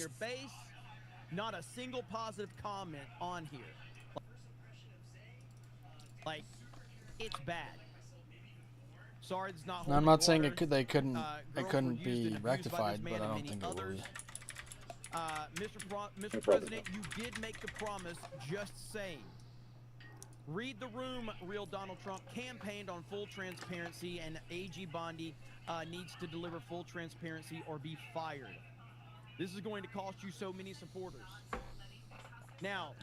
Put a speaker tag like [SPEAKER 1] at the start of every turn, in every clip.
[SPEAKER 1] your base. Not a single positive comment on here. Like, it's bad. Sorry, it's not.
[SPEAKER 2] I'm not saying
[SPEAKER 1] water.
[SPEAKER 2] they couldn't be rectified, but I don't think it will be.
[SPEAKER 1] Mr. President, you did make the promise. Just saying. Read the room. Real Donald Trump campaigned on full transparency, and AG Bondi needs to deliver full transparency or be fired. This is going to cost you so many supporters. Now,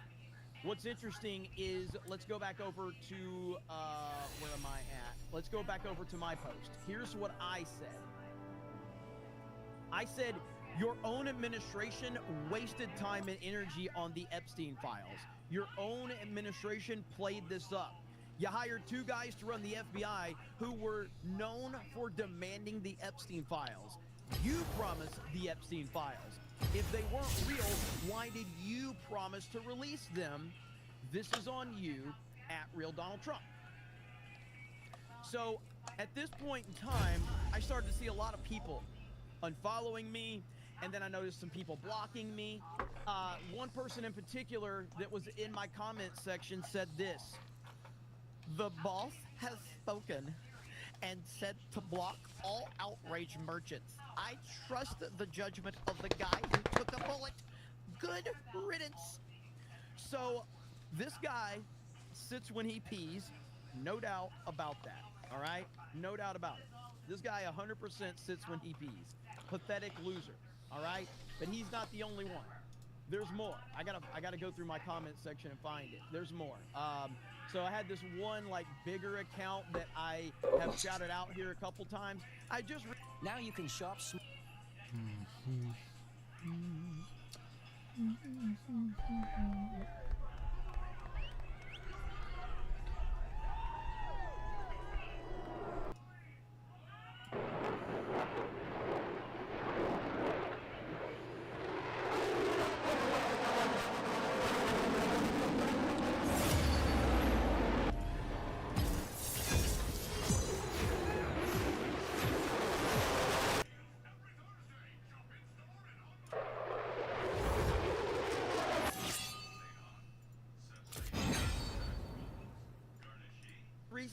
[SPEAKER 1] what's interesting is, let's go back over to, where am I at? Let's go back over to my post. Here's what I said. I said, your own administration wasted time and energy on the Epstein files. Your own administration played this up. You hired 2 guys to run the FBI who were known for demanding the Epstein files. You promised the Epstein files. If they weren't real, why did you promise to release them? This is on you at Real Donald Trump. So at this point in time, I started to see a lot of people unfollowing me, and then I noticed some people blocking me. One person in particular that was in my comment section said this: "The boss has spoken and said to block all outrage merchants. I trust the judgment of the guy who took a bullet. Good riddance." So this guy sits when he pees, no doubt about that. All right, no doubt about it. This guy 100% sits when he pees. Pathetic loser. All right, but he's not the only one. There's more. I gotta go through my comment section and find it. There's more. So I had this one like bigger account that I have shouted out here a couple times. I just
[SPEAKER 3] now you can shop.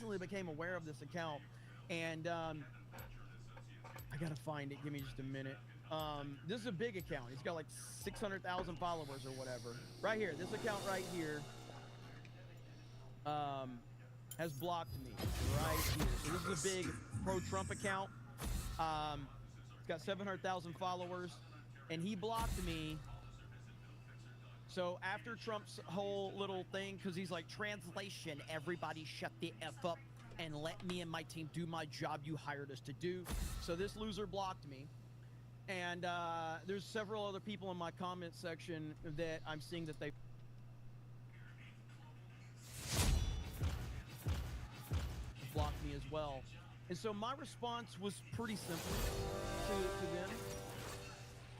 [SPEAKER 1] recently became aware of this account, and I gotta find it. Give me just a minute. This is a big account. He's got like 600,000 followers or whatever. Right here, this account right here has blocked me right here. So this is a big pro-Trump account. It's got 700,000 followers, and he blocked me. So after Trump's whole little thing, because he's like, translation, everybody shut the F up and let me and my team do my job you hired us to do. So this loser blocked me. And there's several other people in my comment section that I'm seeing that they blocked me as well. And so my response was pretty simple to them.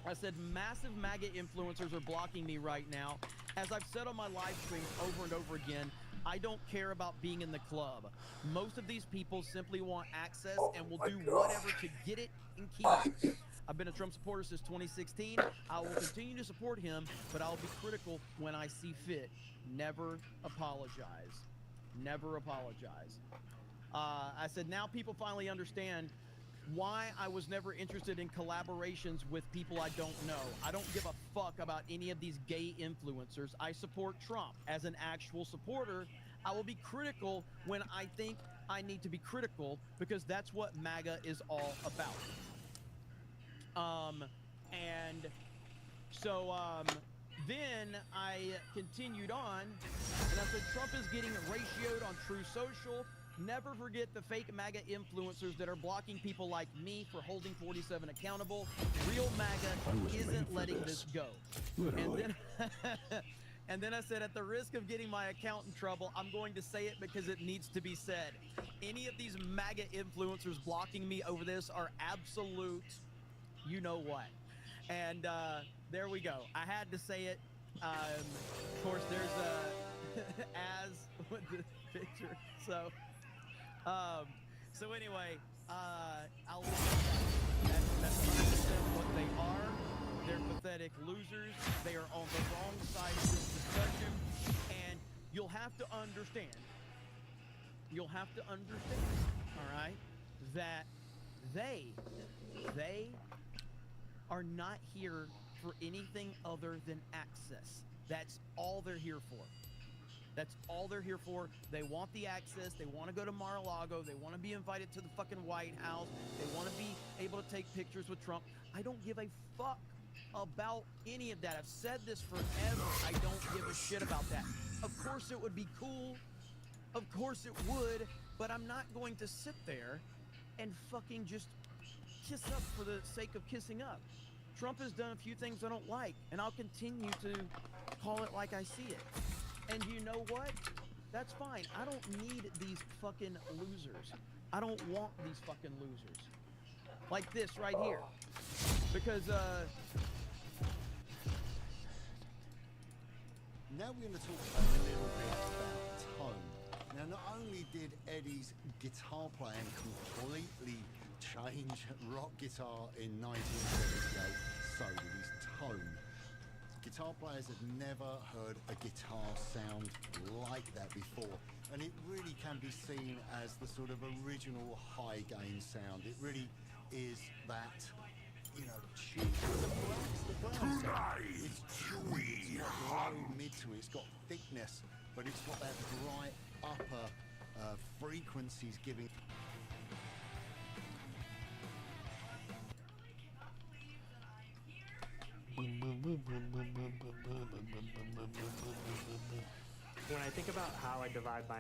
[SPEAKER 1] I said, massive MAGA influencers are blocking me right now. As I've said on my live streams over and over again, I don't care about being in the club. Most of these people simply want access and will do whatever to get it and keep it. I've been a Trump supporter since 2016. I will continue to support him, but I'll be critical when I see fit. Never apologize. Never apologize. I said, now people finally understand why I was never interested in collaborations with people I don't know. I don't give a fuck about any of these gay influencers. I support Trump. As an actual supporter, I will be critical when I think I need to be critical, because that's what MAGA is all about. And so then I continued on, and I said, Trump is getting ratioed on True Social. Never forget the fake MAGA influencers that are blocking people like me for holding 47 accountable. Real MAGA isn't letting this go. And then I said, at the risk of getting my account in trouble, I'm going to say it because it needs to be said. Any of these MAGA influencers blocking me over this are absolute, you know what. And there we go. I had to say it. Of course, there's as with the picture. So anyway, I'll leave that. That's 100% what they are. They're pathetic losers. They are on the wrong side of this discussion. And you'll have to understand, all right, that they are not here for anything other than access. That's all they're here for. That's all they're here for. They want the access. They want to go to Mar-a-Lago. They want to be invited to the fucking White House. They want to be able to take pictures with Trump. I don't give a fuck about any of that. I've said this forever. I don't give a shit about that. Of course it would be cool. Of course it would. But I'm not going to sit there and fucking just kiss up for the sake of kissing up. Trump has done a few things I don't like, and I'll continue to call it like I see it. And you know what? That's fine. I don't need these fucking losers. I don't want these fucking losers. Like this right here. Because,
[SPEAKER 3] Now we're going to talk a little bit about tone. Now, not only did Eddie's guitar playing completely change rock guitar in 1978, so did his tone. Guitar players had never heard a guitar sound like that before, and it really can be seen as the sort of original high gain sound. It really is that, you know, cheap. The brown sound. It's chewy, it's got low mid to it, it's got thickness, but it's got that bright upper frequencies giving.
[SPEAKER 4] When I think about how I divide my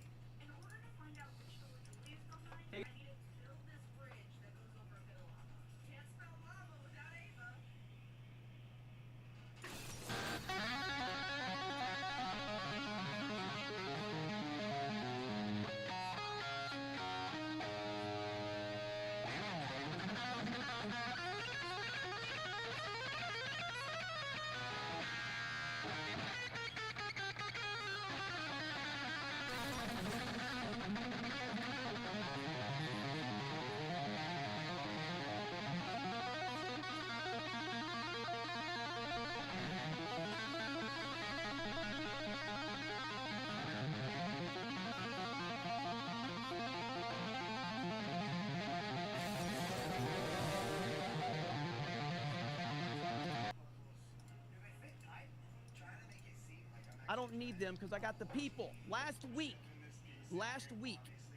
[SPEAKER 1] I don't need them because I got the people. Last week,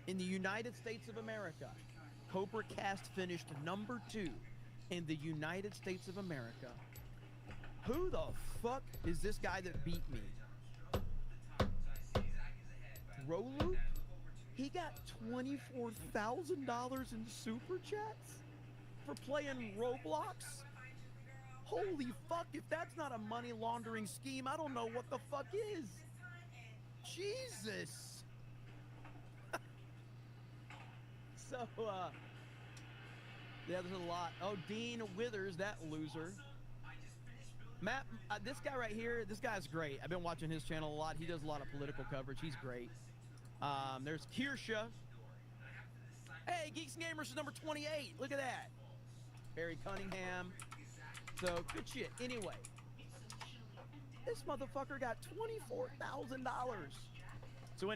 [SPEAKER 1] in the United States of America, Cobra Cast finished #2 in the United States of America. Who the fuck is this guy that beat me? Rolu? He got $24,000 in super chats for playing Roblox? Holy fuck, if that's not a money laundering scheme, I don't know what the fuck is. Jesus. So, yeah, there's a lot. Oh, Dean Withers, that loser. Matt, this guy right here, this guy's great. I've been watching his channel a lot. He does a lot of political coverage. He's great. There's Kirsha. Hey, Geeks and Gamers is #28. Look at that. Barry Cunningham. So, good shit. Anyway, this motherfucker got $24,000. So,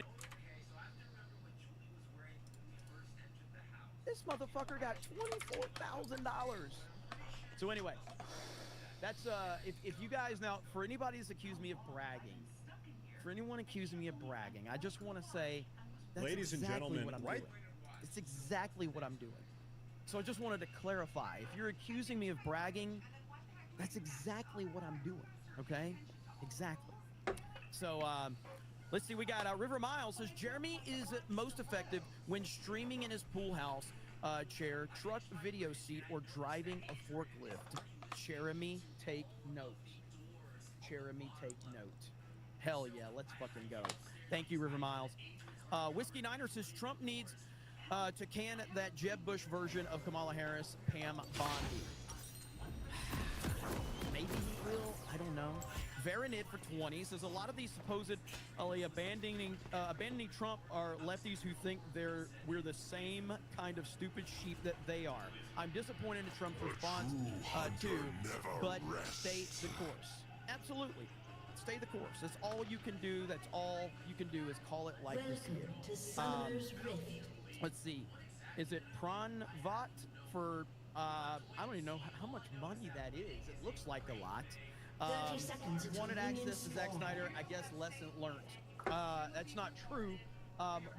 [SPEAKER 1] this motherfucker got $24,000. So, anyway, that's, if you guys now, for anybody that's accused me of bragging, for anyone accusing me of bragging, I just want to say, that's
[SPEAKER 5] Ladies and
[SPEAKER 1] exactly
[SPEAKER 5] gentlemen,
[SPEAKER 1] what I'm
[SPEAKER 5] right?
[SPEAKER 1] doing. It's exactly what I'm doing. So, I just wanted to clarify. If you're accusing me of bragging, that's exactly what I'm doing, okay? Exactly. So, let's see. We got River Miles says, Jeremy is most effective when streaming in his pool house chair, truck video seat, or driving a forklift. Jeremy, take note. Jeremy, take note. Hell yeah, let's fucking go. Thank you, River Miles. Whiskey Niner says, Trump needs to can that Jeb Bush version of Kamala Harris, Pam Bondi. Maybe he will. I don't know. Veronid for 20 says a lot of these supposedly abandoning Trump are lefties who think we're the same kind of stupid sheep that they are. I'm disappointed in Trump's response too, but stay the course. Absolutely. Stay the course. That's all you can do. That's all you can do is call it like you see it.
[SPEAKER 5] To Summoner's Rift.
[SPEAKER 1] Let's see. Is it Pranvat for, I don't even know how much money that is. It looks like a lot.
[SPEAKER 5] 30 seconds until
[SPEAKER 1] Wanted
[SPEAKER 5] minions
[SPEAKER 1] access to Zack
[SPEAKER 5] spawn.
[SPEAKER 1] Snyder, I guess lesson learned. That's not true,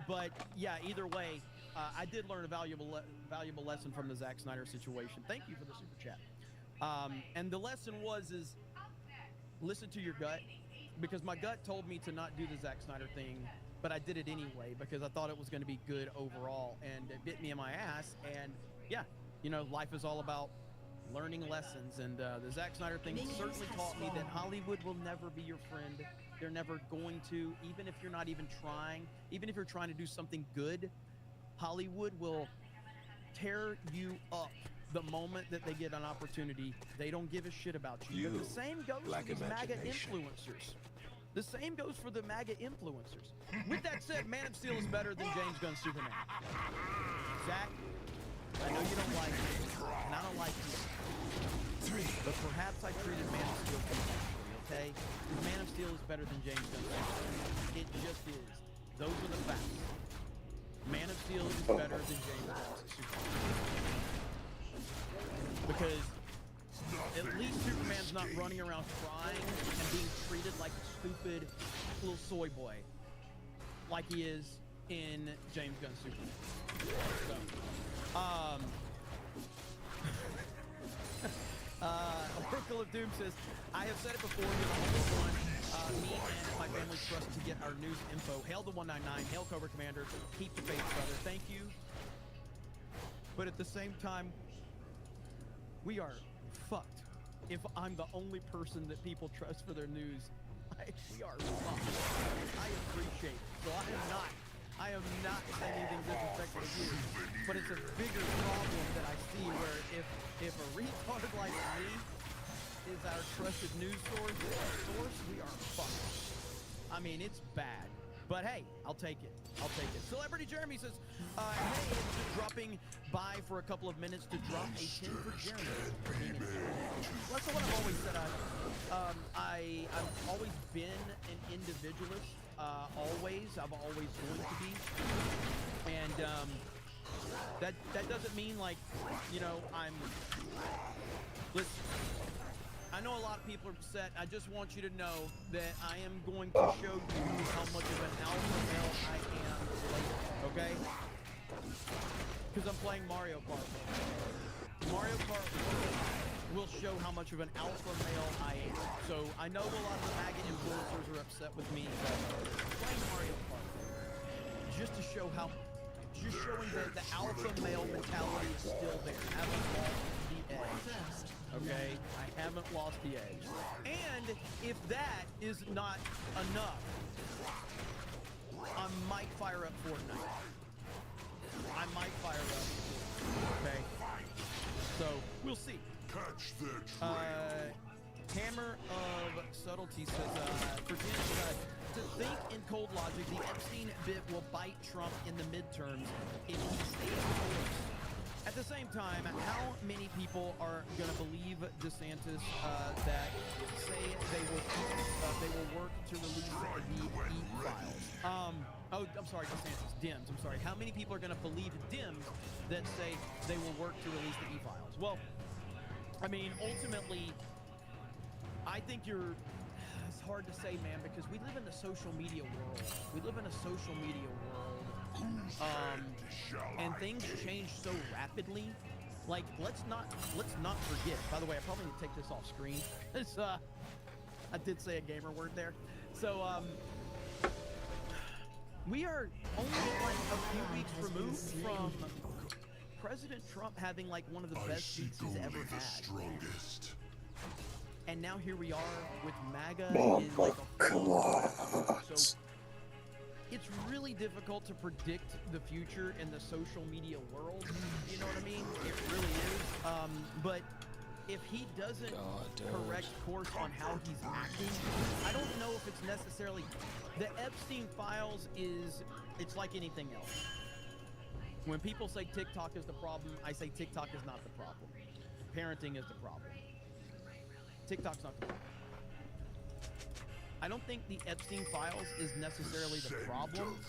[SPEAKER 1] but yeah, either way, I did learn a valuable lesson from the Zack Snyder situation. Thank you for the super chat. And the lesson is listen to your gut, because my gut told me to not do the Zack Snyder thing, but I did it anyway because I thought it was going to be good overall, and it bit me in my ass. And yeah, you know, life is all about learning lessons, and the Zack Snyder thing certainly taught me that Hollywood will never be your friend. They're never going to, even if you're not even trying, even if you're trying to do something good, Hollywood will tear you up the moment that they get an opportunity. They don't give a shit about you. The same goes for these MAGA influencers. The same goes for the MAGA influencers. With that said, Man of Steel is better than James Gunn's Superman. Zach, I know you don't like me, and I don't like you. But perhaps I treated Man of Steel compassionately, okay? Man of Steel is better than James Gunn's Superman. It just is. Those are the facts. Man of Steel is better than James Gunn's Superman. Because at least Superman's not running around crying and being treated like a stupid little soy boy like he is in James Gunn's Superman. So, Oracle of Doom says, I have said it before, you're the only one me and my family trust to get our news info. Hail the 199, hail Cobra Commander, keep the faith, brother. Thank you. But at the same time, we are fucked if I'm the only person that people trust for their news. We are fucked. I appreciate it. So I am not saying anything disrespectful to you, but it's a bigger problem that I see where if a retard like me is our trusted news source, we are fucked. I mean, it's bad. But hey, I'll take it. I'll take it. Celebrity Jeremy says, hey, it's dropping by for a couple of minutes to drop a 10 for Jeremy. That's what I've always said. I've always been an individualist. Always. I've always going to be. And that doesn't mean like, you know, listen. I know a lot of people are upset. I just want you to know that I am going to show you how much of an alpha male I am later, okay? Because I'm playing Mario Kart. Mario Kart will show how much of an alpha male I am. So I know a lot of the MAGA influencers are upset with me, but I'm playing Mario Kart just to show how, just showing that the alpha male mentality is still there. I haven't lost the edge. Okay, I haven't lost the edge. And if that is not enough, I might fire up Fortnite. I might fire up. Okay. So we'll see.
[SPEAKER 6] Catch the train.
[SPEAKER 1] Hammer of Subtlety says, for to think in cold logic, the Epstein bit will bite Trump in the midterms if he stays course. At the same time, how many people are going to believe DeSantis that say they will work to release the e-files? Oh, I'm sorry, DeSantis. Dems, I'm sorry. How many people are going to believe Dems that say they will work to release the e-files? Well, I mean, ultimately, I think it's hard to say, man, because we live in the social media world. We live in a social media world. And things change so rapidly. Like, let's not forget. By the way, I probably need to take this off screen. It's, I did say a gamer word there. So, we are only like a few weeks removed from President Trump having like one of the best speeches he's ever had.
[SPEAKER 6] Strongest.
[SPEAKER 1] And now here we are with MAGA in like a full. So it's really difficult to predict the future in the social media world. You know what I mean? It really is. But if he doesn't
[SPEAKER 2] dude.
[SPEAKER 1] correct course on how he's acting, I don't know if it's necessarily the Epstein files it's like anything else. When people say TikTok is the problem, I say TikTok is not the problem. Parenting is the problem. TikTok's not the problem. I don't think the Epstein files is necessarily the problem.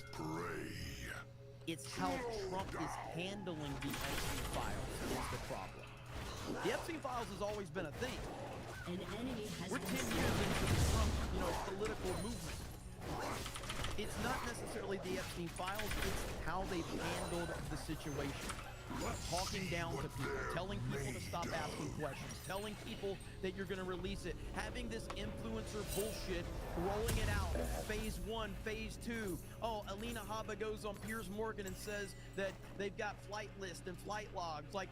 [SPEAKER 1] It's how Trump is handling the Epstein files is the problem. The Epstein files has always been a thing.
[SPEAKER 5] An enemy has
[SPEAKER 1] We're 10
[SPEAKER 5] been
[SPEAKER 1] years into the Trump, political movement. It's not necessarily the Epstein files, it's how they've handled the situation. Talking down to people, telling people to stop asking questions, telling people that you're going to release it, having this influencer bullshit, rolling it out, phase 1, phase 2. Oh, Alina Habba goes on Piers Morgan and says that they've got flight lists and flight logs. Like,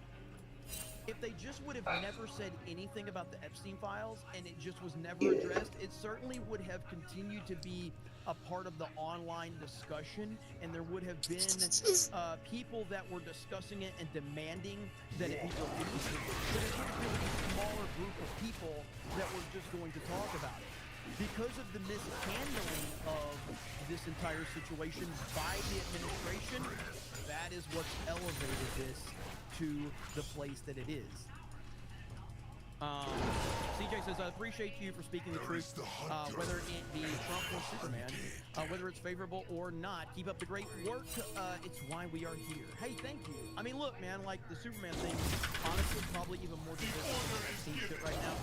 [SPEAKER 1] if they just would have never said anything about the Epstein files and it just was never addressed, it certainly would have continued to be a part of the online discussion, and there would have been people that were discussing it and demanding that it be released. But it would have been a smaller group of people that were just going to talk about it. Because of the mishandling of this entire situation by the administration, that is what's elevated this to the place that it is. CJ says, I appreciate you for speaking the truth, whether it be Trump or Superman, whether it's favorable or not. Keep up the great work. It's why we are here. Hey, thank you. I mean, look, man, like the Superman thing, honestly, probably even more divisive than the Epstein shit right now.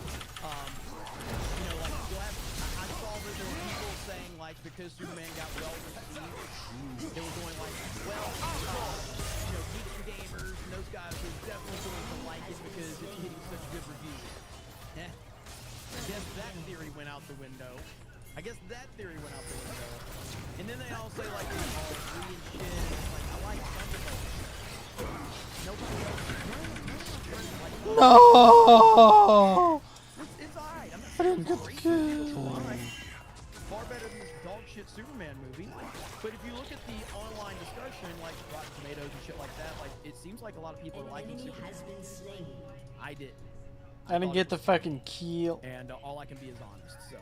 [SPEAKER 1] Like, I saw that there were people saying, like, because Superman got well received, they were going like, well, geeks and gamers and those guys are definitely going to like it because it's getting such good reviews. I guess that theory went out the window. And then they all say, like, it's all free and shit. And it's like, I like Thunderbolts. Nobody else.
[SPEAKER 2] No!
[SPEAKER 1] It's alright. I'm not saying it's great. It's fine. Far better than this dog shit Superman movie. But if you look at the online discussion, like Rotten Tomatoes and shit like that, like it seems like a lot of people are liking
[SPEAKER 5] enemy
[SPEAKER 1] Superman.
[SPEAKER 5] has been slain.
[SPEAKER 1] I did.
[SPEAKER 2] I didn't get the fucking keel.
[SPEAKER 1] And all I can be is honest. So,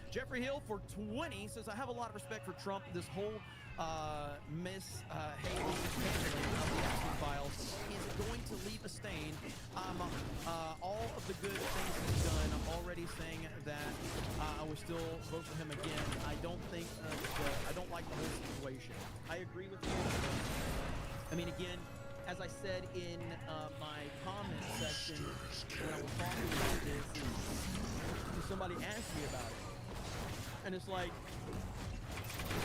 [SPEAKER 1] Jeffrey Hill for 20 says, I have a lot of respect for Trump. This whole Miss Haley handling of the Epstein files is going to leave a stain. All of the good things he's done, I'm already saying that I would still vote for him again. I don't think I don't like the whole situation. I agree with you. I mean, again, as I said in my comment section when I was talking about this, somebody asked me about it, and it's like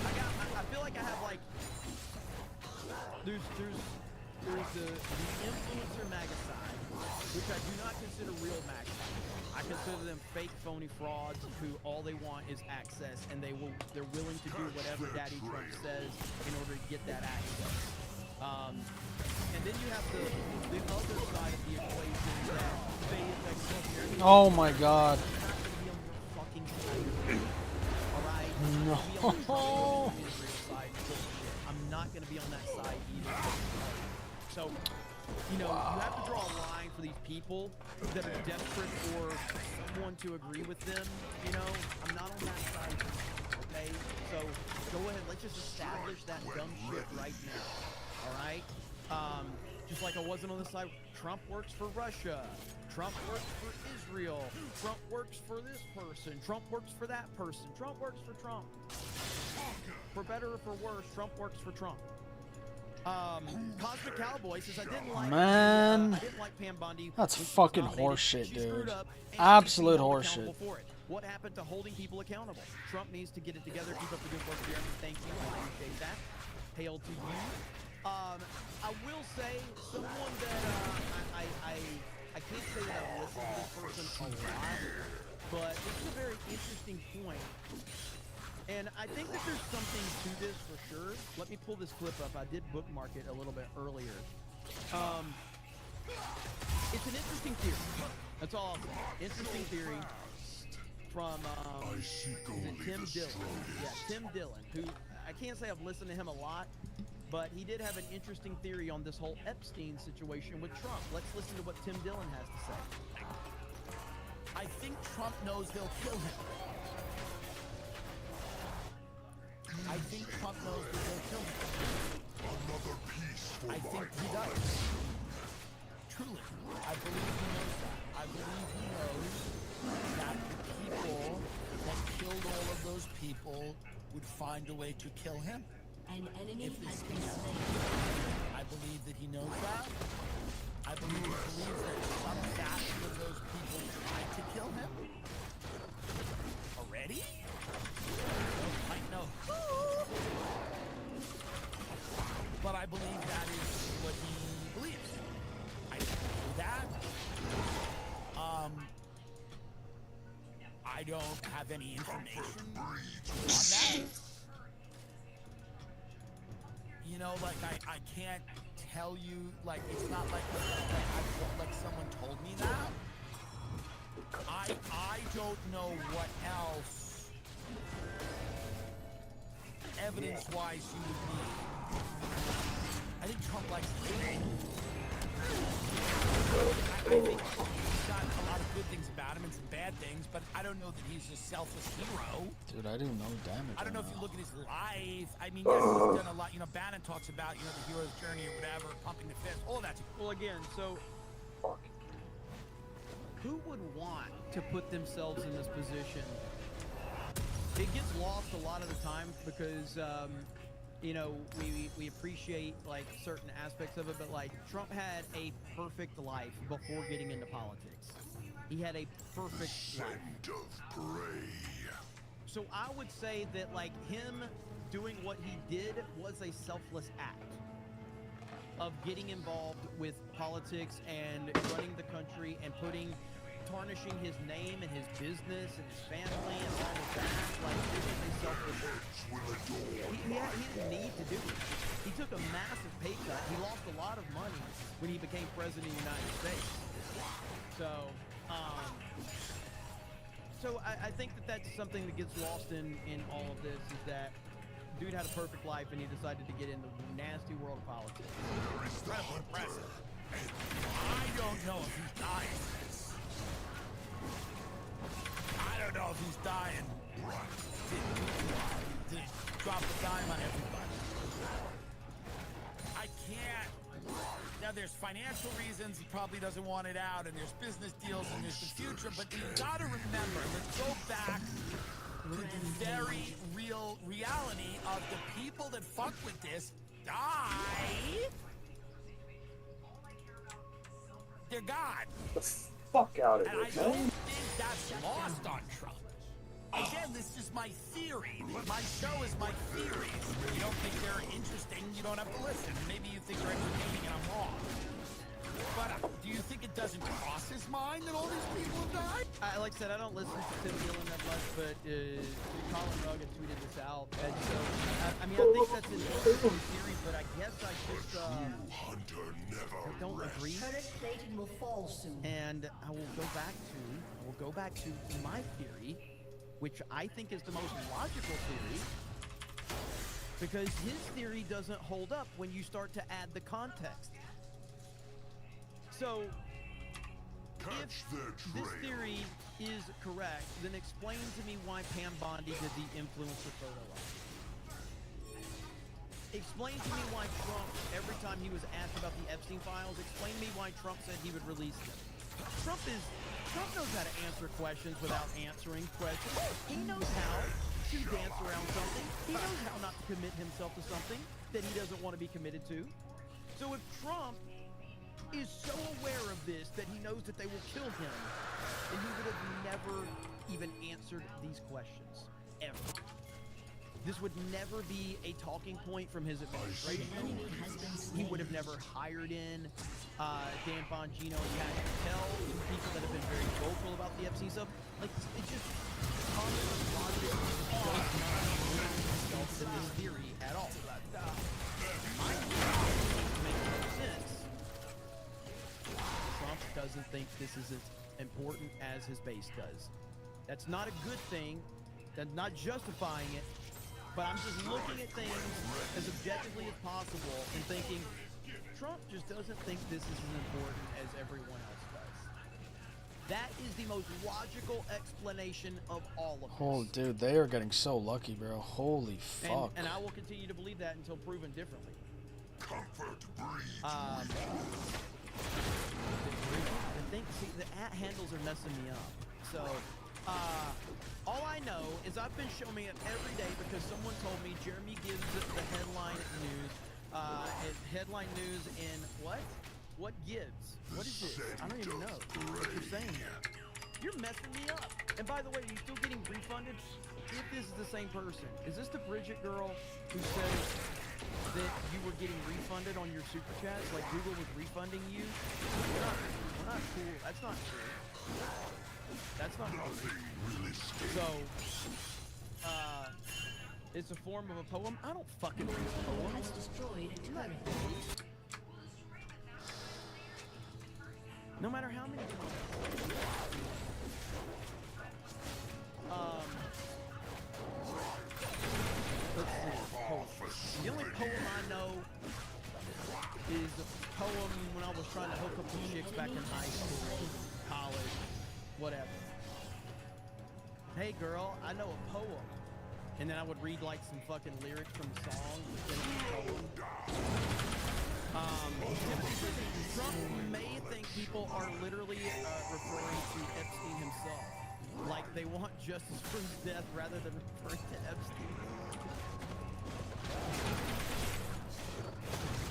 [SPEAKER 1] I feel like I have like there's the influencer MAGA side, which I do not consider real MAGA. I consider them fake, phony frauds who all they want is access, and they're willing to do whatever Daddy Trump says in order to get that access. And then you have the other side of the equation that they affect.
[SPEAKER 2] Oh my god. No.
[SPEAKER 1] I'm not going to be on that side either. So, you have to draw a line for these people that are desperate for someone to agree with them. I'm not on that side. Okay? So, go ahead. Let's just establish that dumb shit right now. All right? Just like I wasn't on the side. Trump works for Russia. Trump works for Israel. Trump works for this person. Trump works for that person. Trump works for Trump. For better or for worse, Trump works for Trump. Cosmic Cowboy says, I didn't like Pam Bondi.
[SPEAKER 2] That's fucking horseshit, dude. Absolute horseshit.
[SPEAKER 1] What happened to holding people accountable? Trump needs to get it together. Keep up the good work, Jeremy. Thank you. I appreciate that. Hail to you. I will say someone that I can't say that I've listened to this person a lot, but this is a very interesting point. And I think that there's something to this for sure. Let me pull this clip up. I did bookmark it a little bit earlier. It's an interesting theory. That's all I'll say. Interesting theory from is it Tim Dillon. Yeah, Tim Dillon, who I can't say I've listened to him a lot, but he did have an interesting theory on this whole Epstein situation with Trump. Let's listen to what Tim Dillon has to say.
[SPEAKER 7] I think Trump knows they'll kill him. I think Trump knows that they'll kill him.
[SPEAKER 6] Another piece for
[SPEAKER 7] I
[SPEAKER 6] my
[SPEAKER 7] think he does. Truly, I believe he knows that. I believe he knows that the people that killed all of those people would find a way to kill him.
[SPEAKER 5] An enemy
[SPEAKER 7] If
[SPEAKER 5] has
[SPEAKER 7] this
[SPEAKER 5] been
[SPEAKER 7] is
[SPEAKER 5] slain.
[SPEAKER 7] I believe that he knows that. I believe he believes that some faction of those people tried to kill him. Already? I know. But I believe that is what he believes. I know that. I don't have any information on that. You know, like I can't tell you, like it's not like someone told me that. I don't know what else evidence-wise you would need. I think Trump likes killing. I think he's got a lot of good things about him and some bad things, but I don't know that he's a selfless hero.
[SPEAKER 2] Dude, I do no damage.
[SPEAKER 7] I don't know
[SPEAKER 2] on
[SPEAKER 7] if you
[SPEAKER 2] that.
[SPEAKER 7] look at his life. I mean, yes, he's done a lot. You know, Bannon talks about, you know, the hero's journey or whatever, pumping the fist, all that.
[SPEAKER 1] Well, again, so who would want to put themselves in this position? It gets lost a lot of the time because, you know, we appreciate like certain aspects of it, but like Trump had a perfect life before getting into politics. He had a perfect life.
[SPEAKER 6] Scent of prey.
[SPEAKER 1] So I would say that like him doing what he did was a selfless act of getting involved with politics and running the country and tarnishing his name and his business and his family and all of that. Like it was a selfless act. He didn't need to do it. He took a massive pay cut. He lost a lot of money when he became president of the United States. So I think that's something that gets lost in all of this is that dude had a perfect life and he decided to get in the nasty world of politics.
[SPEAKER 7] Incredibly impressive. I don't know if he's dying. I don't know if he's dying. To drop a dime on everybody. I can't. Now, there's financial reasons he probably doesn't want it out, and there's business deals, and there's the future, but you gotta remember, let's go back to the very real reality of the people that fuck with this die. They're gone.
[SPEAKER 8] The fuck out of
[SPEAKER 7] And I
[SPEAKER 8] here,
[SPEAKER 7] don't
[SPEAKER 8] man.
[SPEAKER 7] think that's lost on Trump. Again, this is my theory. My show is my theories. If you don't think they're interesting, you don't have to listen. Maybe you think they're entertaining and I'm wrong. But do you think it doesn't cross his mind that all these people have died?
[SPEAKER 1] Like I said, I don't listen to Tim Dillon that much, but Colin Ruggan tweeted this out. And so, I mean, I think that's an interesting theory, but I guess I just
[SPEAKER 6] Hunter never
[SPEAKER 1] I don't agree.
[SPEAKER 5] Turret plating will fall soon.
[SPEAKER 1] And I will go back to my theory, which I think is the most logical theory, because his theory doesn't hold up when you start to add the context. So, if this theory is correct, then explain to me why Pam Bondi did the influencer photo op. Explain to me why Trump, every time he was asked about the Epstein files, explain to me why Trump said he would release them. Trump knows how to answer questions without answering questions. He knows how to dance around something. He knows how not to commit himself to something that he doesn't want to be committed to. So if Trump is so aware of this that he knows that they will kill him, then he would have never even answered these questions, ever. This would never be a talking point from his administration. He would have never hired in Dan Bongino and Pat Patel, people that have been very vocal about the Epstein stuff. Like, it just common logic does not make itself in this theory at all. My theory makes no sense. Trump doesn't think this is as important as his base does. That's not a good thing. That's not justifying it. But I'm just looking at things as objectively as possible and thinking, Trump just doesn't think this is as important as everyone else does. That is the most logical explanation of all of this.
[SPEAKER 2] Oh, dude, they are getting so lucky, bro. Holy fuck.
[SPEAKER 1] And I will continue to believe that until proven differently.
[SPEAKER 6] Comfort breeds
[SPEAKER 1] I think, see, the handles are messing me up. So, all I know is I've been showing it every day because someone told me Jeremy gives the headline news. Headline news in what? What gives? What is this? I don't even know what you're saying here. You're messing me up. And by the way, are you still getting refunded? If this is the same person, is this the Bridget girl who says that you were getting refunded on your super chats? Like Google was refunding you? We're not cool. That's not true. That's not true. So, it's a form of a poem? I don't fucking read poems.
[SPEAKER 5] Has destroyed a turret.
[SPEAKER 1] No matter how many times. Let's see. Poem. The only poem I know is a poem when I was trying to hook up with chicks back in high school, college, whatever. Hey girl, I know a poem. And then I would read like some fucking lyrics from the song within the poem. Trump may think people are literally referring to Epstein himself. Like they want justice for his death rather than referring to Epstein.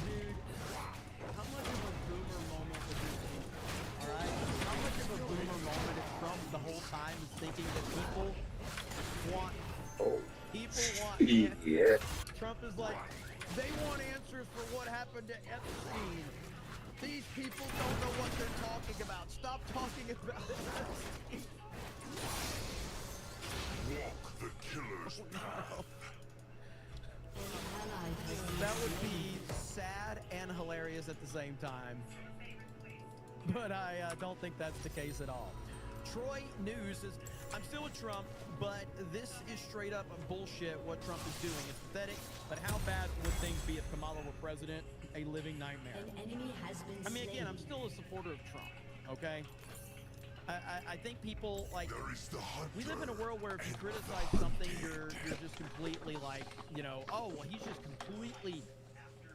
[SPEAKER 1] Dude, how much of a boomer moment would this be? Alright? How much of a boomer moment if Trump the whole time is thinking that people want
[SPEAKER 8] Yeah.
[SPEAKER 1] Trump is like, they want answers for what happened to Epstein. These people don't know what they're talking about. Stop talking about Epstein.
[SPEAKER 6] walk the killer's path.
[SPEAKER 1] That would be sad and hilarious at the same time. But I don't think that's the case at all. Troy News says, I'm still with Trump, but this is straight up bullshit what Trump is doing. It's pathetic, but how bad would things be if Kamala were president? A living nightmare.
[SPEAKER 5] An enemy has been
[SPEAKER 1] I mean, again,
[SPEAKER 5] slain.
[SPEAKER 1] I'm still a supporter of Trump, okay? I think people, like,
[SPEAKER 6] There is the hunter.
[SPEAKER 1] we live in a world where if you criticize something, you're just completely like, you know, oh, well, he's just completely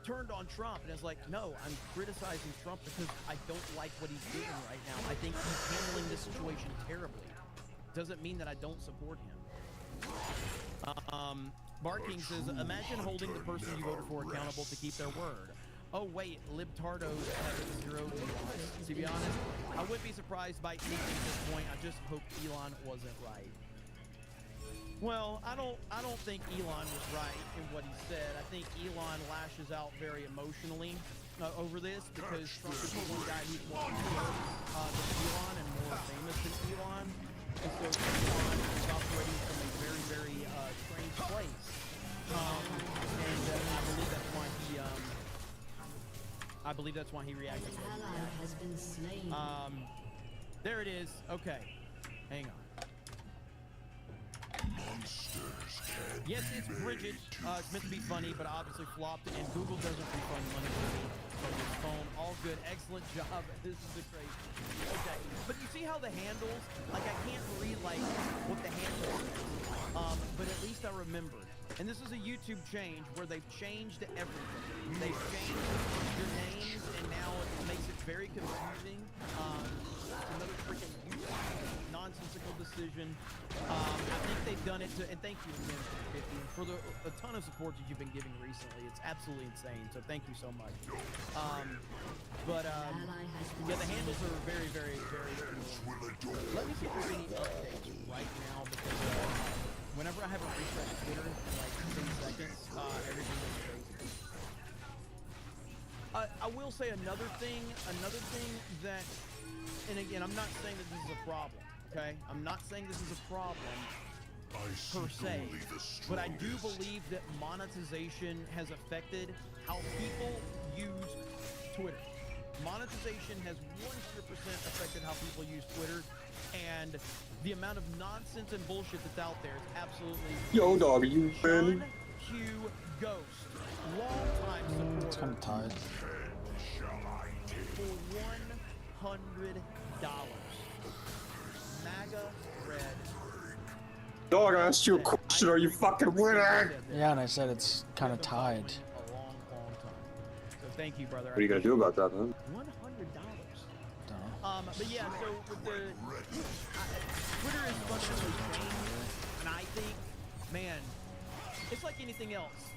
[SPEAKER 1] turned on Trump. And it's like, no, I'm criticizing Trump because I don't like what he's doing right now. I think he's handling this situation terribly. Doesn't mean that I don't support him. Barking says, imagine holding the person you voted for accountable to keep their word. Oh wait, libtardos have 0 nuance. To be honest, I wouldn't be surprised by anything at this point. I just hope Elon wasn't right. Well, I don't think Elon was right in what he said. I think Elon lashes out very emotionally over this because Trump is the one guy who's more than Elon and more famous than Elon. And so Elon is operating from a very, very strange place. And I believe that's why he reacted.
[SPEAKER 5] An ally has been slain.
[SPEAKER 1] There it is. Okay. Hang on.
[SPEAKER 6] Monsters can
[SPEAKER 1] Yes, it's Bridget. It's meant to be funny, but obviously flopped, and Google doesn't refund money from your phone. All good. Excellent job. This is a crazy. Okay. But you see how the handles, like I can't read like what the handle is. But at least I remembered. And this is a YouTube change where they've changed everything. They've changed your names, and now it makes it very confusing. Another freaking nonsensical decision. I think they've done it to, and thank you again for a ton of support that you've been giving recently. It's absolutely insane. So thank you so much. Yeah, the handles are very, very, very cool. Let me see if there's any updates right now because whenever I haven't refreshed Twitter in like 10 seconds, everything is crazy. I will say another thing that, and again, I'm not saying that this is a problem, okay? I'm not saying this is a problem per se, but I do believe that monetization has affected how people use Twitter. Monetization has 100% affected how people use Twitter, and the amount of nonsense and bullshit that's out there is absolutely...
[SPEAKER 8] Yo, dog, are you
[SPEAKER 1] Sean Q Ghost, long-time supporter.
[SPEAKER 2] It's kind of tired.
[SPEAKER 1] For $100. MAGA red.
[SPEAKER 8] Dog, I asked you a question. Are you fucking winning?
[SPEAKER 2] Yeah, and I said it's kind of tied.
[SPEAKER 1] A long, long time. So thank you, brother.
[SPEAKER 8] What are you gonna do about that, man?
[SPEAKER 1] $100.
[SPEAKER 2] Dunno.
[SPEAKER 1] But yeah, so with the Twitter is fundamentally changed, and I think, man, it's like anything else.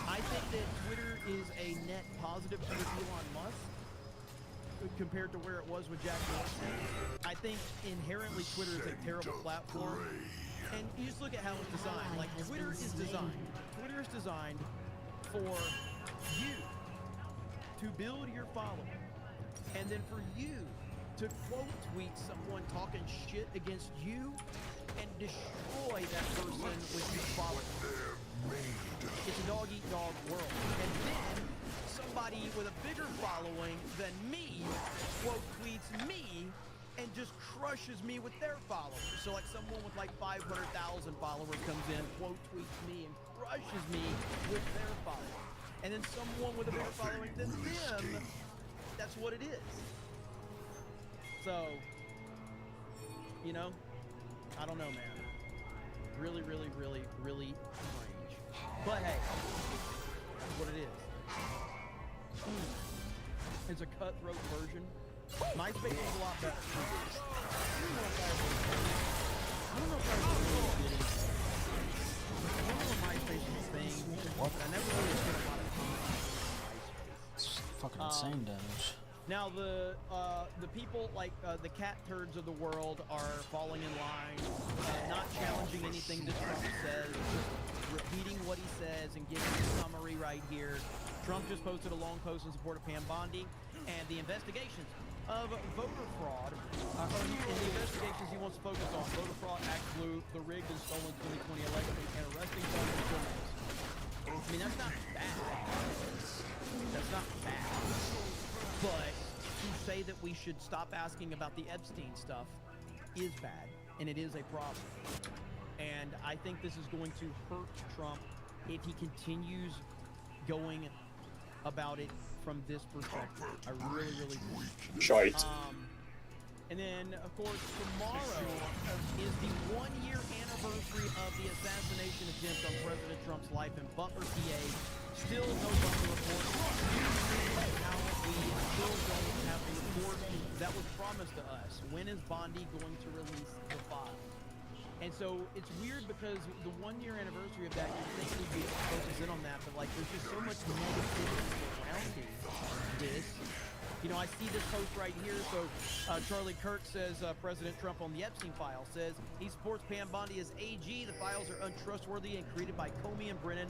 [SPEAKER 1] I think that Twitter is a net positive for Elon Musk compared to where it was with Jack Dorsey. I think inherently Twitter is a terrible platform. And you just look at how it's designed. Like Twitter is designed for you to build your following. And then for you to quote tweet someone talking shit against you and destroy that person with your following. It's a dog-eat-dog world. And then somebody with a bigger following than me quote tweets me and just crushes me with their followers. So like someone with like 500,000 followers comes in, quote tweets me and crushes me with their followers. And then someone with a bigger following than them, that's what it is. So, you know, I don't know, man. Really, really, really, really strange. But hey, that's what it is. It's a cutthroat version. MySpace is a lot better. I don't know if I really did it. I don't know if MySpace is a thing.
[SPEAKER 2] What?
[SPEAKER 1] But I never really spent a lot of time on MySpace.
[SPEAKER 2] It's fucking insane damage.
[SPEAKER 1] Now the people like the cat turds of the world are falling in line, not challenging anything that Trump says, just repeating what he says and giving a summary right here. Trump just posted a long post in support of Pam Bondi and the investigations of voter fraud. In the investigations he wants to focus on voter fraud, Act Blue, the rigged and stolen 2020 election, and arresting Trump criminals. I mean, that's not bad. That's not bad. But to say that we should stop asking about the Epstein stuff is bad, and it is a problem. And I think this is going to hurt Trump if he continues going about it from this perspective. I really, really do.
[SPEAKER 8] Shite.
[SPEAKER 1] And then, of course, tomorrow is the 1-year anniversary of the assassination attempt on President Trump's life in Butler, PA. Still no Butler report. Now we still don't have a report that was promised to us. When is Bondi going to release the file? And so it's weird because the 1-year anniversary of that, you'd think we'd be able to focus in on that, but like there's just so much negativity surrounding this. You know, I see this post right here. So Charlie Kirk says President Trump on the Epstein file says he supports Pam Bondi as AG. The files are untrustworthy and created by Comey and Brennan.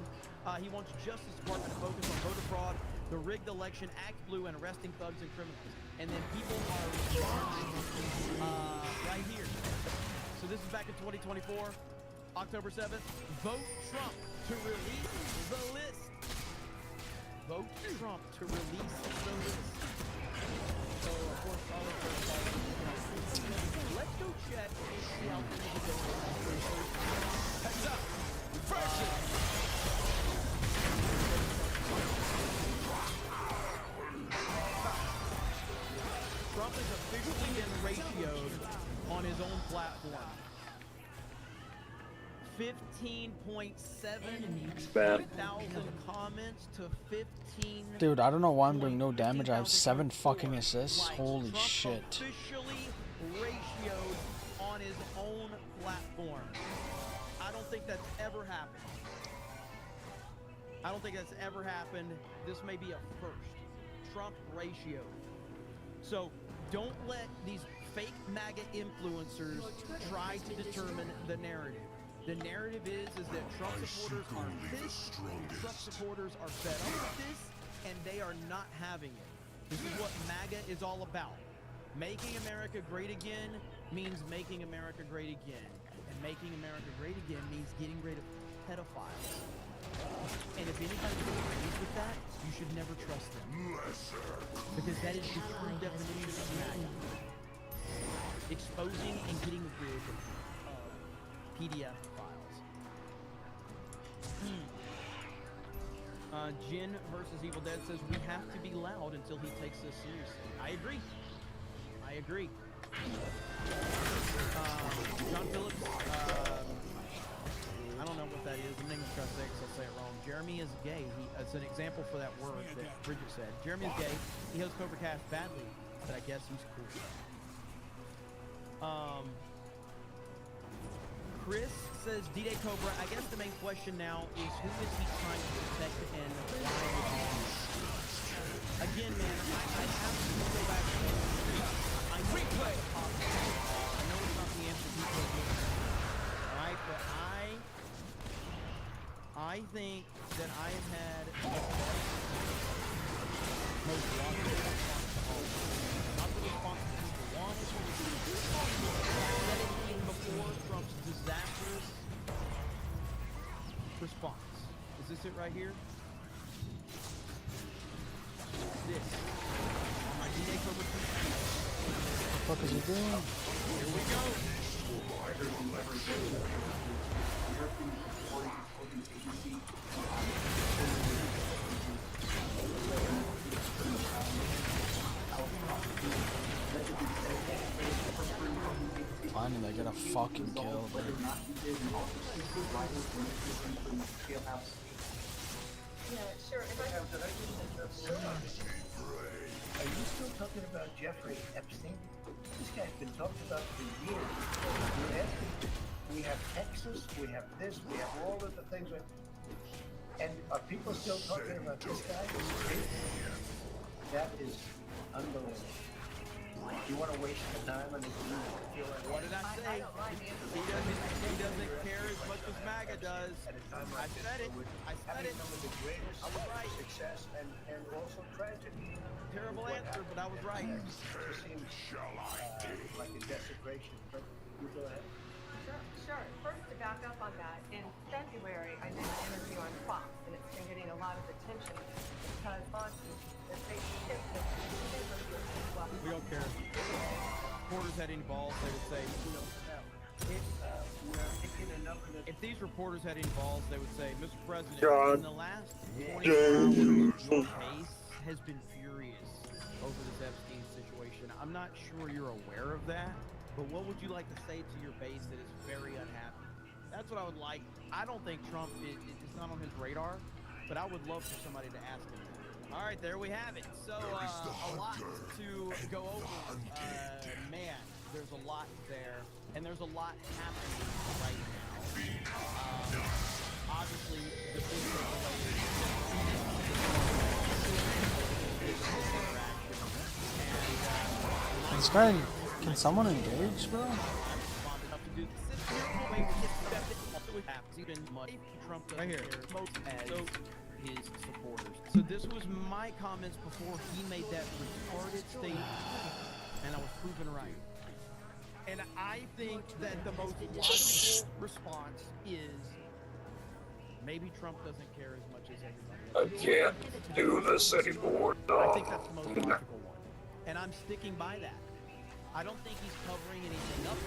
[SPEAKER 1] He wants Justice Department to focus on voter fraud, the rigged election, Act Blue, and arresting thugs and criminals. And then people are responding right here. So this is back in 2024, October 7th. Vote Trump to release the list. Vote Trump to release the list. So, of course, let's go check and see how things are going. Heads up! Trump is officially been ratioed on his own platform. 15.7 thousand comments to 15.
[SPEAKER 2] Dude, I don't know why I'm doing no damage. I have 7 fucking assists. Holy
[SPEAKER 1] Trump
[SPEAKER 2] shit.
[SPEAKER 1] Officially ratioed on his own platform. I don't think that's ever happened. I don't think that's ever happened. This may be a first. Trump ratioed. So don't let these fake MAGA influencers try to determine the narrative. The narrative is that Trump supporters are pissed, Trump supporters are fed up with this, and they are not having it. This is what MAGA is all about. Making America great again means making America great again. And making America great again means getting rid of pedophiles. And if anybody disagrees with that, you should never trust them. Because that is the true definition of MAGA. Exposing and getting rid of PDF files. Jin versus Evil Dead says we have to be loud until he takes us seriously. I agree. I agree. John Phillips, I don't know what that is. I'm not even trying to say it 'cause I'll say it wrong. Jeremy is gay. It's an example for that word that Bridget said. Jeremy is gay. He hosts Cobra Cast badly, but I guess he's cool. Chris says D-Day Cobra. I guess the main question now is who is he trying to protect and why would he? Again, man, I have to go back to I know it's not possible. I know it's not the answer people are giving. Alright, but I think that I have had the best, most logical response to all of this. Not the response that people wanted, I said it even before Trump's disastrous response. Is this it right here? This. On my D-Day Cobra tweet.
[SPEAKER 2] What the fuck is he doing?
[SPEAKER 1] Here we go.
[SPEAKER 2] Finally, they get a fucking kill, dude.
[SPEAKER 9] Yeah, sure. If I
[SPEAKER 10] Are you still talking about Jeffrey Epstein? This guy's been talked about for years. We have Texas, we have this, we have all of the things. And are people still talking about this guy? That is unbelievable. You want to waste the time on this?
[SPEAKER 1] What did I say? He doesn't care as much as MAGA does. I said it. I said it.
[SPEAKER 10] Some of the greatest
[SPEAKER 1] I was right.
[SPEAKER 10] success and also tragedy.
[SPEAKER 1] Terrible answer, but I was right.
[SPEAKER 10] It just seems like a desecration. But you go ahead.
[SPEAKER 9] Sure. First, to back up on that, in February, I did an interview on Fox, and it's been getting a lot of attention because Fox is they shift the
[SPEAKER 1] We don't care. Reporters had any balls, they would say, if these reporters had any balls, they would say, Mr. President, in the last 24 hours, your case has been furious over this Epstein situation. I'm not sure you're aware of that, but what would you like to say to your base that is very unhappy? That's what I would like. I don't think Trump it's not on his radar, but I would love for somebody to ask him that. All right, there we have it. So a lot to go over. Man, there's a lot there, and there's a lot happening right now. Obviously, the big
[SPEAKER 2] This guy, can someone engage, bro?
[SPEAKER 1] Right here. So his supporters. So this was my comments before he made that retarded statement, and I was proven right. And I think that the most logical response is maybe Trump doesn't care as much as everybody else.
[SPEAKER 8] I can't do this anymore.
[SPEAKER 1] I think that's the most logical one, and I'm sticking by that. I don't think he's covering anything up.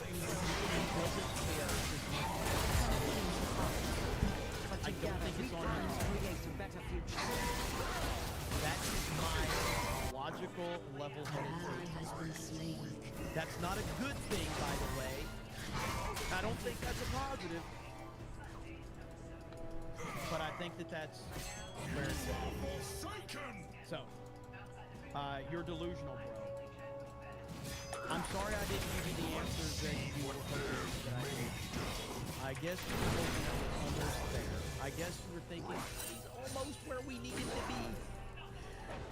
[SPEAKER 1] He doesn't care as much. I don't think it's on him. That is my logical, level-headed take. That's not a good thing, by the way. I don't think that's a positive. But I think that that's where it's at. So, you're delusional, bro. I'm sorry I didn't give you the answers that you were hoping that I did. I guess you were hoping I was almost there. I guess you were thinking he's almost where we needed to be.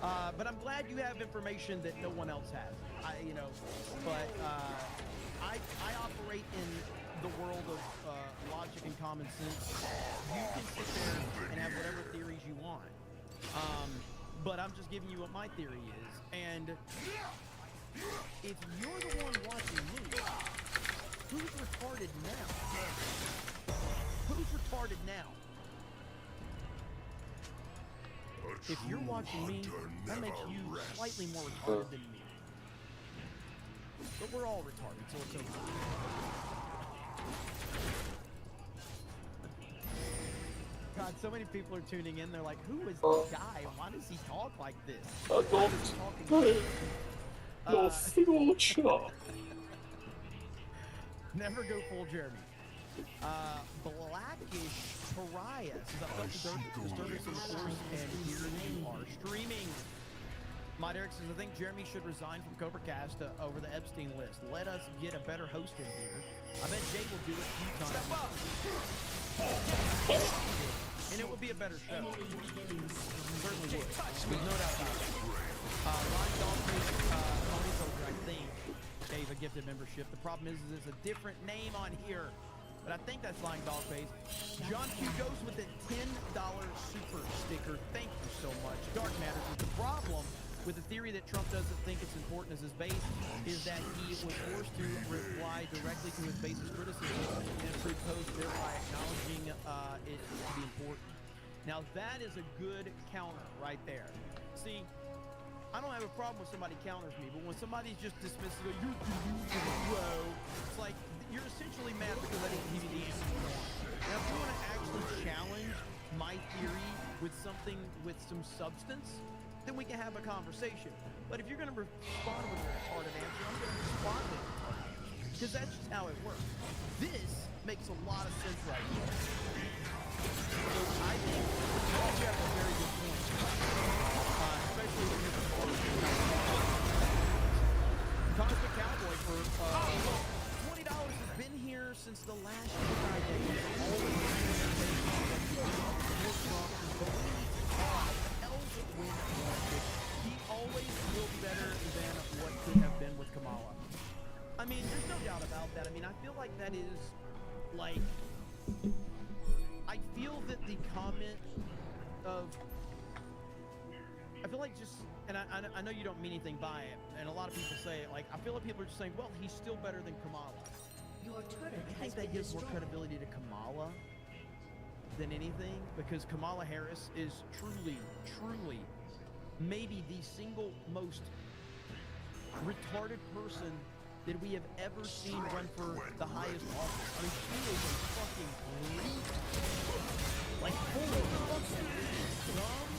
[SPEAKER 1] But I'm glad you have information that no one else has. I operate in the world of logic and common sense. You can sit there and have whatever theories you want. But I'm just giving you what my theory is. And if you're the one watching me, who's retarded now? Who's retarded now? If you're watching me, that makes you slightly more retarded than me. But we're all retarded, so it's okay. God, so many people are tuning in. They're like, who is this guy? Why does he talk like this? Why is he talking like this?
[SPEAKER 8] No future.
[SPEAKER 1] Never go full Jeremy. Blackish Pariah says, I felt the disturbance in the force, and here you are streaming. My Derek says, I think Jeremy should resign from CobraCast over the Epstein list. Let us get a better host in here. I bet Jay will do it a few times. Step up! And it would be a better show. Certainly would. There's no doubt about it. Ron Dalton, Pony Soldier, I think, gave a gifted membership. The problem is it's a different name on here. But I think that's Lying Dog Face. John Q goes with a $10 super sticker. Thank you so much. Dark Matters is the problem with the theory that Trump doesn't think it's important as his base is that he was forced to reply directly to his base's criticism in a pre-post, thereby acknowledging it to be important. Now that is a good counter right there. See, I don't have a problem when somebody counters me, but when somebody's just dismissive, you're delusional, bro. It's like, you're essentially mad because I didn't give you the answer you want. Now, if you want to actually challenge my theory with something with some substance, then we can have a conversation. But if you're going to respond with a retarded answer, I'm going to respond with a retarded answer. Because that's just how it works. This makes a lot of sense right here. So I think you have a very good point. Especially when you're Cosmic Cowboy for $20 has been here since the last Friday. He always will be better than what could have been with Kamala. I mean, there's no doubt about that. I mean, I feel like that is like, I feel that the comment of, I feel like just, and I know you don't mean anything by it, and a lot of people say it, like, I feel like people are just saying, well, he's still better than Kamala.
[SPEAKER 5] Your turret
[SPEAKER 1] I think that gives more credibility to Kamala than anything, because Kamala Harris is truly, truly maybe the single most retarded person that we have ever seen run for the highest office. I mean, she is a fucking retard. Like, holy fucking dumb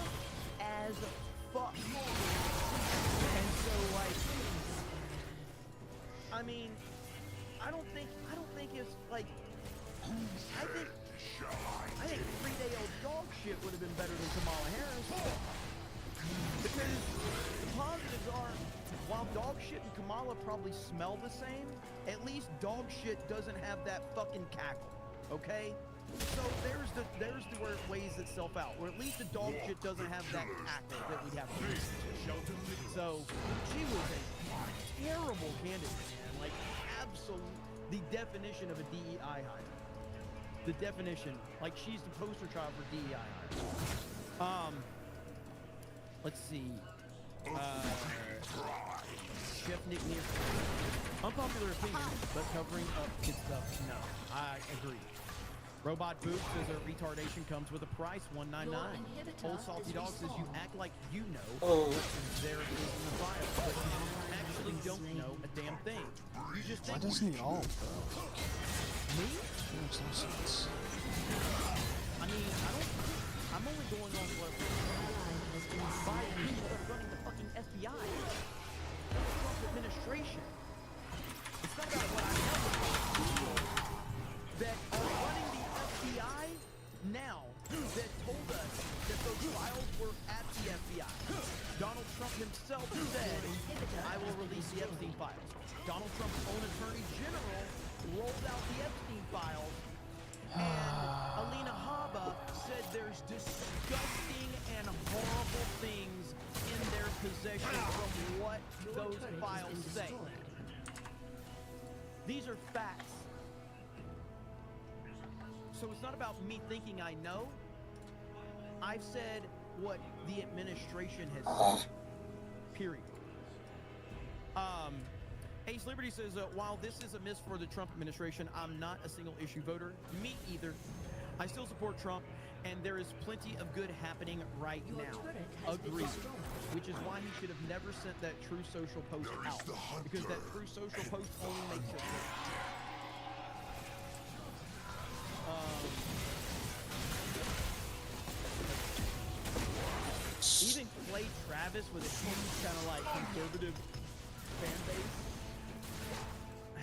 [SPEAKER 1] as fuck. And so, like, I mean, I don't think it's like, I think 3-day-old dog shit would have been better than Kamala Harris. Because the positives are, while dog shit and Kamala probably smell the same, at least dog shit doesn't have that fucking cackle, okay? So there's where it weighs itself out, where at least the dog shit doesn't have that cackle that we have here. So she was a terrible candidate, man. Like, absolute, the definition of a DEI hire. The definition, like, she's the poster child for DEI hire. Let's see. Chef Nick Near. Unpopular opinion, but covering up kid stuff. No, I agree. Robot Boot says a retardation comes with a price, $1.99. Old Salty Dog says you act like you know there it is in the file, but you actually don't know a damn thing. You just think.
[SPEAKER 2] Why doesn't he all, bro?
[SPEAKER 1] Me?
[SPEAKER 2] Makes no sense.
[SPEAKER 1] I mean, I'm only going on what by people that are running the fucking FBI. That's Trump's administration. It's not about what I know, it's about people that are running the FBI now that told us that those files were at the FBI. Donald Trump himself said, I will release the Epstein files. Donald Trump's own attorney general rolled out the Epstein files, and Alina Habba said there's disgusting and horrible things in their possession from what those files say. These are facts. So it's not about me thinking I know. I've said what the administration has said. Period. Ace Liberty says, while this is a miss for the Trump administration, I'm not a single issue voter. Me either. I still support Trump, and there is plenty of good happening right now. Agreed. Which is why he should have never sent that True Social post out. Because that True Social post only makes it worse. Even Clay Travis with a huge kind of like conservative fan base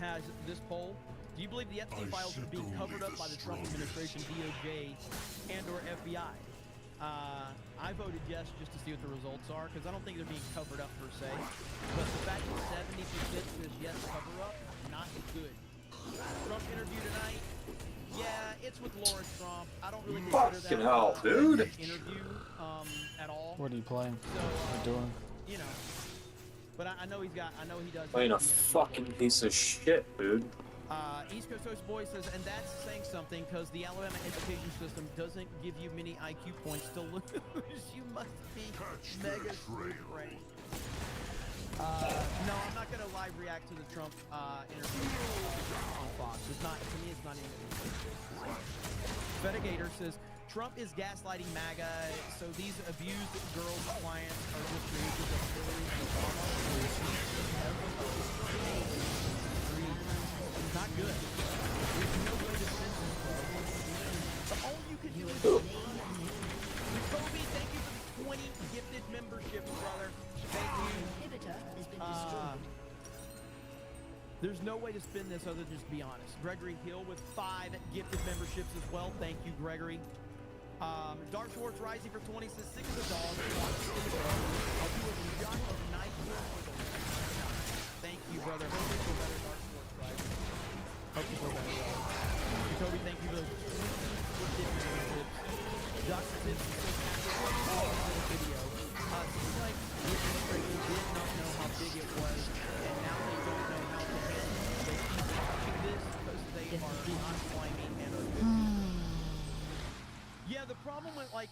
[SPEAKER 1] has this poll. Do you believe the Epstein files are being covered up by the Trump administration, DOJ, and/or FBI? I voted yes just to see what the results are, because I don't think they're being covered up per se. But the fact that 70% says yes, cover up, not good. Trump interview tonight. Yeah, it's with Laura Trump. I don't really consider
[SPEAKER 8] Fucking
[SPEAKER 1] that
[SPEAKER 8] hell, dude.
[SPEAKER 1] an interview at all.
[SPEAKER 2] What are you playing?
[SPEAKER 1] So,
[SPEAKER 2] Or doing?
[SPEAKER 1] you know, but I know he does.
[SPEAKER 8] Playing a
[SPEAKER 1] have the interview
[SPEAKER 8] fucking
[SPEAKER 1] with
[SPEAKER 8] piece of shit, dude.
[SPEAKER 1] East Coast Host Boy says, and that's saying something, because the Alabama education system doesn't give you many IQ points to lose. You must be mega great. No, I'm not gonna live react to the Trump interview on Fox. It's not, to me, it's not even. Vetigator says, Trump is gaslighting MAGA, so these abused girls' clients are just creatures of Hillary and Obama. Not good. There's no way to send this, bro. All you can do is Kobe, thank you for the 20 gifted memberships, brother. Thank you. There's no way to spin this other than just be honest. Gregory Hill with 5 gifted memberships as well. Thank you, Gregory. Dark Schwartz Rising for 20 says 6 of the dog. I'll do a shot of night. Thank you, brother. Hope you feel better, Dark Schwartz Rising. Hope you feel better, brother. Toby, thank you for those gifted memberships. Dr. Tips says video. Seems like the administration did not know how big it was, and now they don't know how to handle it. They keep watching this because they are not slimy and are good. Yeah, the problem with, like,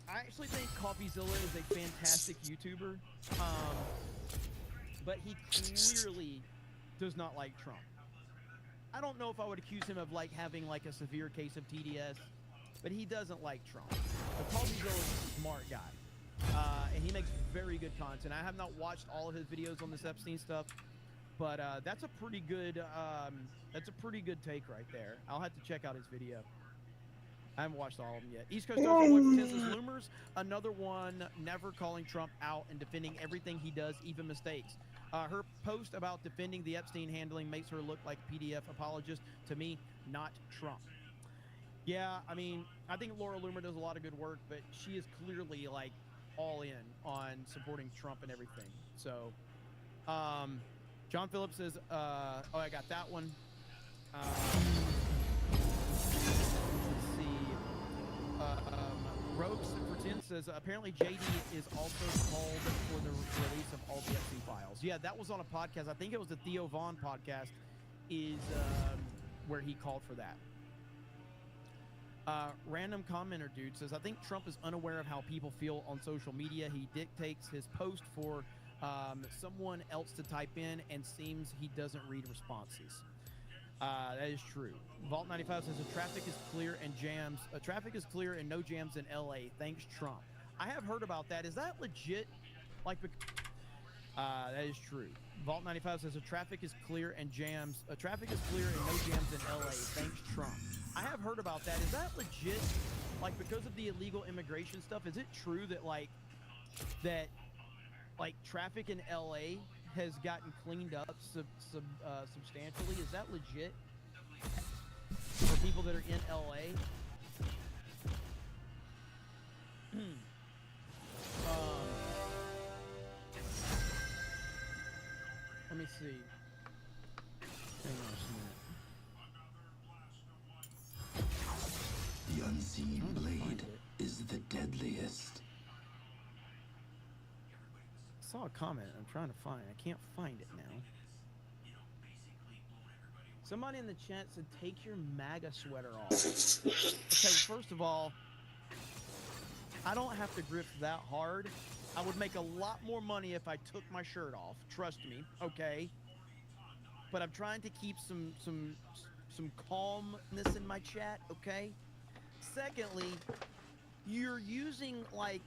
[SPEAKER 1] I actually think CoffeeZilla is a fantastic YouTuber, but he clearly does not like Trump. I don't know if I would accuse him of, like, having, like, a severe case of TDS, but he doesn't like Trump. But CoffeeZilla is a smart guy, and he makes very good content. I have not watched all of his videos on this Epstein stuff, but that's a pretty good take right there. I'll have to check out his video. I haven't watched all of them yet. East Coast Dojo Boy for says Loomers, another one never calling Trump out and defending everything he does, even mistakes. Her post about defending the Epstein handling makes her look like a PDF apologist. To me, not Trump. Yeah, I mean, I think Laura Loomer does a lot of good work, but she is clearly, like, all in on supporting Trump and everything. So, John Phillips says, oh, I got that one. Let's see. Rogues for 10 says, apparently JD is also called for the release of all the Epstein files. Yeah, that was on a podcast. I think it was the Theo Vaughn podcast is where he called for that. Random commenter dude says, I think Trump is unaware of how people feel on social media. He dictates his post for someone else to type in and seems he doesn't read responses. That is true. Vault 95 says the traffic is clear and jams. Traffic is clear and no jams in LA. Thanks, Trump. I have heard about that. Is that legit? Like, that is true. Vault 95 says the traffic is clear and jams. Traffic is clear and no jams in LA. Thanks, Trump. I have heard about that. Is that legit? Like, because of the illegal immigration stuff, is it true that traffic in LA has gotten cleaned up substantially? Is that legit for people that are in LA? Let me see. Hang on just a minute.
[SPEAKER 11] The unseen blade is the deadliest.
[SPEAKER 1] I saw a comment I'm trying to find. I can't find it now. Somebody in the chat said, take your MAGA sweater off. Okay, first of all, I don't have to grip that hard. I would make a lot more money if I took my shirt off. Trust me, okay? But I'm trying to keep some calmness in my chat, okay? Secondly, you're using, like,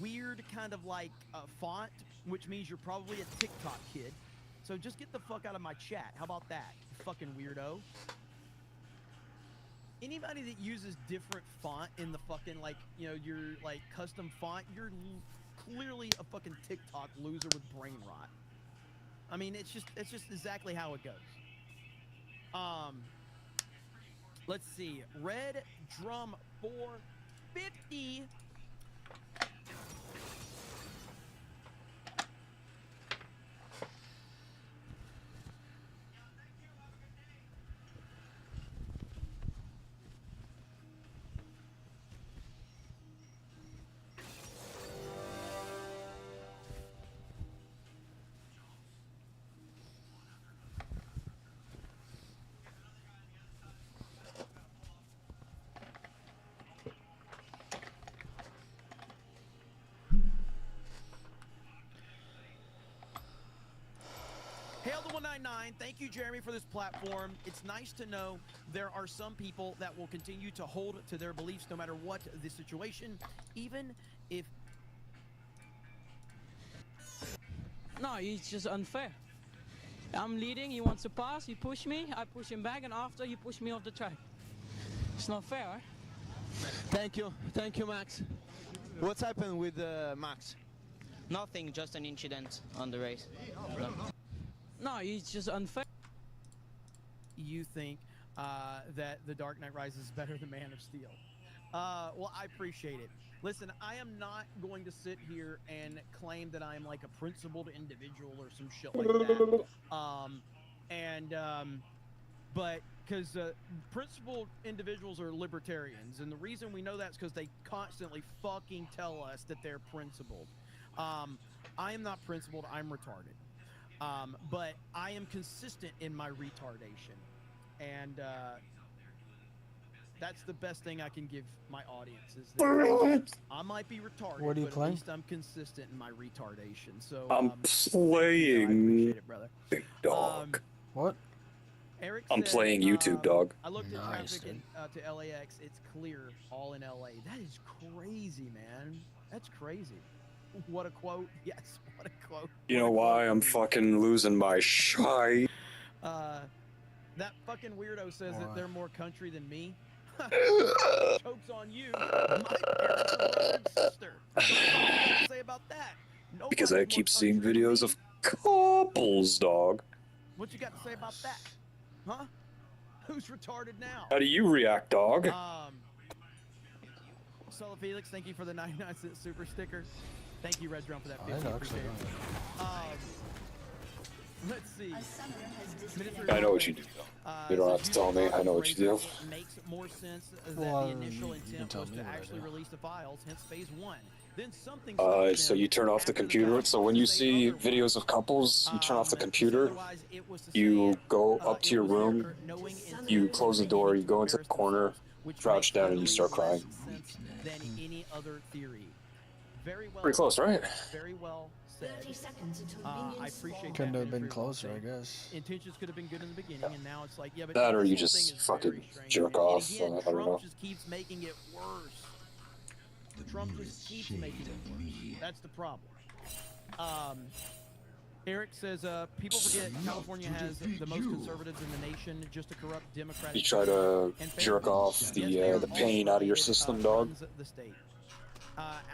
[SPEAKER 1] weird kind of, like, font, which means you're probably a TikTok kid. So just get the fuck out of my chat. How about that, you fucking weirdo? Anybody that uses different font in the fucking, like, you know, your, like, custom font, you're clearly a fucking TikTok loser with brain rot. I mean, it's just exactly how it goes. Let's see. Red drum 450. Hail the 199. Thank you, Jeremy, for this platform. It's nice to know there are some people that will continue to hold to their beliefs no matter what the situation, even if...
[SPEAKER 12] No, it's just unfair. I'm leading, he wants to pass, he pushed me, I push him back, and after he pushed me off the track. It's not fair, eh?
[SPEAKER 13] Thank you, Max. What's happened with Max?
[SPEAKER 12] Nothing, just an incident on the race. No, it's just unfair.
[SPEAKER 1] You think that The Dark Knight Rises is better than Man of Steel. Well, I appreciate it. Listen, I am not going to sit here and claim that I'm like a principled individual or some shit like that. But because principled individuals are libertarians, and the reason we know that is because they constantly fucking tell us that they're principled. I am not principled, I'm retarded. But I am consistent in my retardation, and that's the best thing I can give my audience is that I might be retarded,
[SPEAKER 2] What are you
[SPEAKER 1] but
[SPEAKER 2] playing?
[SPEAKER 1] at least I'm consistent in my retardation. So
[SPEAKER 8] I'm
[SPEAKER 1] I appreciate
[SPEAKER 8] playing
[SPEAKER 1] it, brother.
[SPEAKER 8] dog.
[SPEAKER 2] What?
[SPEAKER 1] Eric
[SPEAKER 8] I'm
[SPEAKER 1] said,
[SPEAKER 8] playing YouTube, dog.
[SPEAKER 1] I looked at
[SPEAKER 2] Nice,
[SPEAKER 1] traffic to LAX. It's clear all in LA. That is crazy, man. That's crazy. What a quote. Yes, what a quote.
[SPEAKER 8] You know why I'm fucking losing my shite?
[SPEAKER 1] That fucking weirdo says that they're more country than me. Joke's on you. My parents are brother and sister. What do you have to say about that?
[SPEAKER 8] Because I
[SPEAKER 1] Nobody's
[SPEAKER 8] keep
[SPEAKER 1] more
[SPEAKER 8] seeing
[SPEAKER 1] country than
[SPEAKER 8] videos
[SPEAKER 1] me.
[SPEAKER 8] of couples, dog.
[SPEAKER 1] What you got to say about that? Huh? Who's retarded now?
[SPEAKER 8] How do you react, dog?
[SPEAKER 1] Solo Felix, thank you for the 99-cent super sticker. Thank you, Red Drum, for that
[SPEAKER 2] I
[SPEAKER 1] 50.
[SPEAKER 2] actually
[SPEAKER 1] Appreciate it. Let's see.
[SPEAKER 8] I know what you do, though. You don't have to tell me. I know what you do.
[SPEAKER 1] It makes more sense that
[SPEAKER 2] Well,
[SPEAKER 1] the initial
[SPEAKER 2] you can
[SPEAKER 1] intent
[SPEAKER 2] tell
[SPEAKER 1] was
[SPEAKER 2] me
[SPEAKER 1] to
[SPEAKER 2] what I
[SPEAKER 1] actually
[SPEAKER 2] do.
[SPEAKER 1] release the files, hence phase 1. Then something
[SPEAKER 8] So you turn off the computer. So when you see videos of couples, you turn off the computer, you go up to your room, you close the door, you go into the corner, crouch down, and you start crying.
[SPEAKER 1] Than any other theory. Very well.
[SPEAKER 8] Pretty close, right?
[SPEAKER 1] Very well said.
[SPEAKER 5] 30 seconds until
[SPEAKER 1] I
[SPEAKER 5] minions
[SPEAKER 1] appreciate
[SPEAKER 5] spawn.
[SPEAKER 2] Couldn't
[SPEAKER 1] that.
[SPEAKER 2] have been
[SPEAKER 1] Very well
[SPEAKER 2] closer, I
[SPEAKER 1] said.
[SPEAKER 2] guess.
[SPEAKER 1] Intentions could have been good in the beginning, and now it's like, yeah, but
[SPEAKER 8] That or
[SPEAKER 1] this
[SPEAKER 8] you
[SPEAKER 1] whole thing
[SPEAKER 8] just
[SPEAKER 1] is
[SPEAKER 8] fucking
[SPEAKER 1] very strange,
[SPEAKER 8] jerk
[SPEAKER 1] man. And
[SPEAKER 8] off,
[SPEAKER 1] again,
[SPEAKER 8] I don't
[SPEAKER 1] Trump
[SPEAKER 8] know.
[SPEAKER 1] just keeps making it worse. Trump just keeps making it worse. That's the problem. Eric says, people forget California has the most conservatives in the nation, just a corrupt Democratic.
[SPEAKER 8] You try to
[SPEAKER 1] and
[SPEAKER 8] jerk off the pain out of your system, dog.
[SPEAKER 1] runs the state.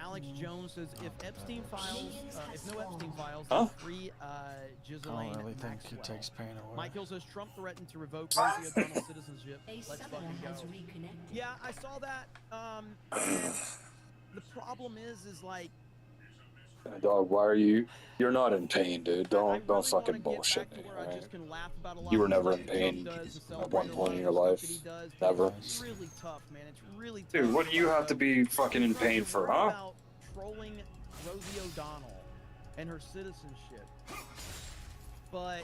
[SPEAKER 1] Alex Jones says, if Epstein files, if no Epstein files,
[SPEAKER 8] Huh?
[SPEAKER 1] free
[SPEAKER 2] I
[SPEAKER 1] Ghislaine
[SPEAKER 2] don't really think
[SPEAKER 1] Maxwell.
[SPEAKER 2] it takes pain away.
[SPEAKER 1] Mike Hill says Trump threatened to revoke Rosie O'Donnell's citizenship.
[SPEAKER 5] A
[SPEAKER 1] Let's
[SPEAKER 5] summoner
[SPEAKER 1] fucking
[SPEAKER 5] has
[SPEAKER 1] go.
[SPEAKER 5] reconnected.
[SPEAKER 1] Yeah, I saw that. And the problem is like,
[SPEAKER 8] Dog, why are you? You're not in pain, dude.
[SPEAKER 1] I
[SPEAKER 8] Don't
[SPEAKER 1] really
[SPEAKER 8] fucking
[SPEAKER 1] wanna get
[SPEAKER 8] bullshit
[SPEAKER 1] back
[SPEAKER 8] me,
[SPEAKER 1] to where I
[SPEAKER 8] alright?
[SPEAKER 1] just can laugh about a lot
[SPEAKER 8] You were
[SPEAKER 1] of the
[SPEAKER 8] never
[SPEAKER 1] stuff
[SPEAKER 8] in
[SPEAKER 1] that
[SPEAKER 8] pain
[SPEAKER 1] Trump does and
[SPEAKER 8] at
[SPEAKER 1] celebrate
[SPEAKER 8] one
[SPEAKER 1] a lot
[SPEAKER 8] point
[SPEAKER 1] of
[SPEAKER 8] in
[SPEAKER 1] the
[SPEAKER 8] your
[SPEAKER 1] stuff
[SPEAKER 8] life.
[SPEAKER 1] that he does, but
[SPEAKER 8] Never.
[SPEAKER 1] It's really tough, man. It's really tough.
[SPEAKER 8] Dude, what do you have to be fucking in
[SPEAKER 1] Trump,
[SPEAKER 8] pain
[SPEAKER 1] you're
[SPEAKER 8] for,
[SPEAKER 1] worried
[SPEAKER 8] huh?
[SPEAKER 1] about trolling Rosie O'Donnell and her citizenship, but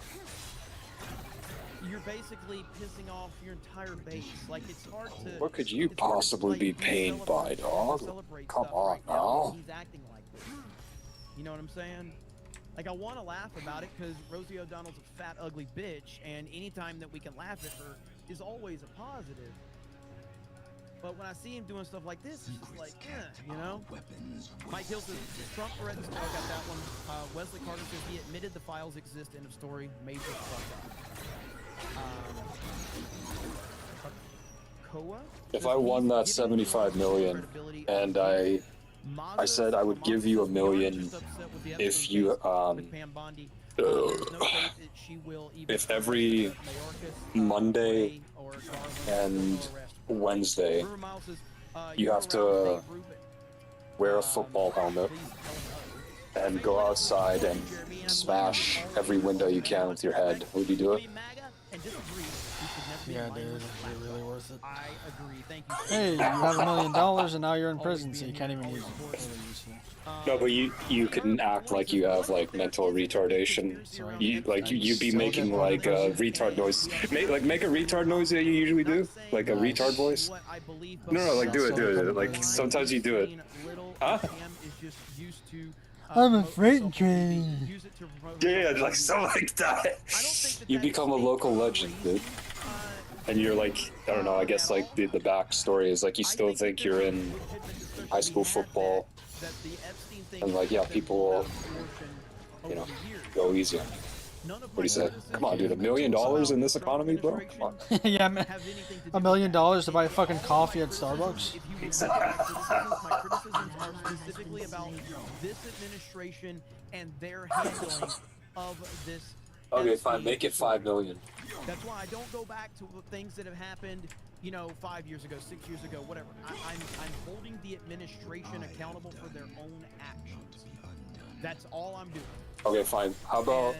[SPEAKER 1] you're basically pissing off your entire base. Like, it's hard to.
[SPEAKER 8] What could you
[SPEAKER 1] it's hard to,
[SPEAKER 8] possibly
[SPEAKER 1] like,
[SPEAKER 8] be pained by,
[SPEAKER 1] celebrate-
[SPEAKER 8] dog?
[SPEAKER 1] celebrate
[SPEAKER 8] Come
[SPEAKER 1] stuff
[SPEAKER 8] on
[SPEAKER 1] right
[SPEAKER 8] now.
[SPEAKER 1] He's acting like this. You know what I'm saying? Like, I want to laugh about it because Rosie O'Donnell's a fat, ugly bitch, and anytime that we can laugh at her is always a positive. But when I see him doing stuff like this, it's just like, you know? Mike Hill says, Trump threatens, I got that one. Wesley Carter says he admitted the files exist, end of story. Major fuck up. Koa?
[SPEAKER 8] If I won that 75 million and I said I would give you $1 million if you
[SPEAKER 1] there's no faith that she will even
[SPEAKER 8] if every Monday and Wednesday
[SPEAKER 1] Rumor Miles says,
[SPEAKER 8] you have
[SPEAKER 1] were around
[SPEAKER 8] to
[SPEAKER 1] Dave Rubin.
[SPEAKER 8] wear a football helmet and go outside and smash every window you can with your head, would you do it?
[SPEAKER 2] Yeah, dude, is it really worth it?
[SPEAKER 1] I agree. Thank you.
[SPEAKER 2] Hey, you have $1 million and now you're in prison, so you can't even use it. Really useful.
[SPEAKER 8] No, but you can act like you have like mental retardation. You'd be making like a retard noise. Make a retard noise that you usually do, like a retard voice. No, like do it. Like sometimes you do it. Huh?
[SPEAKER 2] I'm a freight train.
[SPEAKER 8] Yeah, like something like that. You become a local legend, dude. And you're like, I don't know, I guess like the backstory is like you still think you're in high school football. And like, yeah, people will, go easy. What do you say? Come on, dude, $1 million in this economy, bro? Come on.
[SPEAKER 2] Yeah, man. $1 million to buy fucking coffee at Starbucks?
[SPEAKER 1] My criticisms are specifically about this administration and their handling of this.
[SPEAKER 8] Okay, fine, make it $5 million.
[SPEAKER 1] That's why I don't go back to things that have happened, 5 years ago, 6 years ago, whatever. I'm holding the administration accountable for their own actions. That's all I'm doing.
[SPEAKER 8] Okay, fine. How about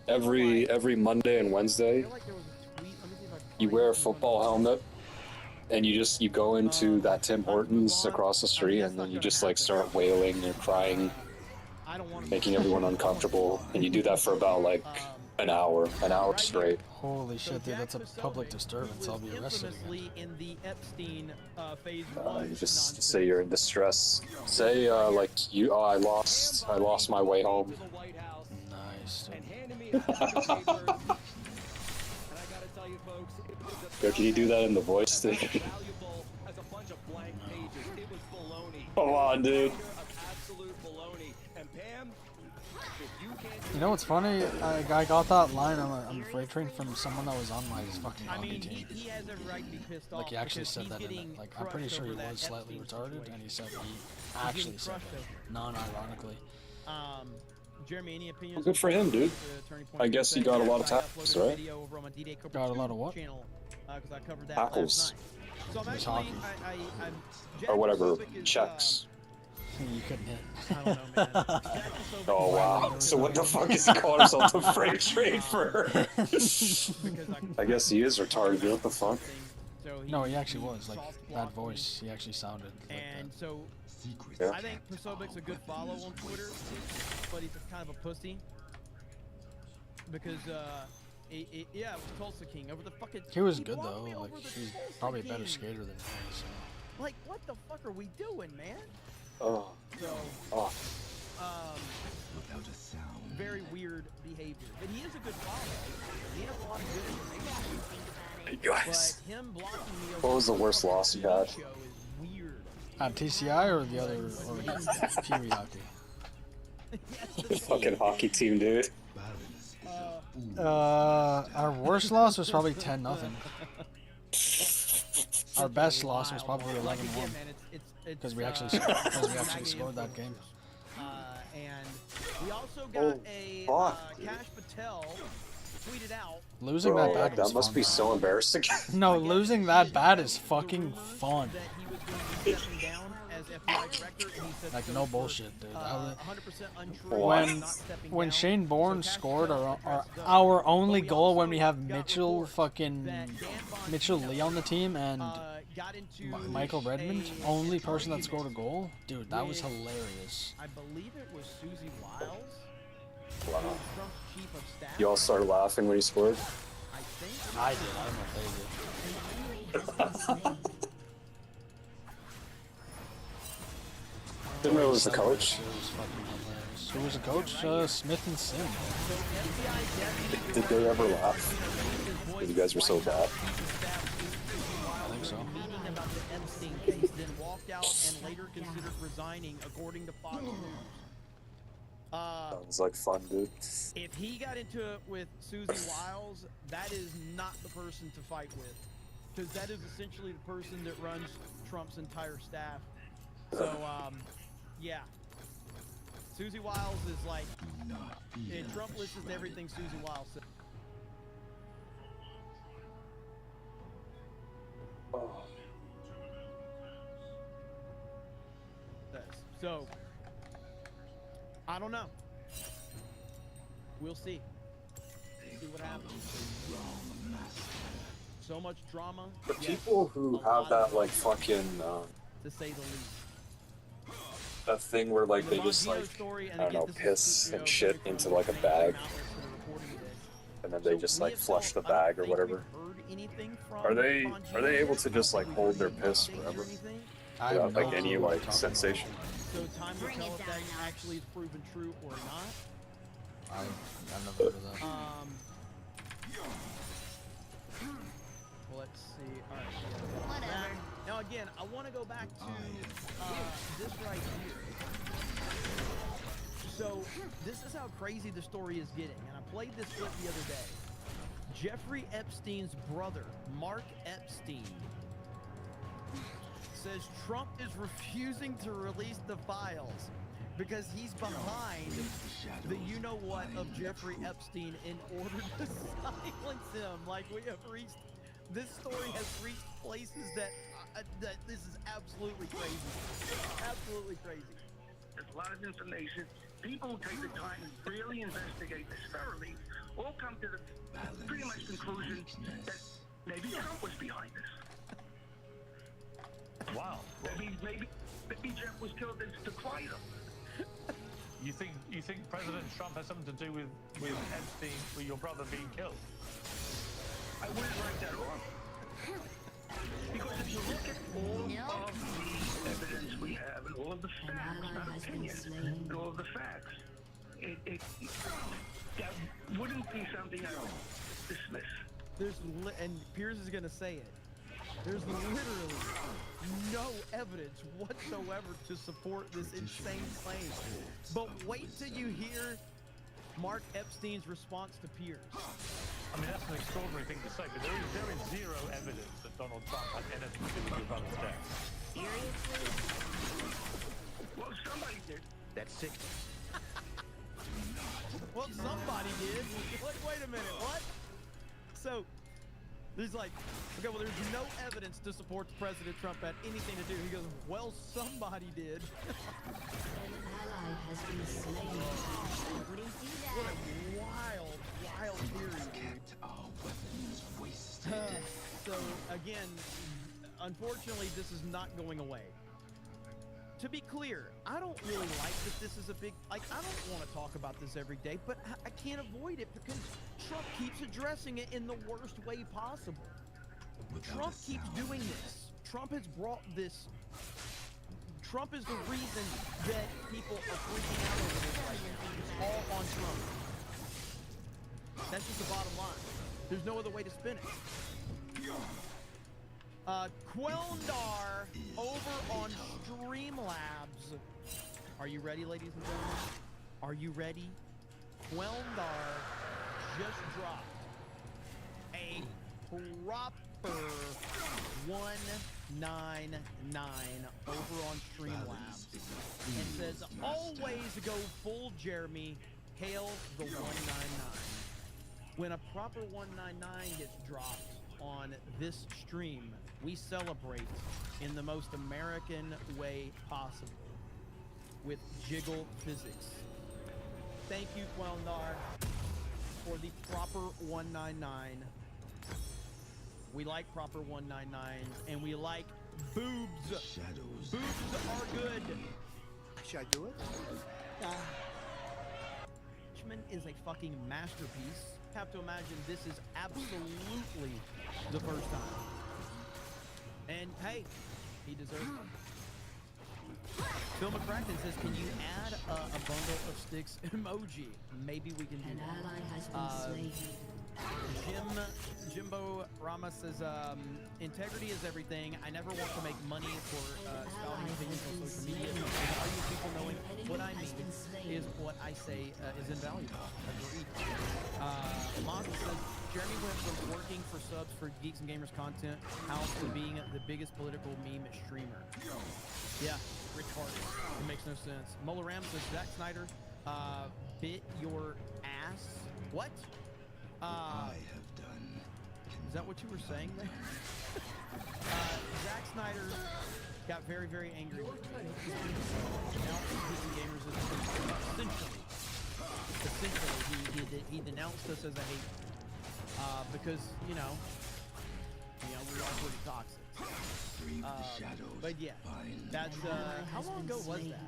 [SPEAKER 8] every Monday and Wednesday, you wear a football helmet, and you go into that Tim Hortons across the street, and then you just like start wailing and crying, making everyone uncomfortable, and you do that for about like an hour straight.
[SPEAKER 2] Holy shit, dude, that's a public disturbance. I'll be arrested again.
[SPEAKER 1] In the Epstein phase
[SPEAKER 8] You just say you're in distress. Say like I lost my way home.
[SPEAKER 2] Nice.
[SPEAKER 8] Yo, can you do that in the voice thing? Come on, dude.
[SPEAKER 2] You know what's funny? I got that line on the freight train from someone that was on my fucking hockey team.
[SPEAKER 1] He has every right to be pissed off.
[SPEAKER 2] Like, he actually said that in it. Like, I'm pretty sure he was slightly retarded, and he said he actually said that, non-ironically.
[SPEAKER 1] Jeremy, any opinions?
[SPEAKER 8] Well, good for him, dude. I guess he got a lot of tackles, right?
[SPEAKER 2] Got a lot of what?
[SPEAKER 8] Tackles.
[SPEAKER 2] He's hockey.
[SPEAKER 8] Or whatever, checks.
[SPEAKER 2] You couldn't hit.
[SPEAKER 1] I don't know, man.
[SPEAKER 8] Oh wow. So what the fuck is he calling himself the freight train for? I guess he is retarded, dude. What the fuck?
[SPEAKER 2] No, he actually was. Like, that voice, he actually sounded like
[SPEAKER 1] and
[SPEAKER 2] that.
[SPEAKER 1] So,
[SPEAKER 8] yeah.
[SPEAKER 1] I think Pasobic's a good follow on Twitter, but he's kind of a pussy. Because, yeah, it was Tulsa King over the fucking...
[SPEAKER 2] He was good, though. Like, he's probably a better skater than me, so...
[SPEAKER 1] Like, what the fuck are we doing, man?
[SPEAKER 8] Oh.
[SPEAKER 1] So, very weird behavior. But he is a good follow. He has a lot of good information.
[SPEAKER 8] Guys.
[SPEAKER 1] But him blocking me
[SPEAKER 8] What was the worst loss you had?
[SPEAKER 1] is weird.
[SPEAKER 2] At TCI or the other, or Pee Wee hockey?
[SPEAKER 8] Fucking hockey team, dude.
[SPEAKER 2] Our worst loss was probably 10-0. Our best loss was probably 11-1. Because we actually scored that game.
[SPEAKER 1] And we also got Cash Patel tweeted out.
[SPEAKER 2] Losing
[SPEAKER 8] Bro,
[SPEAKER 2] that bad
[SPEAKER 8] that
[SPEAKER 2] was
[SPEAKER 8] must
[SPEAKER 2] fun.
[SPEAKER 8] be so embarrassing.
[SPEAKER 2] No, losing that bad is fucking fun.
[SPEAKER 1] That he was going to be stepping down as FBI director, and he said
[SPEAKER 2] Like,
[SPEAKER 1] so
[SPEAKER 2] no
[SPEAKER 1] for,
[SPEAKER 2] bullshit, dude.
[SPEAKER 1] 100% untrue.
[SPEAKER 2] When
[SPEAKER 1] down.
[SPEAKER 2] Shane Bourne
[SPEAKER 1] So Cash
[SPEAKER 2] scored
[SPEAKER 1] Patel
[SPEAKER 2] our only
[SPEAKER 1] but we
[SPEAKER 2] goal when
[SPEAKER 1] also
[SPEAKER 2] we have
[SPEAKER 1] got
[SPEAKER 2] Mitchell
[SPEAKER 1] reports
[SPEAKER 2] fucking
[SPEAKER 1] that Dan Bongino,
[SPEAKER 2] Mitchell Lee on the team and
[SPEAKER 1] got into
[SPEAKER 2] Michael Redmond,
[SPEAKER 1] a
[SPEAKER 2] only person that scored a
[SPEAKER 1] argument
[SPEAKER 2] goal. Dude, that was
[SPEAKER 1] with,
[SPEAKER 2] hilarious.
[SPEAKER 1] I believe it was Susie Wiles.
[SPEAKER 8] Wow.
[SPEAKER 1] Trump's chief of staff.
[SPEAKER 8] You all started laughing when he scored?
[SPEAKER 1] I think.
[SPEAKER 2] I did. I don't know if they did.
[SPEAKER 8] Didn't know it was the coach.
[SPEAKER 2] Who was the coach? Smith and Sim.
[SPEAKER 8] Did they ever laugh? Because you guys were so bad.
[SPEAKER 2] I think so.
[SPEAKER 1] Meeting about the Epstein case, then walked out and later considered resigning, according to Fox News.
[SPEAKER 8] Sounds like fun, dude.
[SPEAKER 1] If he got into it with Susie Wiles, that is not the person to fight with, because that is essentially the person that runs Trump's entire staff. So, yeah. Susie Wiles is like, Trump listens to everything Susie Wiles says.
[SPEAKER 8] Oh.
[SPEAKER 1] So, I don't know. We'll see. See what happens. So much drama.
[SPEAKER 8] The people who have that like fucking
[SPEAKER 1] to say the least.
[SPEAKER 8] that thing where like they just like I don't know piss and shit into like a bag, and then they just like flush the bag or whatever. Are they able to just like hold their piss forever without like any like sensation?
[SPEAKER 1] So time will tell if that actually is proven true or not.
[SPEAKER 2] I've never heard of that.
[SPEAKER 1] Well, let's see. All right. Whatever. Now again, I want to go back to this right here. So this is how crazy the story is getting, and I played this clip the other day. Jeffrey Epstein's brother, Mark Epstein, says Trump is refusing to release the files because he's behind the you-know-what of Jeffrey Epstein in order to silence him. Like, we have reached, this story has reached places that this is absolutely crazy. Absolutely crazy.
[SPEAKER 14] There's a lot of information. People who take the time to really investigate this thoroughly all come to the pretty much conclusion that maybe Trump was behind this.
[SPEAKER 15] Wow.
[SPEAKER 14] Maybe Jeff was killed to quiet him.
[SPEAKER 15] You think President Trump has something to do with Epstein, with your brother being killed?
[SPEAKER 14] I wouldn't write that off. Because if you look at all of the evidence we have and all of the facts, not opinions, and all of the facts, that wouldn't be something I would dismiss.
[SPEAKER 1] And Piers is going to say it. There's literally no evidence whatsoever to support this insane claim. But wait till you hear Mark Epstein's response to Piers.
[SPEAKER 15] I mean, that's an extraordinary thing to say, but there is zero evidence that Donald Trump had anything to do with your brother's death.
[SPEAKER 14] Seriously? Well, somebody did.
[SPEAKER 15] That's sick.
[SPEAKER 1] Well, somebody did. Wait a minute, what? So, he's like, okay, well, there's no evidence to support President Trump had anything to do. He goes, well, somebody did.
[SPEAKER 5] Has been slain.
[SPEAKER 1] What a wild theory. So, again, unfortunately, this is not going away. To be clear, I don't really like that this is a big, like, I don't want to talk about this every day, but I can't avoid it because Trump keeps addressing it in the worst way possible. Trump keeps doing this. Trump has brought this. Trump is the reason that people are freaking out over this right now. It's all on Trump. That's just the bottom line. There's no other way to spin it. Quelndar over on Streamlabs. Are you ready, ladies and gentlemen? Are you ready? Quelndar just dropped a proper 199 over on Streamlabs and says, always go full Jeremy, hail the 199. When a proper 199 gets dropped on this stream, we celebrate in the most American way possible with jiggle physics. Thank you, Quelndar, for the proper 199. We like proper 199s, and we like boobs. Shadows. Boobs are good.
[SPEAKER 10] Should I do it?
[SPEAKER 1] Richmond is a fucking masterpiece. Have to imagine this is absolutely the first time. And hey, he deserves it. Phil McCracken says, can you add a bundle of sticks emoji? Maybe we can do
[SPEAKER 5] An
[SPEAKER 1] that.
[SPEAKER 5] ally has been slain.
[SPEAKER 1] Jimbo Rama says, integrity is everything. I never want to make money for spouting opinions on social media. The value of people knowing what I mean is what I say is invaluable. Agreed. Monza says, Jeremy went from working for subs for Geeks and Gamers content house to being the biggest political meme streamer. Yeah, retarded. It makes no sense. Mola Ram says, Zack Snyder bit your ass. What?
[SPEAKER 11] I have done.
[SPEAKER 1] Is that what you were saying there? Zack Snyder got very, very angry with me. Now, Geeks and Gamers is essentially he denounced us as a hate. Because, you know, we're all pretty toxic. But yeah, that's, how long ago was that?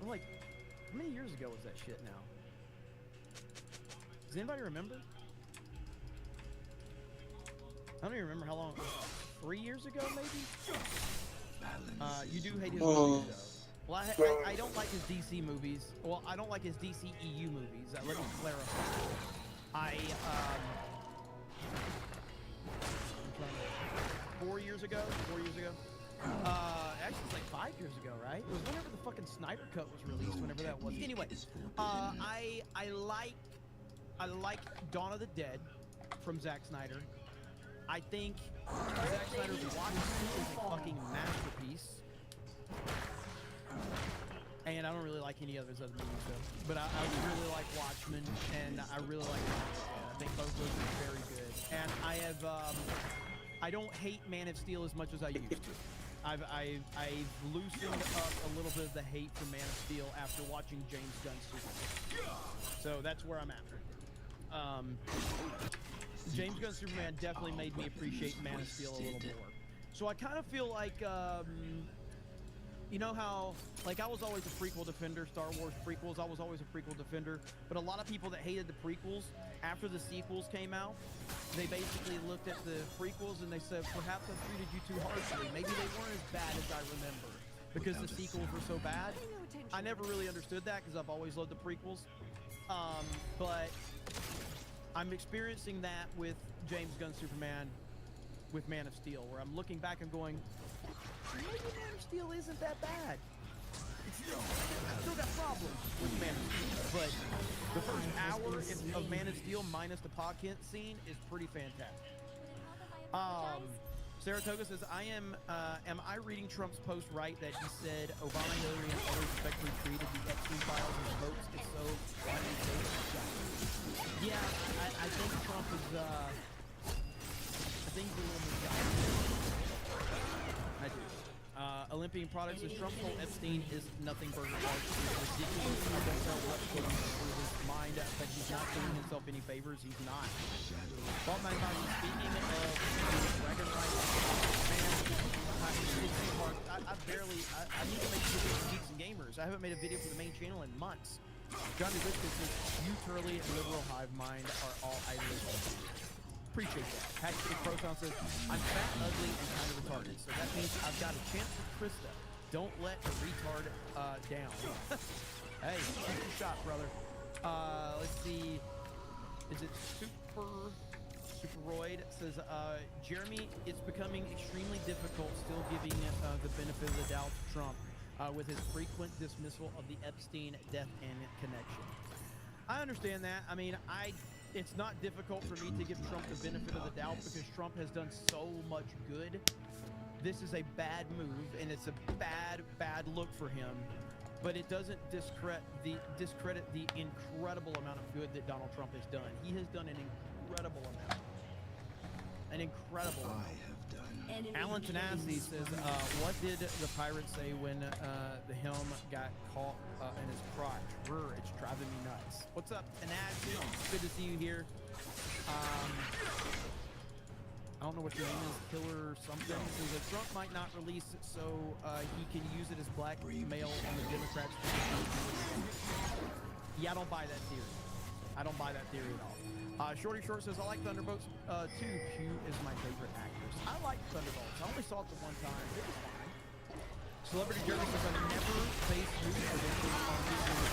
[SPEAKER 1] Like, how many years ago was that shit now? Does anybody remember? I don't even remember how long. 3 years ago, maybe? You do hate his movies, though. Well, I don't like his DC movies. Well, I don't like his DC EU movies. Let me clarify. I'm trying to, 4 years ago? Actually, it's like 5 years ago, right? It was whenever the fucking Snyder Cut was released, whenever that was. Anyway, I like Dawn of the Dead from Zack Snyder. I think Zack Snyder's Watchmen is a fucking masterpiece. And I don't really like any of his other movies, though. But I really like Watchmen, and I really like I think both of those are very good. And I don't hate Man of Steel as much as I used to. I've loosened up a little bit of the hate for Man of Steel after watching James Gunn's Superman. So that's where I'm at. James Gunn's Superman definitely made me appreciate Man of Steel a little more. So I kind of feel like, you know how, like, I was always a prequel defender, Star Wars prequels, I was always a prequel defender, but a lot of people that hated the prequels, after the sequels came out, they basically looked at the prequels and they said, perhaps I treated you too harshly. Maybe they weren't as bad as I remember, because the sequels were so bad. I never really understood that, because I've always loved the prequels. But I'm experiencing that with James Gunn's Superman, with Man of Steel, where I'm looking back and going, maybe Man of Steel isn't that bad. It's still got problems with Man of Steel, but the first hour of Man of Steel minus the Pa Kent scene is pretty fantastic. Saratoga says, am I reading Trump's post right that he said Obama, Hillary, and others effectively treated the Epstein files as votes? If so, why did he say that? Yeah, I think Trump is, I think he's a little misguided. I do. Olympian Products says Trump's whole Epstein is nothing burger art. It's ridiculous. I don't know what's going through his mind, but he's not doing himself any favors. He's not. Well, my God, speaking of dragon rights, man, it's too hard. I need to make videos for Geeks and Gamers. I haven't made a video for the main channel in months. Johnny Biscuit says, you, Turley, and Liberal Hive Mind are all I live. Appreciate that. Hashtag Proton says, I'm fat, ugly, and kind of retarded. So that means I've got a chance with Krista. Don't let a retard down. Hey, shoot your shot, brother. Let's see. Is it Superroid? Says, Jeremy, it's becoming extremely difficult still giving the benefit of the doubt to Trump with his frequent dismissal of the Epstein death and connection. I understand that. I mean, it's not difficult for me to give Trump the benefit of the doubt because Trump has done so much good. This is a bad move, and it's a bad look for him. But it doesn't discredit the incredible amount of good that Donald Trump has done. He has done an incredible amount. An incredible amount. Alan Tenacity says, what did the pirate say when the helm got caught in his crotch? It's driving me nuts. What's up, Tenacity? Good to see you here. I don't know what your name is, Killer something. Says that Trump might not release it so he can use it as blackmail on the Democrats. Yeah, I don't buy that theory. I don't buy that theory at all. Shorty Short says, I like Thunderbolts too. Q is my favorite actress. I like Thunderbolts. I only saw it the one time. It was fine. Celebrity Jeremy says, I've never faced news predictions on this.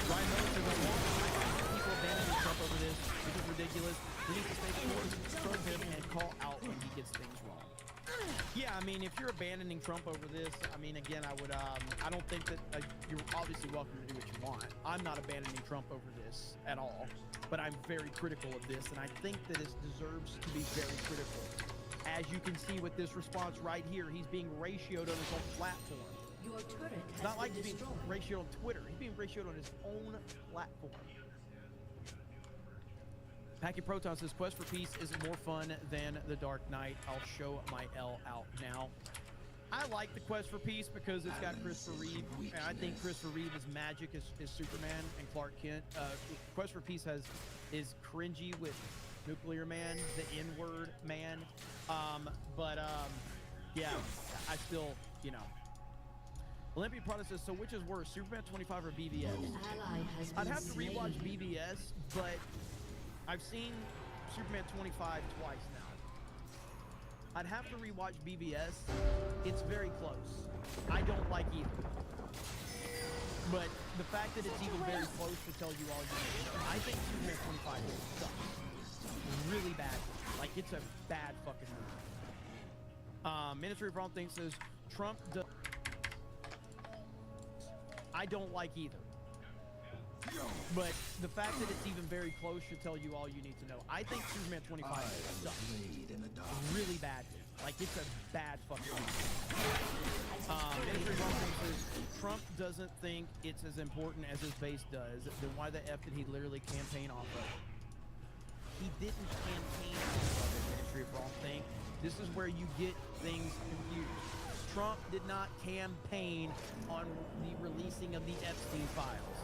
[SPEAKER 1] Ryan Miller says, I want people abandoning Trump over this. This is ridiculous. We need to stay course, probe him, and call out when he gets things wrong. Yeah, I mean, if you're abandoning Trump over this, I mean, again, I would, I don't think that you're obviously welcome to do what you want. I'm not abandoning Trump over this at all, but I'm very critical of this, and I think that it deserves to be very critical. As you can see with this response right here, he's being ratioed on his own platform.
[SPEAKER 5] Your turret has
[SPEAKER 1] It's not like
[SPEAKER 5] been
[SPEAKER 1] he's being
[SPEAKER 5] destroyed.
[SPEAKER 1] ratioed on Twitter. He's being ratioed on his own platform. Packy Proton says, Quest for Peace is more fun than The Dark Knight. I'll show my L out now. I like the Quest for Peace because it's got Christopher Reeve, and I think Christopher Reeve's magic is Superman and Clark Kent. Quest for Peace is cringy with Nuclear Man, the N-word man. Yeah, I still, you know. Olympian Product says, so which is worse, Superman 25 or BVS? I'd have to rewatch BVS, but I've seen Superman 25 twice now. I'd have to rewatch BVS. It's very close. I don't like either. But the fact that it's even very close to tell you all you need to know. I think Superman 25 sucks. Really bad. Like, it's a bad fucking movie. Ministry of Wrong Things says, Trump does... I don't like either. But the fact that it's even very close should tell you all you need to know. I think Superman 25 sucks. Really bad. Like, it's a bad fucking movie. Ministry of Wrong Things says, Trump doesn't think it's as important as his base does. Then why the F did he literally campaign off of it? He didn't campaign off of it, Ministry of Wrong Thing. This is where you get things confused. Trump did not campaign on the releasing of the Epstein files.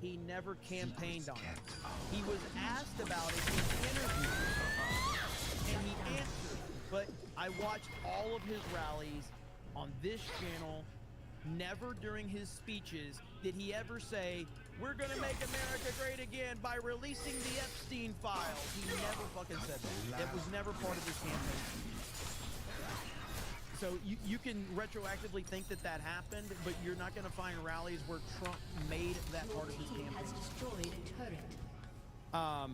[SPEAKER 1] He never campaigned on it. He was asked about it in interviews, and he answered. But I watched all of his rallies on this channel. Never during his speeches did he ever say, we're gonna make America great again by releasing the Epstein files. He never fucking said that. It was never part of his campaign. So you can retroactively think that that happened, but you're not going to find rallies where Trump made that part of his campaign.
[SPEAKER 5] Has destroyed a turret.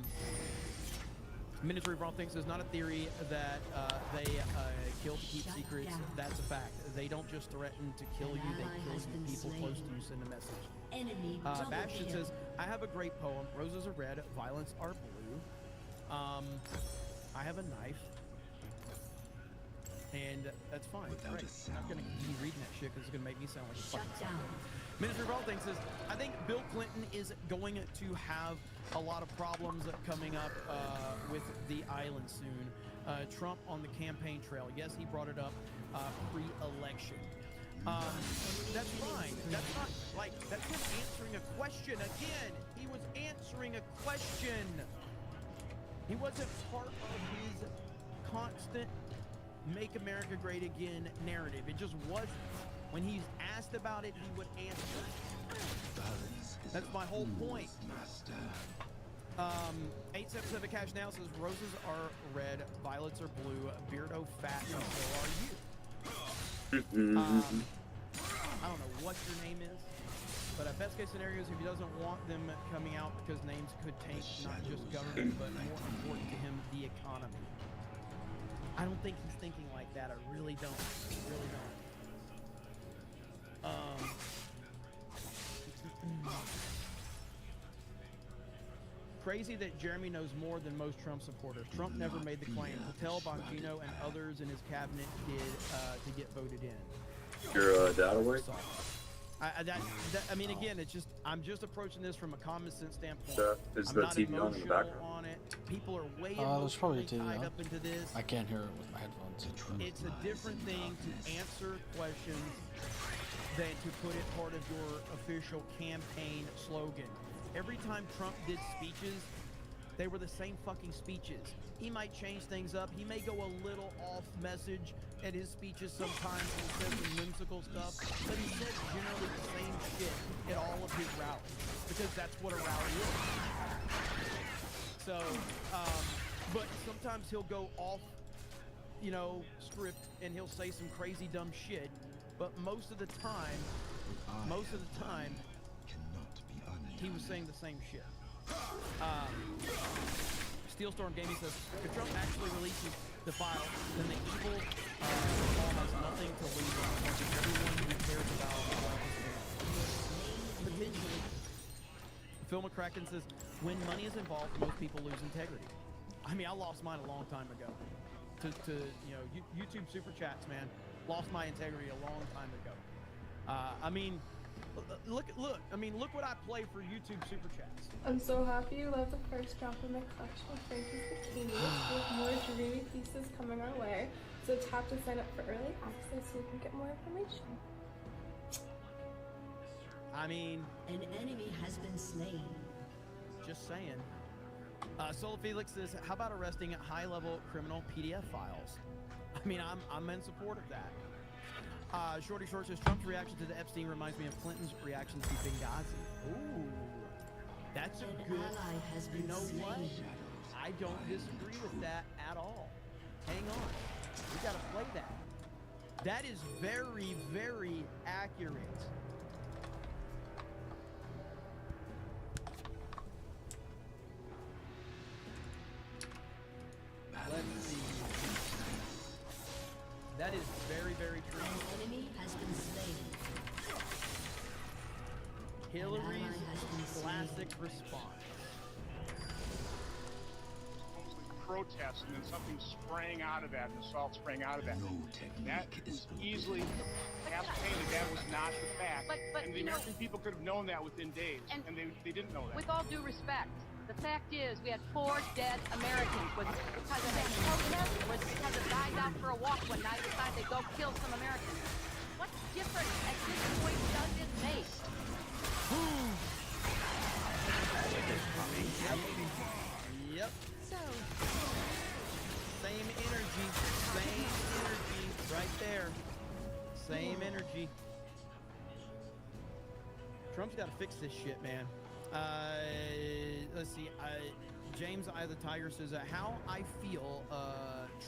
[SPEAKER 1] Ministry of Wrong Things is not a theory that they kill to keep secrets. That's a fact. They don't just threaten to kill you, they kill you. People close to you send a message.
[SPEAKER 5] Enemy
[SPEAKER 1] Bastion says, I have a great poem. Roses are red, violence are blue. I have a knife. And that's fine. Great. I'm not going to continue reading that shit because it's going to make me sound like a fucking psycho. Ministry of All Things says, I think Bill Clinton is going to have a lot of problems coming up with the island soon. Trump on the campaign trail. Yes, he brought it up pre-election. That's fine. That's not like, that's him answering a question. Again, he was answering a question. He wasn't part of his constant Make America Great Again narrative. It just wasn't. When he's asked about it, he would answer. That's my whole point. 877 Cash Now says, roses are red, violets are blue, Beardo fat, and so are you. I don't know what your name is, but best case scenario is if he doesn't want them coming out because names could tank not just government, but more important to him, the economy. I don't think he's thinking like that. I really don't. I really don't. Crazy that Jeremy knows more than most Trump supporters. Trump never made the claim. Patel, Bongino, and others in his cabinet did to get voted in.
[SPEAKER 8] Your data away?
[SPEAKER 1] I mean, again, it's just I'm just approaching this from a common sense standpoint.
[SPEAKER 8] Is
[SPEAKER 1] I'm
[SPEAKER 8] the
[SPEAKER 1] not
[SPEAKER 8] TV on in the background?
[SPEAKER 1] on it. People are way
[SPEAKER 2] there's probably a
[SPEAKER 1] emotionally
[SPEAKER 2] TV
[SPEAKER 1] tied
[SPEAKER 2] on.
[SPEAKER 1] up into this.
[SPEAKER 2] I can't hear it with my headphones.
[SPEAKER 1] It's a different thing to answer questions than to put it part of your official campaign slogan. Every time Trump did speeches, they were the same fucking speeches. He might change things up. He may go a little off message at his speeches sometimes and says some whimsical stuff, but he says generally the same shit at all of his rallies because that's what a rally is. So, but sometimes he'll go off, you know, script and he'll say some crazy dumb shit, but most of the time, he was saying the same shit. Steelstorm Gaming says, if Trump actually releases the file, then the evil law has nothing to lose on everyone who cares about potentially. Phil McCracken says, when money is involved, most people lose integrity. I mean, I lost mine a long time ago. To you know, YouTube super chats, man. Lost my integrity a long time ago. I mean, look. I mean, look what I play for YouTube super chats.
[SPEAKER 16] I'm so happy you love the first drop in my collection of Frankie's Bikini. With more dreamy pieces coming our way, so tap to sign up for early access so you can get more information.
[SPEAKER 1] I mean,
[SPEAKER 5] an enemy has been slain.
[SPEAKER 1] Just saying. Solo Felix says, how about arresting high-level criminal PDF files? I mean, I'm in support of that. Shorty Short says, Trump's reaction to the Epstein reminds me of Clinton's reaction to Benghazi. Ooh, that's a good. You know what? I don't disagree with that at all. Hang on, we gotta play that. That is very, very accurate. Let's see. That is very, very true.
[SPEAKER 5] An enemy has been slain.
[SPEAKER 1] Hillary's classic response.
[SPEAKER 17] Protests, and then something sprang out of that, an assault sprang out of that. That was easily ascertained that was not the fact.
[SPEAKER 18] But
[SPEAKER 17] and the American people could have known that within days, and they didn't know that.
[SPEAKER 18] With all due respect, the fact is we had 4 dead Americans. Was it because of that protest? Was it because of guys out for a walk one night decided to go kill some Americans? What difference at this point does it make?
[SPEAKER 1] Yep.
[SPEAKER 18] So,
[SPEAKER 1] same energy right there. Same energy. Trump's got to fix this shit, man. Let's see. James I the Tiger says how I feel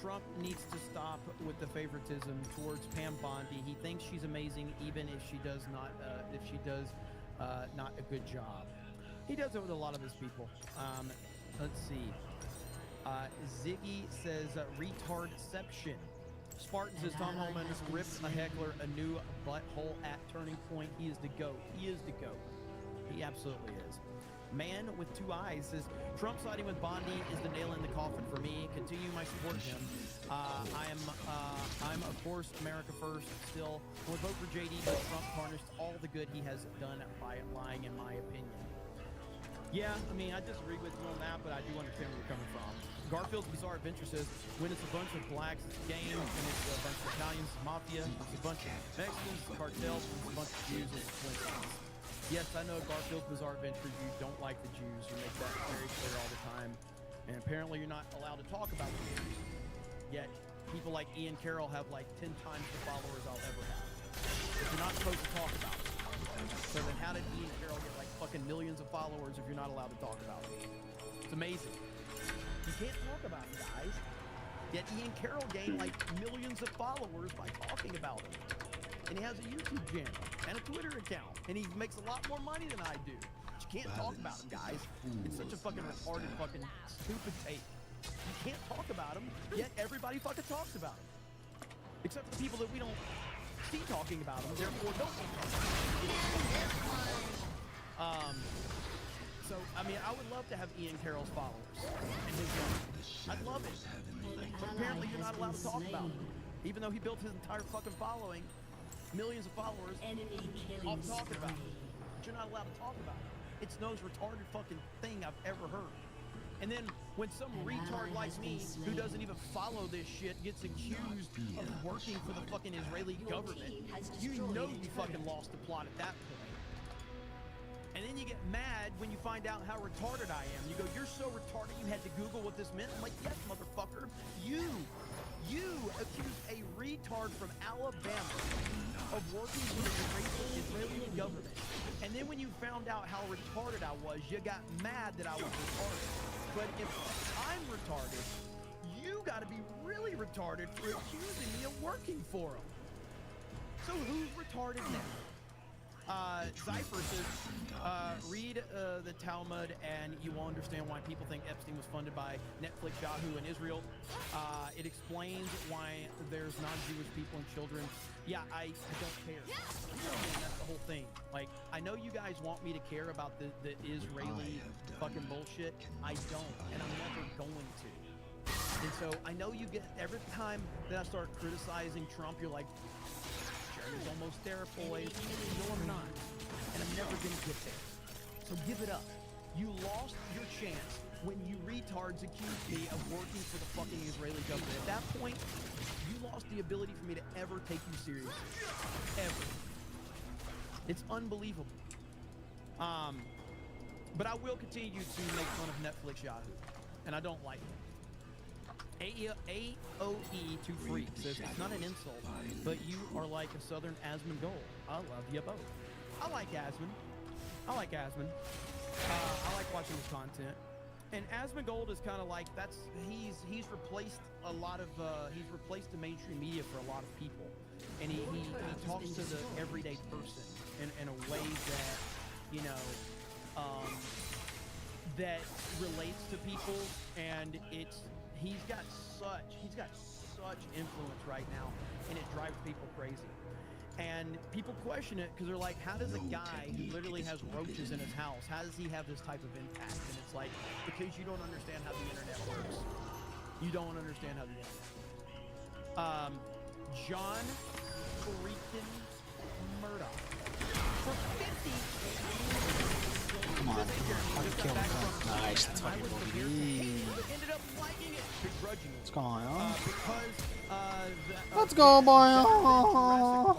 [SPEAKER 1] Trump needs to stop with the favoritism towards Pam Bondi. He thinks she's amazing even if she does not not a good job. He does it with a lot of his people. Let's see. Ziggy says retardception. Spartan says Tom Holman ripped a heckler a new butthole at Turning Point. He is the GOAT. He is the GOAT. He absolutely is. Man with 2 eyes says Trump siding with Bondi is the nail in the coffin for me. Continue my support of him. I'm of course America first. Still would vote for JD, but Trump tarnished all the good he has done by lying, in my opinion. Yeah, I mean, I disagree with you on that, but I do understand where you're coming from. Garfield's Bizarre Adventure says, when it's a bunch of blacks, it's a game, and it's a bunch of Italians, it's mafia, it's a bunch of Mexicans, it's cartels, and it's a bunch of Jews, it's Flintstones. Yes, I know Garfield's Bizarre Adventure, you don't like the Jews, you make that very clear all the time, and apparently you're not allowed to talk about the Jews. Yet, people like Ian Carroll have like 10 times the followers I'll ever have. But you're not supposed to talk about it. So then how did Ian Carroll get like fucking millions of followers if you're not allowed to talk about it? It's amazing. You can't talk about him, guys. Yet Ian Carroll gained like millions of followers by talking about him. And he has a YouTube channel and a Twitter account. And he makes a lot more money than I do. But you can't talk about him, guys. It's such a fucking retarded, fucking stupid take. You can't talk about him, yet everybody fucking talks about him. Except for the people that we don't see talking about him, therefore don't see talking about him. So, I mean, I would love to have Ian Carroll's followers and his money. I'd love it. But apparently you're not allowed to talk about him. Even though he built his entire fucking following, millions of followers, off talking about him. But you're not allowed to talk about him. It's the most retarded fucking thing I've ever heard. And then when some retard like me, who doesn't even follow this shit, gets accused of working for the fucking Israeli government, you know you fucking lost the plot at that point. And then you get mad when you find out how retarded I am. You go, you're so retarded you had to Google what this meant? I'm like, yes, motherfucker. You accused a retard from Alabama of working for the Israeli government. And then when you found out how retarded I was, you got mad that I was retarded. But if I'm retarded, you gotta be really retarded for accusing me of working for them. So who's retarded now? Zypher says, read the Talmud and you will understand why people think Epstein was funded by Netflix, Yahoo, and Israel. It explains why there's non-Jewish people and children. Yeah, I don't care. And that's the whole thing. Like, I know you guys want me to care about the Israeli fucking bullshit. I don't, and I'm never going to. And so I know you get, every time that I start criticizing Trump, you're like, Jeremy's almost there, boys. No, I'm not. And I'm never going to get there. So give it up. You lost your chance when you retards accused me of working for the fucking Israeli government. At that point, you lost the ability for me to ever take you seriously. Ever. It's unbelievable. But I will continue to make fun of Netflix Yahoo. And I don't like it. AOE23 says, it's not an insult, but you are like a southern Asmongold. I love you both. I like Asmon. I like Asmon. I like watching his content. And Asmongold is kind of like, he's replaced a lot of, he's replaced the mainstream media for a lot of people. And he talks to the everyday person in a way that, you know, that relates to people, and he's got such influence right now, and it drives people crazy. And people question it because they're like, how does a guy who literally has roaches in his house, how does he have this type of impact? And it's like, because you don't understand how the internet works. You don't understand how the internet. John freaking Murdoch for 50.
[SPEAKER 2] Come on, fucking kill him. Nice, that's fucking movie. What's going on? What's going on?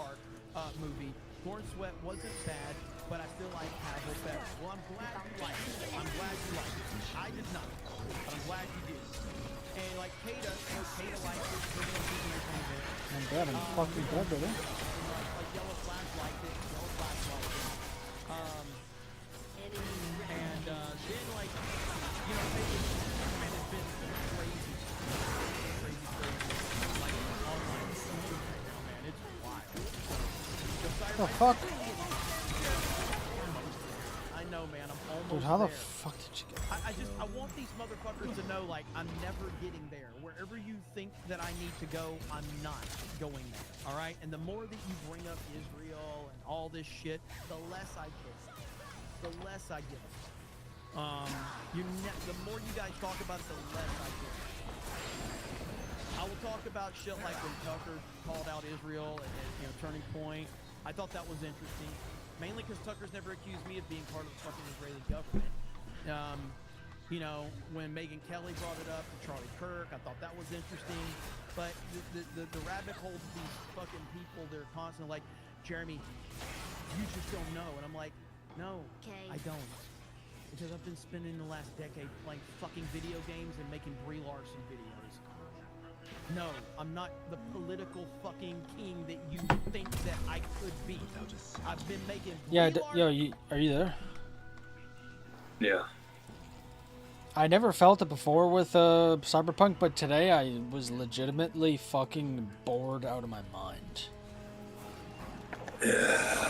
[SPEAKER 1] Movie. Corn Sweat wasn't bad, but I still like Havel better. Well, I'm glad you liked it. I'm glad you liked it. I did not, but I'm glad you did. And like Kata liked it.
[SPEAKER 2] I'm dead. I'm fucking dead, brother.
[SPEAKER 1] Like Yellow Flash liked it. Yellow Flash liked it. And then like, you know, it's been crazy. Like online right now, man. It's wild.
[SPEAKER 2] The fuck?
[SPEAKER 1] I know, man. I'm almost
[SPEAKER 2] Dude, how the
[SPEAKER 1] there.
[SPEAKER 2] fuck did you get?
[SPEAKER 1] I want these motherfuckers to know, like, I'm never getting there. Wherever you think that I need to go, I'm not going there. All right? And the more that you bring up Israel and all this shit, the less I get. The less I get. The more you guys talk about it, the less I get. I will talk about shit like when Tucker called out Israel and you know, Turning Point. I thought that was interesting, mainly because Tucker's never accused me of being part of the fucking Israeli government. You know, when Megyn Kelly brought it up, Charlie Kirk, I thought that was interesting. But the rabbit holes of these fucking people, they're constantly like, Jeremy, you just don't know. And I'm like, no, I don't. Because I've been spending the last decade playing fucking video games and making Brie Larson videos. No, I'm not the political fucking king that you think that I could be. I've been making Brie
[SPEAKER 2] yo, are you there?
[SPEAKER 8] Yeah.
[SPEAKER 2] I never felt it before with Cyberpunk, but today I was legitimately fucking bored out of my mind.
[SPEAKER 8] Yeah.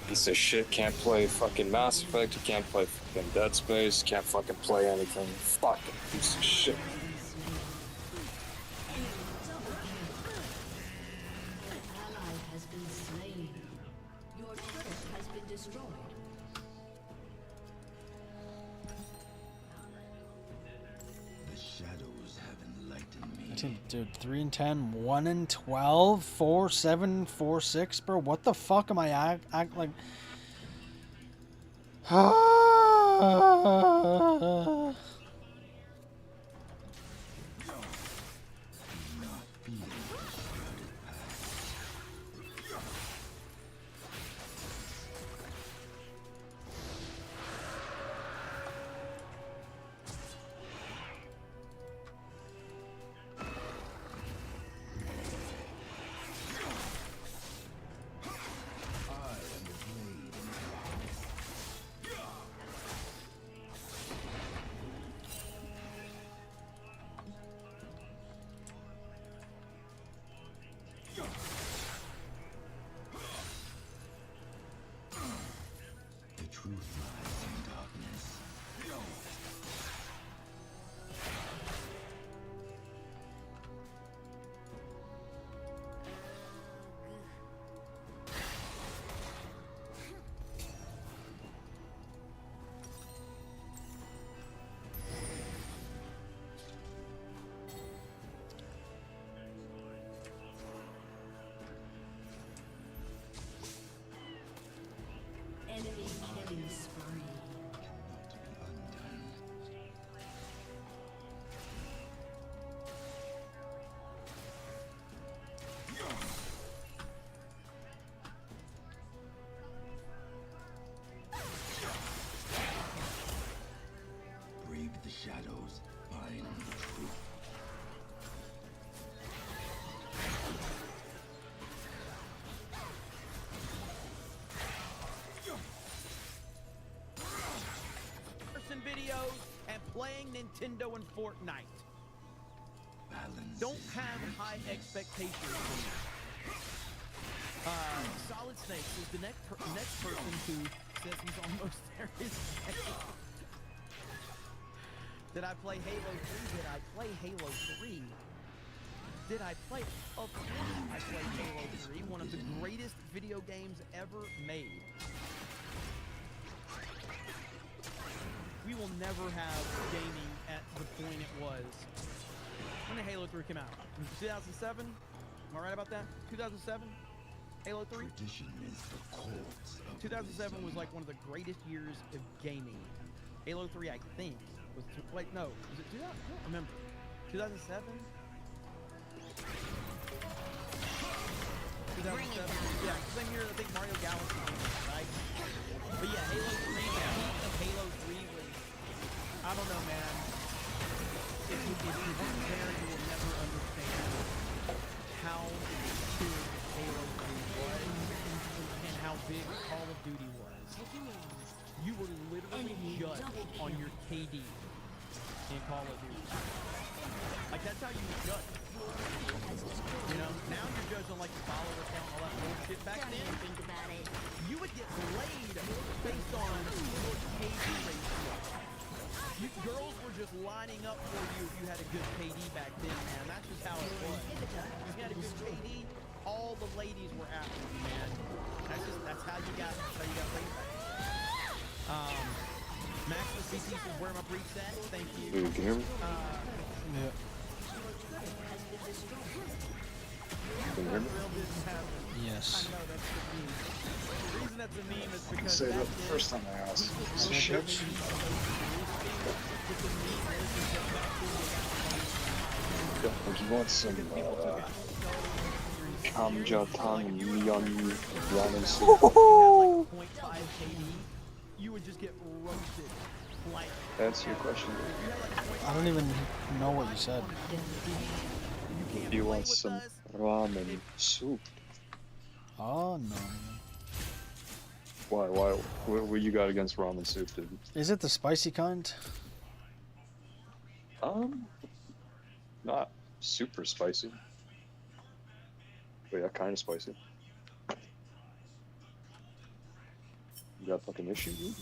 [SPEAKER 8] Piece of shit, can't play fucking Mass Effect, you can't play fucking Dead Space, can't fucking play anything. Fucking piece of shit.
[SPEAKER 2] Dude, 3 and 10, 1 and 12, 4, 7, 4, 6, bro. What the fuck am I act like?
[SPEAKER 11] truth lies in darkness.
[SPEAKER 5] Enemy killing spree.
[SPEAKER 11] Brave the shadows, find the truth.
[SPEAKER 1] Person videos and playing Nintendo and Fortnite. Don't have high expectations for me. Solid Snakes is the next person who says he's almost there. Did I play Halo 3? Did I play Halo 3? Did I play? Of course I played Halo 3, one of the greatest video games ever made. We will never have gaming at the point it was. When did Halo 3 come out? 2007? Am I right about that? 2007? Halo 3? 2007 was like one of the greatest years of gaming. Halo 3, I think, was wait, no, was it 2000? I don't remember. 2007? 2007. Yeah, same year I think Mario Galaxy came out, right? But yeah, Halo 3, the peak of Halo 3 was, I don't know, man. If you weren't there, you will never understand how big Halo 3 was and how big Call of Duty was. You were literally judged on your KD in Call of Duty. Like, that's how you were judged. You know, now you're judged on like the follower count and all that bullshit. Back then, you would get played based on your KD ratio. Girls were just lining up for you if you had a good KD back then, man. That's just how it was. If you had a good KD, all the ladies were after you, man. That's how you got played back. Max with BT says, where my briefs at? Thank you.
[SPEAKER 8] Dude, can you hear me?
[SPEAKER 2] Yeah.
[SPEAKER 8] Can you hear me?
[SPEAKER 2] Yes.
[SPEAKER 1] I know, that's the meme. The reason that's a meme is
[SPEAKER 8] I can
[SPEAKER 1] because
[SPEAKER 8] say that
[SPEAKER 1] back
[SPEAKER 8] the
[SPEAKER 1] then,
[SPEAKER 8] first time I asked. Is this shit? Yeah, would you want some Kamjatang Myeon ramen soup?
[SPEAKER 1] you would just get roasted. Like,
[SPEAKER 8] That's your question.
[SPEAKER 2] I don't even know what you said.
[SPEAKER 8] Do you want some ramen soup?
[SPEAKER 2] Oh no.
[SPEAKER 8] Why? What you got against ramen soup, dude?
[SPEAKER 2] Is it the spicy kind?
[SPEAKER 8] Not super spicy. But yeah, kind of spicy. You got a fucking issue, dude?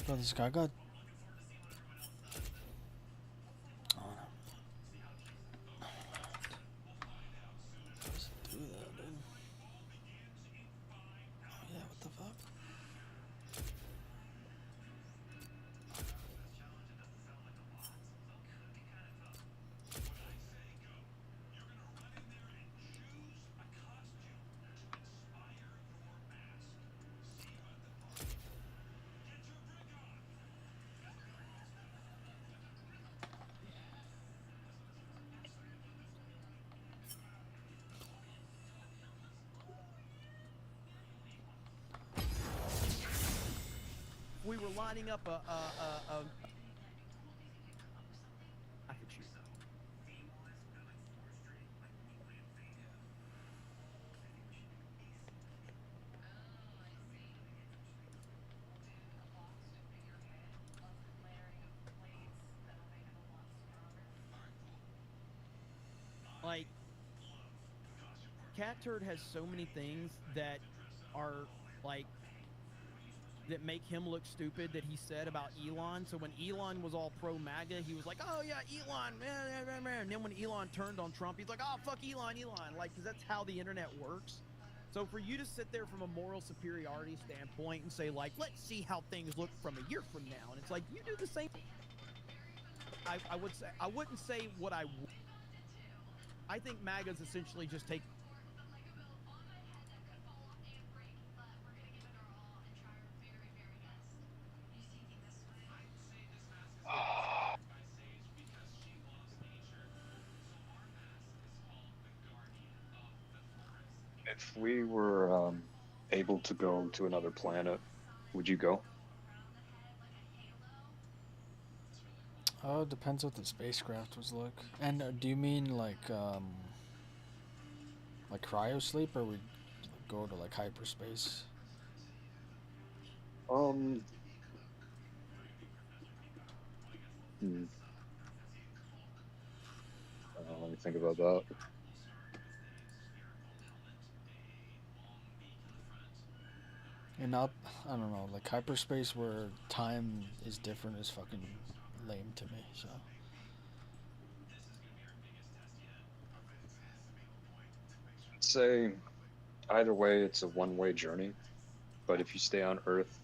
[SPEAKER 2] Bro, this guy got...
[SPEAKER 1] we were lining up I could shoot. Cat Turd has so many things that are like that make him look stupid that he said about Elon. So when Elon was all pro MAGA, he was like, "Oh yeah, Elon, man." And then when Elon turned on Trump, he's like, "Oh fuck Elon, like, because that's how the internet works." So for you to sit there from a moral superiority standpoint and say like, "Let's see how things look from a year from now," and it's like you do the same. I would say I wouldn't say what I. I think MAGA's essentially just take.
[SPEAKER 8] If we were able to go to another planet, would you go?
[SPEAKER 2] Oh, it depends what the spacecraft was like. And do you mean like cryo sleep, or we go to like hyperspace?
[SPEAKER 8] Hmm. Let me think about that.
[SPEAKER 2] And not, I don't know, like hyperspace where time is different is fucking lame to me. So.
[SPEAKER 8] I'd say either way, it's a one-way journey. But if you stay on Earth,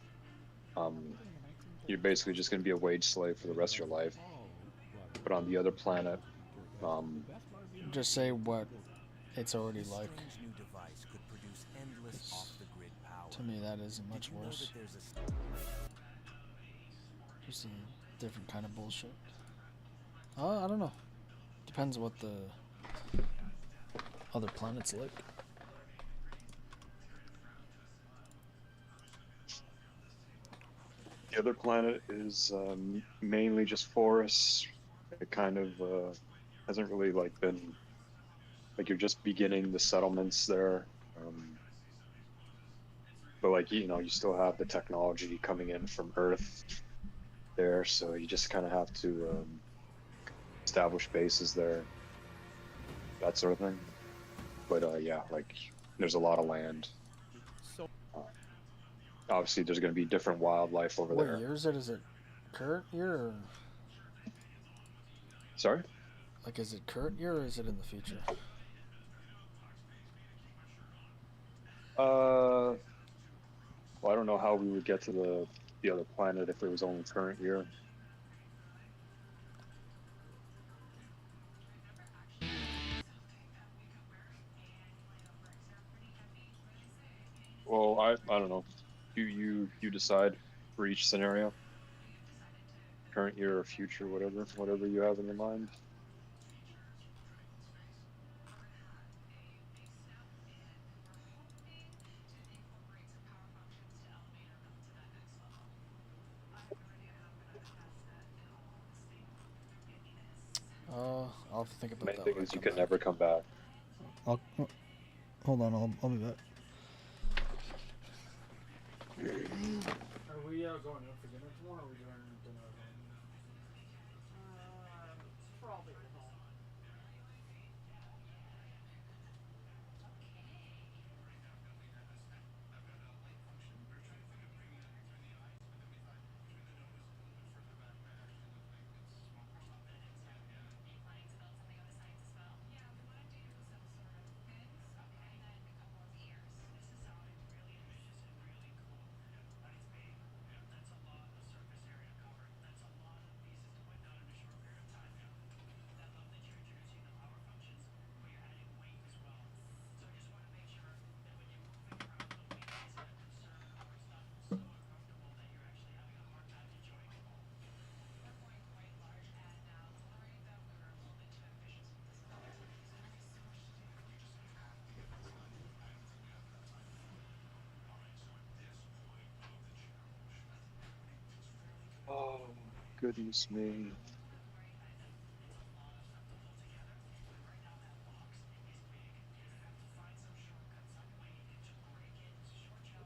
[SPEAKER 8] you're basically just going to be a wage slave for the rest of your life. But on the other planet,
[SPEAKER 2] Just say what it's already like. To me, that isn't much worse. Just a different kind of bullshit. I don't know. Depends what the other planet's like.
[SPEAKER 8] the other planet is mainly just forests. It kind of hasn't really like been like you're just beginning the settlements there. But like you still have the technology coming in from Earth there, so you just kind of have to establish bases there, that sort of thing. But yeah, like there's a lot of land.
[SPEAKER 1] So
[SPEAKER 8] obviously, there's going to be different wildlife over there.
[SPEAKER 2] What year is it? Is it current year? Or...
[SPEAKER 8] Sorry?
[SPEAKER 2] Like, is it current year or is it in the future?
[SPEAKER 8] Well, I don't know how we would get to the other planet if it was only current year. Well, I don't know. You decide for each scenario. Current year or future, whatever you have in your mind.
[SPEAKER 2] I'll think about
[SPEAKER 8] Main
[SPEAKER 2] that.
[SPEAKER 8] thing is you can never come back.
[SPEAKER 2] Hold on, I'll be back. Are we going out for dinner tomorrow, or are we doing dinner at home?
[SPEAKER 9] Probably.
[SPEAKER 8] Oh, goodness me.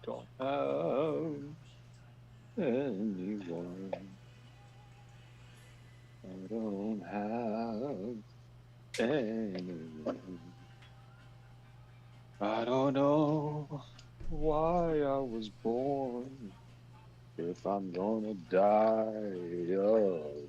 [SPEAKER 8] Don't have anyone. I don't have anyone. I don't know why I was born if I'm gonna die young.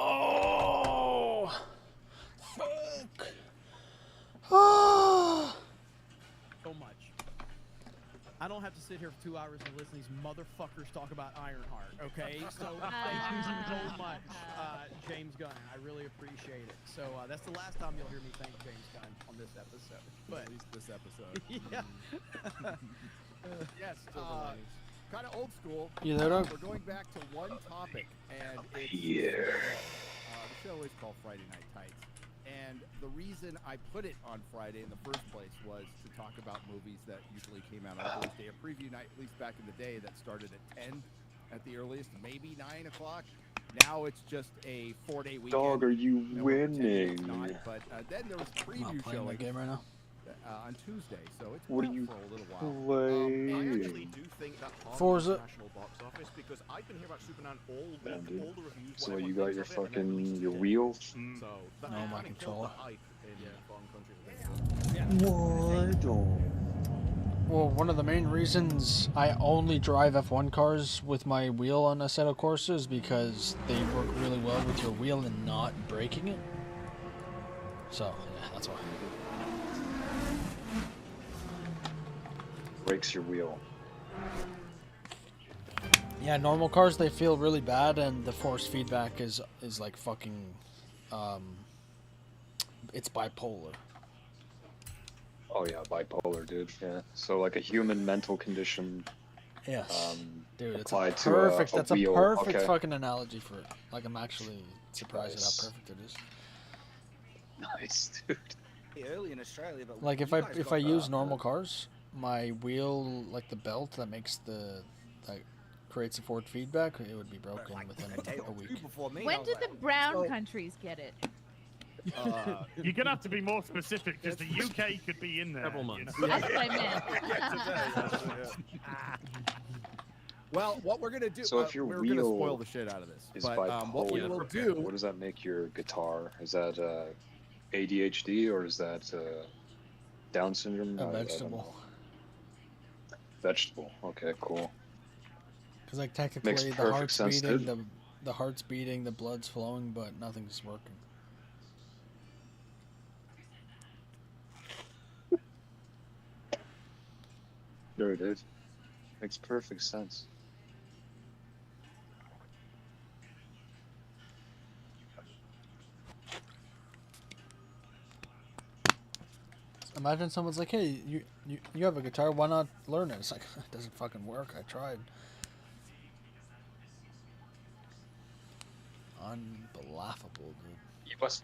[SPEAKER 2] Oh, fuck. Oh.
[SPEAKER 1] So much. I don't have to sit here for 2 hours and listen to these motherfuckers talk about Ironheart, okay? So thank you so much, James Gunn. I really appreciate it. So that's the last time you'll hear me thank James Gunn on this episode. But
[SPEAKER 19] at least this episode.
[SPEAKER 1] Yeah.
[SPEAKER 19] Yes. Kind of old school.
[SPEAKER 2] You there, Doug?
[SPEAKER 19] We're going back to one topic, and it's
[SPEAKER 8] Yeah.
[SPEAKER 19] the show is called Friday Night Tights. And the reason I put it on Friday in the first place was to talk about movies that usually came out on Thursday. A preview night, at least back in the day, that started at 10 at the earliest, maybe 9 o'clock. Now it's just a 4-day weekend.
[SPEAKER 8] Dog, are you
[SPEAKER 19] and we're pretending it's
[SPEAKER 8] winning?
[SPEAKER 19] not, but then there was
[SPEAKER 2] I'm not
[SPEAKER 19] preview
[SPEAKER 2] playing that
[SPEAKER 19] showing
[SPEAKER 2] game right now.
[SPEAKER 19] on Tuesday, so it's
[SPEAKER 8] What
[SPEAKER 19] been
[SPEAKER 8] are you
[SPEAKER 19] out for a little while.
[SPEAKER 8] playing?
[SPEAKER 19] I actually do think that
[SPEAKER 2] Forza.
[SPEAKER 19] national box office, because I've been here about Superman all week,
[SPEAKER 8] Damn, dude.
[SPEAKER 19] all the reviews.
[SPEAKER 8] So
[SPEAKER 19] what
[SPEAKER 8] you
[SPEAKER 19] everyone
[SPEAKER 8] got your
[SPEAKER 19] thinks of it, and then
[SPEAKER 8] fucking
[SPEAKER 19] released
[SPEAKER 8] your
[SPEAKER 19] it.
[SPEAKER 8] wheel?
[SPEAKER 19] So that
[SPEAKER 2] No,
[SPEAKER 19] kinda
[SPEAKER 2] my
[SPEAKER 19] killed the
[SPEAKER 2] controller.
[SPEAKER 19] hype in foreign countries.
[SPEAKER 8] Why don't?
[SPEAKER 2] Well, one of the main reasons I only drive F1 cars with my wheel on Assetto Corsa is because they work really well with your wheel and not breaking it. So, yeah, that's why.
[SPEAKER 8] Breaks your wheel.
[SPEAKER 2] Yeah, normal cars, they feel really bad, and the force feedback is like fucking, it's bipolar.
[SPEAKER 8] Oh yeah, bipolar, dude. Yeah. So like a human mental condition.
[SPEAKER 2] Yes. Dude, it's
[SPEAKER 8] applied
[SPEAKER 2] a
[SPEAKER 8] to
[SPEAKER 2] perfect,
[SPEAKER 8] a
[SPEAKER 2] that's
[SPEAKER 8] wheel.
[SPEAKER 2] a perfect
[SPEAKER 8] Okay.
[SPEAKER 2] fucking analogy for it. Like, I'm actually surprised
[SPEAKER 8] Nice.
[SPEAKER 2] at how perfect it is.
[SPEAKER 8] Nice, dude.
[SPEAKER 20] Early in Australia, but
[SPEAKER 2] Like, if
[SPEAKER 20] you
[SPEAKER 2] I
[SPEAKER 20] guys
[SPEAKER 2] if
[SPEAKER 20] got
[SPEAKER 2] I
[SPEAKER 20] the-
[SPEAKER 2] use normal cars, my wheel, like the belt that makes that creates the forward feedback, it would be broken within a week.
[SPEAKER 21] When did the brown countries get it?
[SPEAKER 15] You're gonna have to be more specific because the UK could be in there.
[SPEAKER 4] Several months.
[SPEAKER 15] You know?
[SPEAKER 21] That's what I meant.
[SPEAKER 19] Well, what we're gonna do?
[SPEAKER 8] So if your
[SPEAKER 19] we're
[SPEAKER 8] wheel
[SPEAKER 19] gonna spoil the shit out of this.
[SPEAKER 8] is
[SPEAKER 19] But
[SPEAKER 8] bipolar,
[SPEAKER 19] what we will do?
[SPEAKER 8] what does that make your guitar? Is that ADHD or is that Down syndrome?
[SPEAKER 2] A
[SPEAKER 8] I don't
[SPEAKER 2] vegetable.
[SPEAKER 8] know. Vegetable. Okay, cool.
[SPEAKER 2] Because, like, technically the
[SPEAKER 8] perfect
[SPEAKER 2] heart's
[SPEAKER 8] sense,
[SPEAKER 2] beating,
[SPEAKER 8] dude.
[SPEAKER 2] the heart's beating, the blood's flowing, but nothing's working.
[SPEAKER 8] Sure, dude. Makes perfect sense.
[SPEAKER 2] Imagine someone's like, "Hey, you have a guitar, why not learn it?" It's like, it doesn't fucking work. I tried. Unbelievable,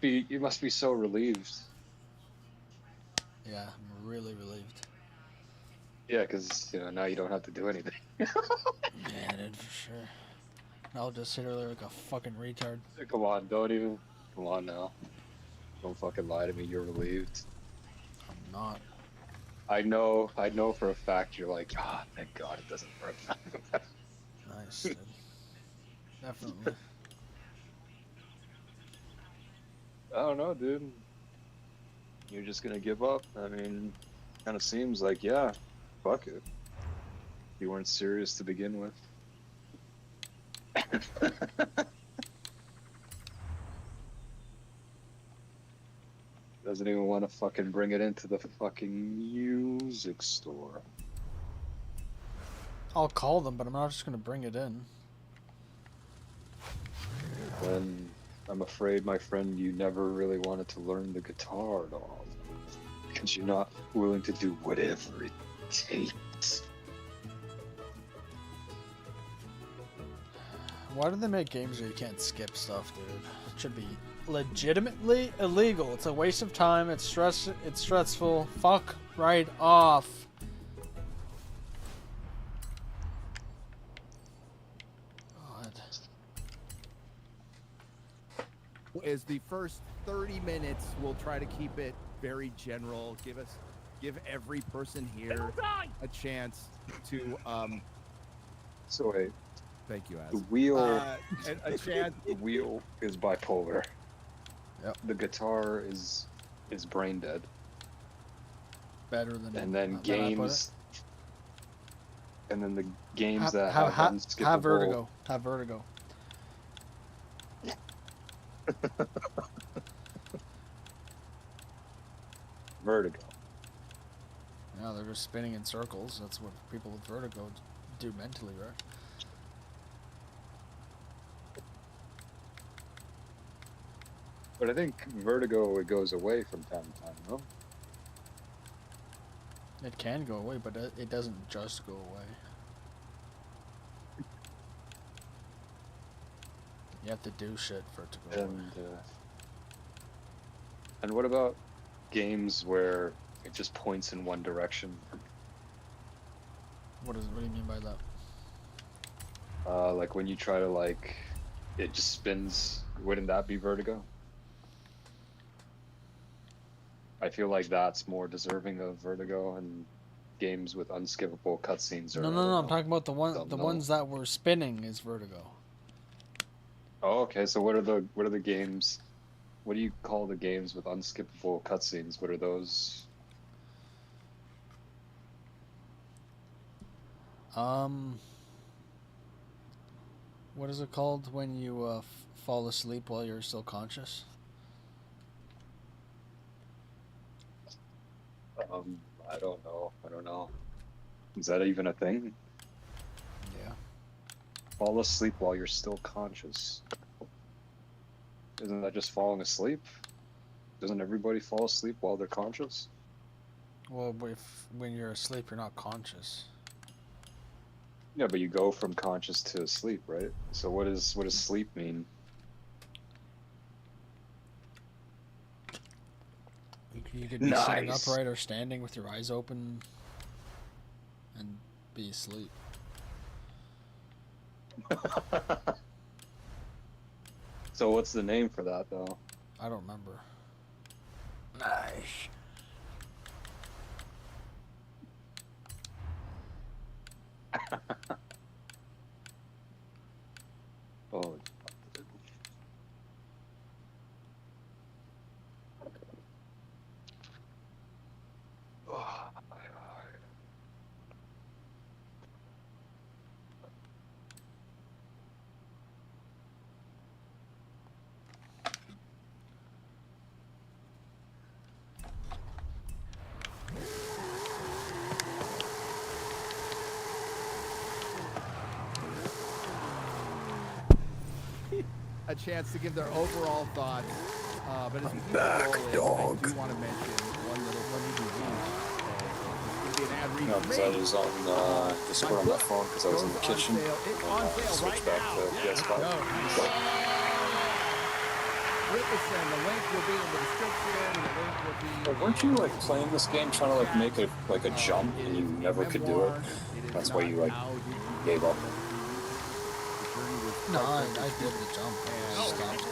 [SPEAKER 2] dude.
[SPEAKER 8] You must be so relieved.
[SPEAKER 2] Yeah, I'm really relieved.
[SPEAKER 8] Yeah, because now you don't have to do anything.
[SPEAKER 2] Yeah, dude, for sure. I'll just sit here like a fucking retard.
[SPEAKER 8] Come on, don't even. Come on now. Don't fucking lie to me. You're relieved.
[SPEAKER 2] I'm not.
[SPEAKER 8] I know for a fact you're like, ah, thank God it doesn't work.
[SPEAKER 2] Nice, dude. Definitely.
[SPEAKER 8] I don't know, dude. You're just gonna give up? I mean, kind of seems like, yeah, fuck it. You weren't serious to begin with. Doesn't even want to fucking bring it into the fucking music store.
[SPEAKER 2] I'll call them, but I'm not just gonna bring it in.
[SPEAKER 8] Then I'm afraid, my friend, you never really wanted to learn the guitar at all. Because you're not willing to do whatever it takes.
[SPEAKER 2] Why do they make games where you can't skip stuff, dude? It should be legitimately illegal. It's a waste of time. It's stressful. Fuck right off. God.
[SPEAKER 19] Is the first 30 minutes, we'll try to keep it very general. Give every person here a chance to
[SPEAKER 8] So wait.
[SPEAKER 19] Thank you, Az.
[SPEAKER 8] The wheel,
[SPEAKER 19] a chance.
[SPEAKER 8] The wheel is bipolar.
[SPEAKER 2] Yep.
[SPEAKER 8] The guitar is brain dead.
[SPEAKER 2] Better than.
[SPEAKER 8] And then games. And then the games that
[SPEAKER 2] have
[SPEAKER 8] unskippable.
[SPEAKER 2] Have vertigo. Have vertigo.
[SPEAKER 8] Vertigo.
[SPEAKER 2] Yeah, they're just spinning in circles. That's what people with vertigo do mentally, right?
[SPEAKER 8] But I think vertigo, it goes away from time to time, no?
[SPEAKER 2] It can go away, but it doesn't just go away. You have to do shit for it to go away.
[SPEAKER 8] And what about games where it just points in one direction?
[SPEAKER 2] What do you mean by that?
[SPEAKER 8] Like when you try to it just spins. Wouldn't that be vertigo? I feel like that's more deserving of vertigo, and games with unskippable cutscenes are.
[SPEAKER 2] No. I'm talking about the ones that were spinning is vertigo.
[SPEAKER 8] Oh, okay. So what are the games? What do you call the games with unskippable cutscenes? What are those?
[SPEAKER 2] What is it called when you fall asleep while you're still conscious?
[SPEAKER 8] I don't know. Is that even a thing?
[SPEAKER 2] Yeah.
[SPEAKER 8] Fall asleep while you're still conscious. Isn't that just falling asleep? Doesn't everybody fall asleep while they're conscious?
[SPEAKER 2] Well, when you're asleep, you're not conscious.
[SPEAKER 8] Yeah, but you go from conscious to asleep, right? So what does sleep mean?
[SPEAKER 2] You could be sitting upright or standing with your eyes open and be asleep.
[SPEAKER 8] So what's the name for that, though?
[SPEAKER 2] I don't remember. Nice.
[SPEAKER 8] Oh.
[SPEAKER 19] A chance to give their overall thoughts. But as we keep
[SPEAKER 8] back,
[SPEAKER 19] rolling,
[SPEAKER 8] dog.
[SPEAKER 19] I do want to mention one little DVD. It's going to be an ad read
[SPEAKER 8] No,
[SPEAKER 19] for
[SPEAKER 8] because
[SPEAKER 19] me.
[SPEAKER 8] I was on Discord on my phone because I was in the kitchen.
[SPEAKER 19] It's on sale
[SPEAKER 8] Switch
[SPEAKER 19] right
[SPEAKER 8] back
[SPEAKER 19] now.
[SPEAKER 8] to PS5.
[SPEAKER 19] Listen, the link will be in the description. The link will be.
[SPEAKER 8] Weren't you playing this game trying to make a jump and you never could do it? That's why you gave up.
[SPEAKER 2] No, I did the jump. And stopped.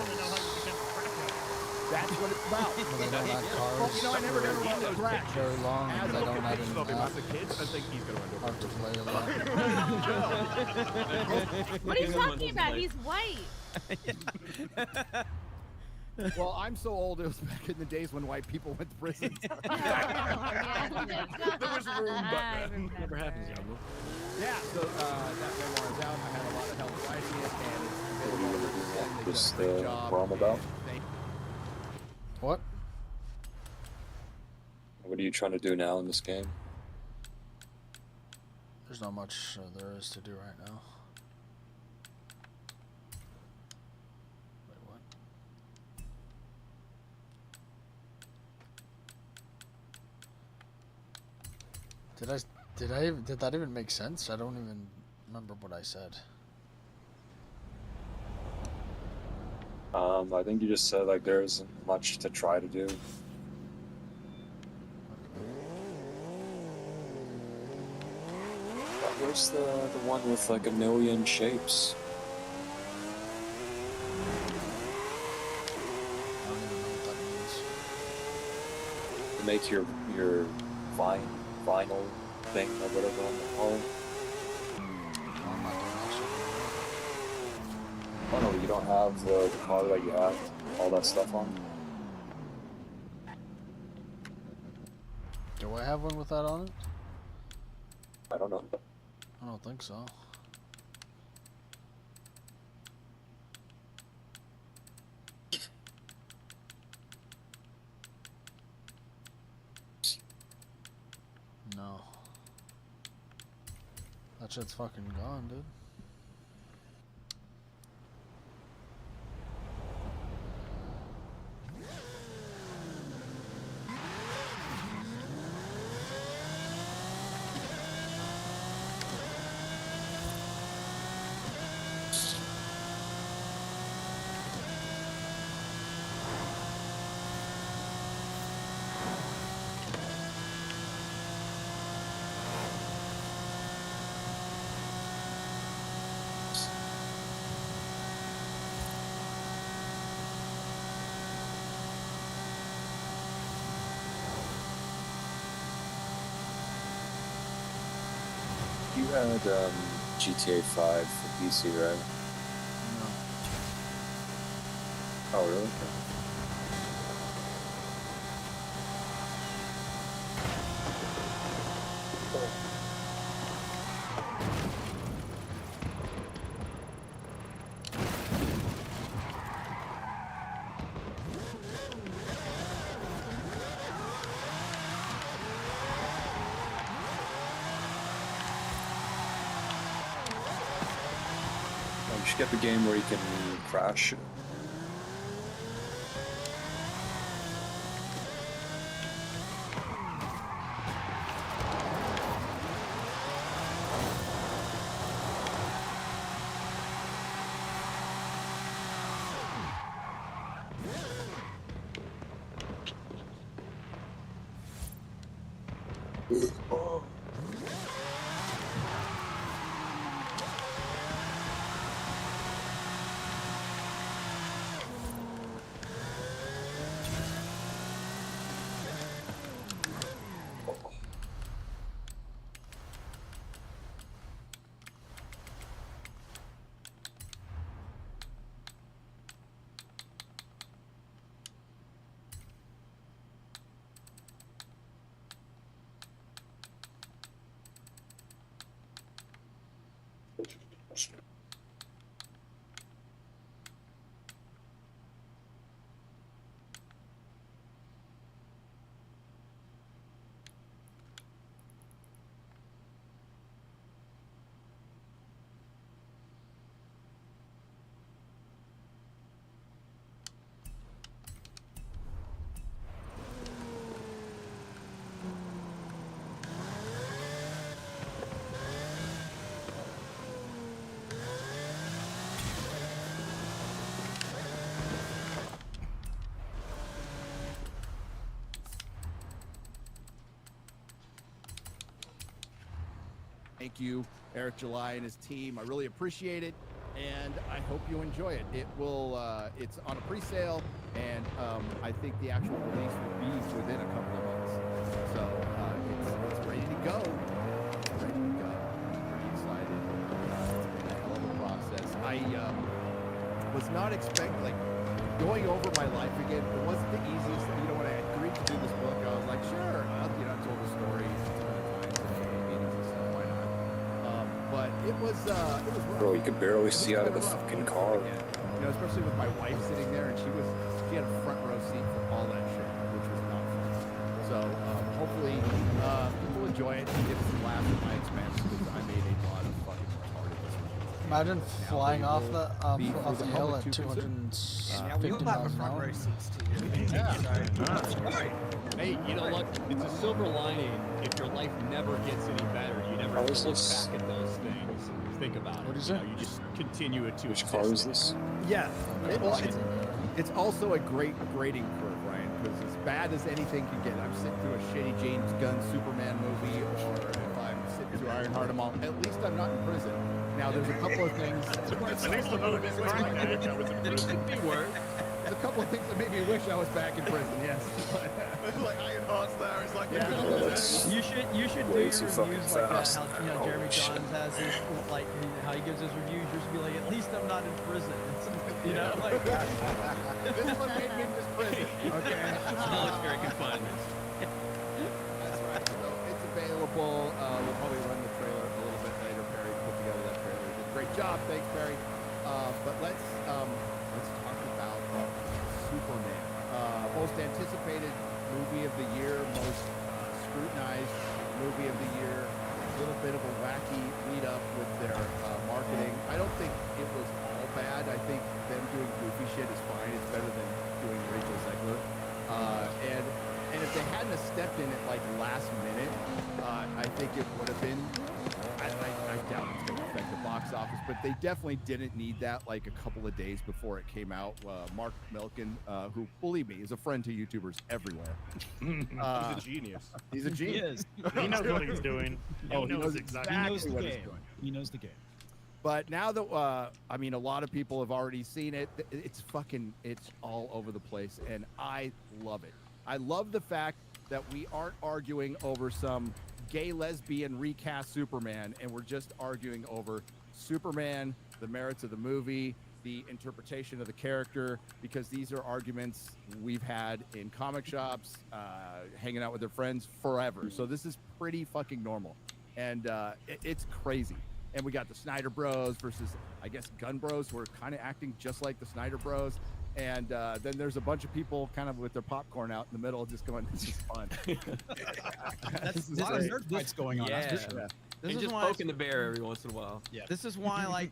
[SPEAKER 19] That's what it's about.
[SPEAKER 2] When they don't add cars
[SPEAKER 19] Well, you know, I never got around to crash.
[SPEAKER 2] very long,
[SPEAKER 19] As
[SPEAKER 2] and
[SPEAKER 19] I
[SPEAKER 2] they
[SPEAKER 19] look
[SPEAKER 2] don't
[SPEAKER 19] at
[SPEAKER 2] add
[SPEAKER 19] pictures
[SPEAKER 2] any
[SPEAKER 19] of him
[SPEAKER 2] map.
[SPEAKER 19] as a kid, I think he's going to end up
[SPEAKER 2] Hard to play a lot.
[SPEAKER 21] What are you talking about? He's white.
[SPEAKER 19] Well, I'm so old, it was back in the days when white people went to prison.
[SPEAKER 21] There was room, but
[SPEAKER 4] Never happens, young.
[SPEAKER 19] Yeah, so that memoir is out. I had a lot of help writing it, and it's available on everything. They've
[SPEAKER 8] Just
[SPEAKER 19] done a great job.
[SPEAKER 8] where I'm about.
[SPEAKER 19] Thank
[SPEAKER 2] What?
[SPEAKER 8] What are you trying to do now in this game?
[SPEAKER 2] There's not much there is to do right now. Wait, what? Did that even make sense? I don't even remember what I said.
[SPEAKER 8] I think you just said like there isn't much to try to do. Where's the one with like a million shapes?
[SPEAKER 2] I don't even know what that means.
[SPEAKER 8] To make your vinyl thing or whatever on the wall.
[SPEAKER 2] I'm not doing that shit.
[SPEAKER 8] Oh no, you don't have the car that you have all that stuff on?
[SPEAKER 2] Do I have one with that on it?
[SPEAKER 8] I don't know.
[SPEAKER 2] I don't think so. No. That shit's fucking gone, dude.
[SPEAKER 8] You had GTA 5 for PC, right?
[SPEAKER 2] No.
[SPEAKER 8] Oh, really? You should get the game where you can crash.
[SPEAKER 19] Thank you, Eric July and his team. I really appreciate it. and I hope you enjoy it. It will. It's on a pre-sale, and I think the actual release will be within a couple of months. So it's ready to go. It's ready to go. I'm pretty excited. It's been a hell of a process. I was not expecting, like, going over my life again. It wasn't the easiest. You know, when I agreed to do this book, I was like, sure. I told the story a ton of times in meetings and stuff. Why not? But it was rough.
[SPEAKER 8] Bro, you could barely see out of the fucking car.
[SPEAKER 19] You know, especially with my wife sitting there, and she had a front row seat for all that shit, which was not fun. So hopefully people enjoy it and get some laughs at my expense, because I made a lot of fucking retarded decisions.
[SPEAKER 2] Imagine flying off the hill at 250 miles an hour.
[SPEAKER 3] Hey, you know what? It's a silver lining. If your life never gets any better, you never have to look back at those things and think about it.
[SPEAKER 2] What is it?
[SPEAKER 3] You just continue it to
[SPEAKER 8] Which
[SPEAKER 3] exist.
[SPEAKER 8] car is this?
[SPEAKER 19] Yeah, it's also a great grading curve, Ryan, because as bad as anything can get, I'm sitting through a shitty James Gunn Superman movie, or if I'm sitting through Ironheart, at least I'm not in prison. Now, there's a couple of things.
[SPEAKER 15] At least I'm not in prison.
[SPEAKER 3] It could be worse.
[SPEAKER 19] There's a couple of things that made me wish I was back in prison. Yes.
[SPEAKER 15] Like Ironheart's there. It's like
[SPEAKER 1] You should do
[SPEAKER 8] way
[SPEAKER 1] your
[SPEAKER 8] too
[SPEAKER 1] reviews
[SPEAKER 8] fucking
[SPEAKER 1] like that.
[SPEAKER 8] fast.
[SPEAKER 1] How Jeremy Johns has his, like how he gives his reviews. You should be like, at least I'm not in prison. You know, like
[SPEAKER 19] this one made me miss prison. Okay.
[SPEAKER 3] Military confinement.
[SPEAKER 19] That's right. So it's available. We'll probably run the trailer a little bit later. Perry put together that trailer. He did a great job. Thanks, Perry. But let's talk about Superman. Most anticipated movie of the year, most scrutinized movie of the year. A little bit of a wacky lead up with their marketing. I don't think it was all bad. I think them doing goofy shit is fine. It's better than doing Rachel Zegler. And if they hadn't have stepped in at like last minute, I think it would have been. I doubt it's going to affect the box office, but they definitely didn't need that like a couple of days before it came out. Mark Milken, who, believe me, is a friend to YouTubers everywhere.
[SPEAKER 15] He's a genius.
[SPEAKER 19] He's a genius.
[SPEAKER 15] He knows what he's doing.
[SPEAKER 19] He knows exactly what he's doing.
[SPEAKER 3] He knows the game.
[SPEAKER 19] But now that, I mean, a lot of people have already seen it, it's all over the place, and I love it. I love the fact that we aren't arguing over some gay lesbian recast Superman, and we're just arguing over Superman, the merits of the movie, the interpretation of the character, because these are arguments we've had in comic shops, hanging out with their friends forever. So this is pretty fucking normal, and it's crazy. And we got the Snyder Bros versus, I guess, Gunn Bros, who are kind of acting just like the Snyder Bros. And then there's a bunch of people kind of with their popcorn out in the middle, just going, "This is fun."
[SPEAKER 3] There's a lot of nerd fights going on.
[SPEAKER 1] Yeah.
[SPEAKER 3] That's for sure.
[SPEAKER 1] This
[SPEAKER 3] And
[SPEAKER 1] is
[SPEAKER 3] just
[SPEAKER 1] why
[SPEAKER 3] poking the bear every once in a while.
[SPEAKER 1] Yeah. This is why, like,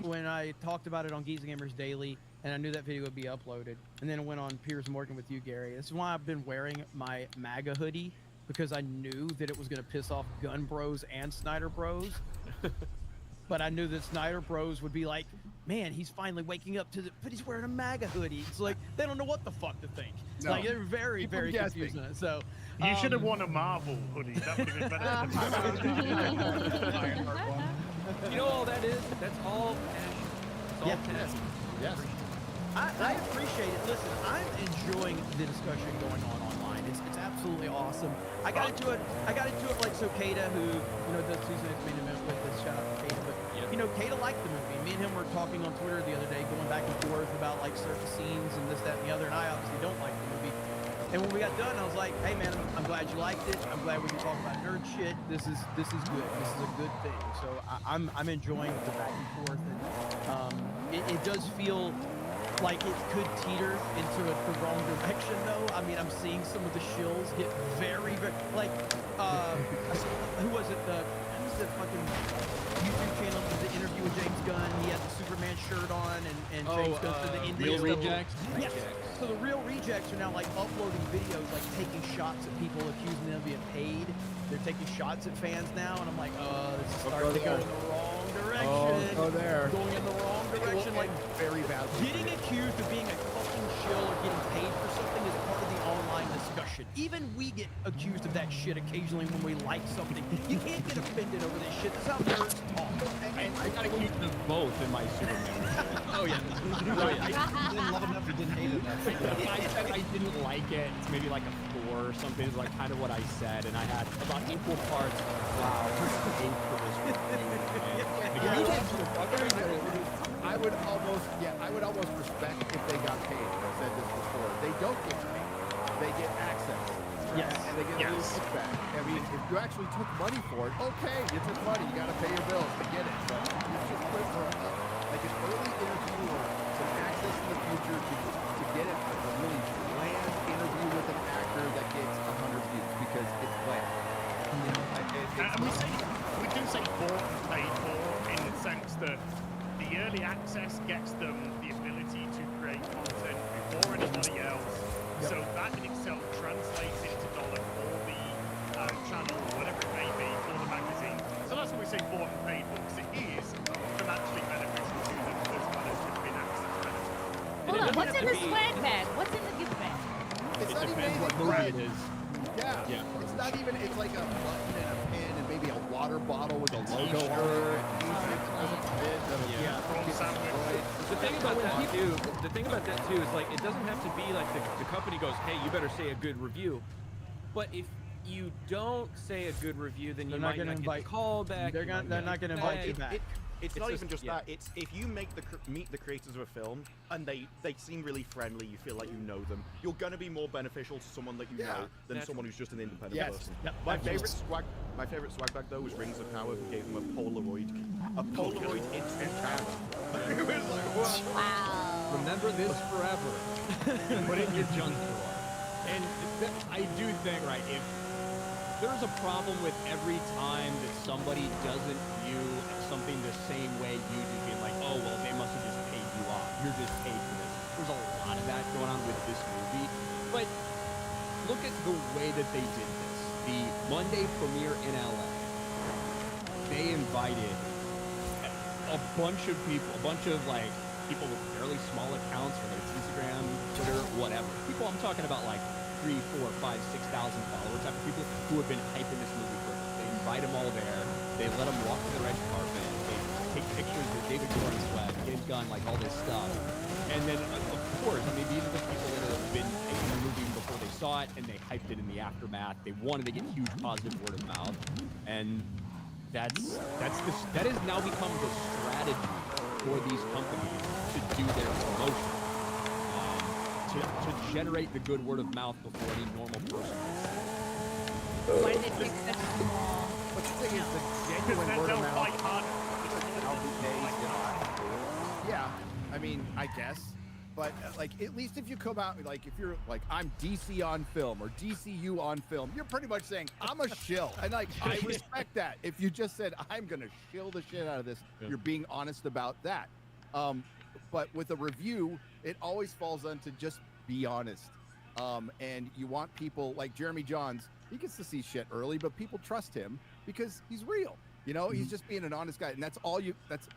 [SPEAKER 1] when I talked about it on Geeks and Gamers Daily, and I knew that video would be uploaded, and then it went on Piers Morgan with you, Gary. This is why I've been wearing my MAGA hoodie, because I knew that it was going to piss off Gun Bros and Snyder Bros. But I knew that Snyder Bros would be like, man, he's finally waking up to the, but he's wearing a MAGA hoodie. It's like, they don't know what the fuck to think.
[SPEAKER 15] No.
[SPEAKER 1] Like, they're very, very confused. So
[SPEAKER 15] You should have worn a Marvel hoodie. That would have been better than
[SPEAKER 3] You know all that is? That's all passion. It's all passion.
[SPEAKER 19] Yes.
[SPEAKER 1] I appreciate it. Listen, I'm enjoying the discussion going on online. It's absolutely awesome. I got into it like, so Kata, who, you know, does season main event with us, shout out to Kata, but you know, Kata liked the movie. Me and him were talking on Twitter the other day, going back and forth about like certain scenes and this, that, and the other, and I obviously don't like the movie. And when we got done, I was like, hey man, I'm glad you liked it. I'm glad we can talk about nerd shit. This is good. This is a good thing. So I'm enjoying the back and forth, and it does feel like it could teeter into the wrong direction, though. I mean, I'm seeing some of the shills get very, very, like, who was it? Who's the fucking YouTube channel did the interview with James Gunn? He had the Superman shirt on, and James Gunn said the Indian
[SPEAKER 3] Real
[SPEAKER 1] stuff.
[SPEAKER 3] Rejects?
[SPEAKER 1] Yes. So the Real Rejects are now, like, uploading videos, like, taking shots at people, accusing them of being paid. They're taking shots at fans now, and I'm like, this is starting to go in the wrong direction.
[SPEAKER 19] Oh, go there.
[SPEAKER 1] Going in the wrong direction. like
[SPEAKER 19] very badly.
[SPEAKER 1] Getting accused of being a fucking shill or getting paid for something is part of the online discussion. Even we get accused of that shit occasionally when we like something. You can't get offended over this shit. This is how nerds talk.
[SPEAKER 3] I got accused of both in my Superman.
[SPEAKER 1] Oh yeah.
[SPEAKER 3] Oh yeah.
[SPEAKER 1] You didn't love enough, you didn't hate enough.
[SPEAKER 3] I said I didn't like it. It's maybe like a 4 or something. Is like kind of what I said, and I had about equal parts. Wow, I'm paid for this review.
[SPEAKER 19] I would almost respect if they got paid. I said this before. They don't get paid. They get access.
[SPEAKER 1] Yes.
[SPEAKER 19] And they get a little kickback. I mean, if you actually took money for it, okay, you took money. You got to pay your bills. I get it. But you just put it for like an early interview or some access in the future to get it a really bland interview with an actor that gets 100 views because it's bland.
[SPEAKER 17] And we do say bought and paid for in the sense that the early access gets them the ability to create content before anybody else. Yep. So that in itself translates into dollar for the channel, whatever it may be, for the magazine. So that's what we say bought and paid for, because it is financially beneficial to them as well as just being access benefit.
[SPEAKER 21] Hold on, what's in the swag bag? What's in the gift bag?
[SPEAKER 19] It's not even
[SPEAKER 3] Depends what
[SPEAKER 19] anything
[SPEAKER 3] movie
[SPEAKER 19] good.
[SPEAKER 3] it is.
[SPEAKER 19] Yeah. It's not even, it's like a button and a pin and maybe a water bottle with a logo on it.
[SPEAKER 3] The thing about that too, is like it doesn't have to be like the company goes, hey, you better say a good review. But if you don't say a good review, then you might not get the call back.
[SPEAKER 1] They're not going to invite you back.
[SPEAKER 7] It's not even just that. It's if you meet the creators of a film and they seem really friendly, you feel like you know them. You're gonna be more beneficial to someone that you know than someone who's just an independent person.
[SPEAKER 1] Yep.
[SPEAKER 7] My favorite swag bag though was Rings of Power, who gave him a Polaroid instant camera. It was like, what?
[SPEAKER 21] Wow.
[SPEAKER 3] Remember this forever. Put it in your junk drawer. And I do think, right, if there's a problem with every time that somebody doesn't view something the same way you do, being like, oh, well, they must have just paid you off. You're just paid for this. There's a lot of that going on with this movie. But look at the way that they did this. The Monday premiere in LA, they invited a bunch of people, like people with fairly small accounts, whether it's Instagram, Twitter, whatever. People, I'm talking about like 3, 4, 5, 6,000 followers, type of people who have been hyping this movie for. They invite them all there. They let them walk to the red carpet. They take pictures with David Gordon Sweat, James Gunn, like all this stuff. And then, of course, I mean, these are the people that have been hyping the movie before they saw it, and they hyped it in the aftermath. They wanted to get huge positive word of mouth, and that has now become the strategy for these companies to do their promotion. To generate the good word of mouth before any normal person will.
[SPEAKER 21] Why did they pick such a small?
[SPEAKER 19] But the thing is, the genuine word of mouth. Yeah, I mean, I guess. But like, at least if you come out, like, if you're like, I'm DC on film or DCU on film, you're pretty much saying I'm a shill, and like, I respect that. If you just said I'm gonna shill the shit out of this, you're being honest about that. But with a review, it always falls on to just be honest. And you want people like Jeremy Johns. He gets to see shit early, but people trust him because he's real. You know, he's just being an honest guy, and that's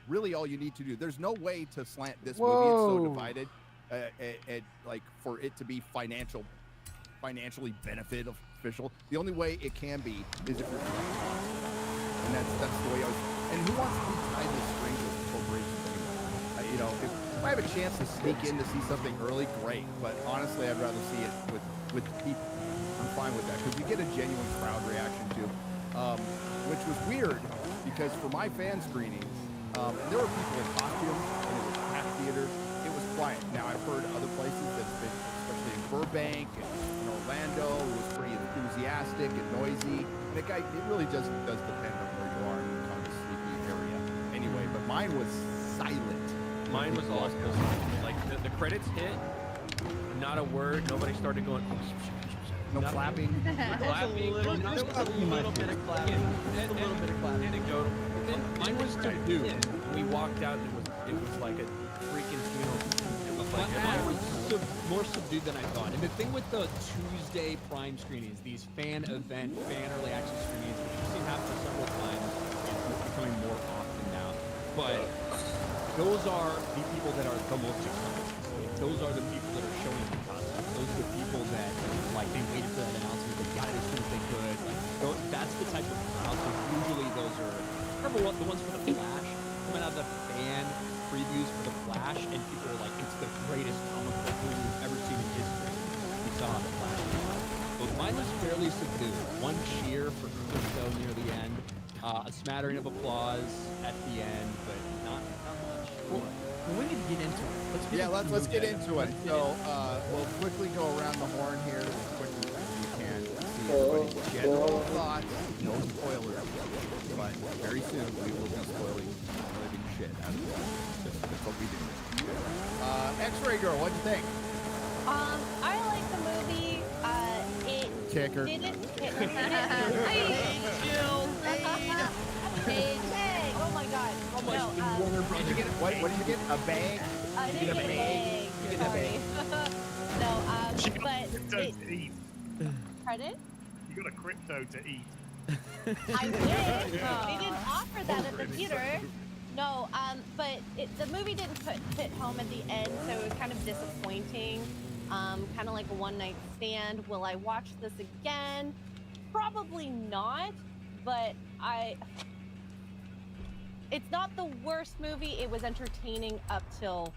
[SPEAKER 19] really all you need to do. There's no way to slant this movie. It's so divided, like for it to be financially beneficial. The only way it can be is if you're and that's the way I was. And who wants to be tied to strings with corporations anymore? You know, if I have a chance to sneak in to see something early, great. But honestly, I'd rather see it with people. I'm fine with that because you get a genuine crowd reaction too, which was weird because for my fan screenings, there were people in costumes and it was packed theaters. It was quiet. Now I've heard other places that's been, especially in Burbank and in Orlando, it was pretty enthusiastic and noisy. And it really does depend on where you are in kind of sleepy area. Anyway, but mine was silent.
[SPEAKER 3] Mine was also like the credits hit, not a word. Nobody started going.
[SPEAKER 19] No clapping.
[SPEAKER 3] Clapping.
[SPEAKER 1] A little bit of clapping.
[SPEAKER 3] Anecdotal. Mine was subdued. We walked out and it was like a freaking funeral. Mine was more subdued than I thought. And the thing with the Tuesday Prime screenings, these fan early access screenings, which we've seen happen several times, it's becoming more often now. But those are the people that are the most successful. Those are the people that are showing the content. Those are the people that, like, they waited for that announcement, they got it as soon as they could. Like, that's the type of crowd. So usually those are, remember what, the ones for the Flash? Coming out of the fan previews for the Flash, and people are like, it's the greatest comic book movie we've ever seen in history. We saw the Flash. So mine was fairly subdued. One cheer for Crypto near the end, a smattering of applause at the end, but not much.
[SPEAKER 1] Well, we need to get into it.
[SPEAKER 19] Let's get into it. So we'll quickly go around the horn here as quickly as we can. See everybody's general thoughts. No spoilers, but very soon we will be spoiling the living shit out of this. That's what we do. X-Ray Girl, what'd you think?
[SPEAKER 21] I like the movie. It
[SPEAKER 19] Kicker.
[SPEAKER 21] didn't hit me. Hey, oh my god.
[SPEAKER 19] Did you get what did you get? A bag?
[SPEAKER 21] I didn't get a bag.
[SPEAKER 19] You get a bag.
[SPEAKER 21] No, but
[SPEAKER 17] Crypto to eat.
[SPEAKER 21] Pardon?
[SPEAKER 17] You got a crypto to eat.
[SPEAKER 21] I did. They didn't offer that at the theater. No, but the movie didn't hit home at the end, so it was kind of disappointing. Kind of like a one-night stand. Will I watch this again? Probably not, but it's not the worst movie. It was entertaining up till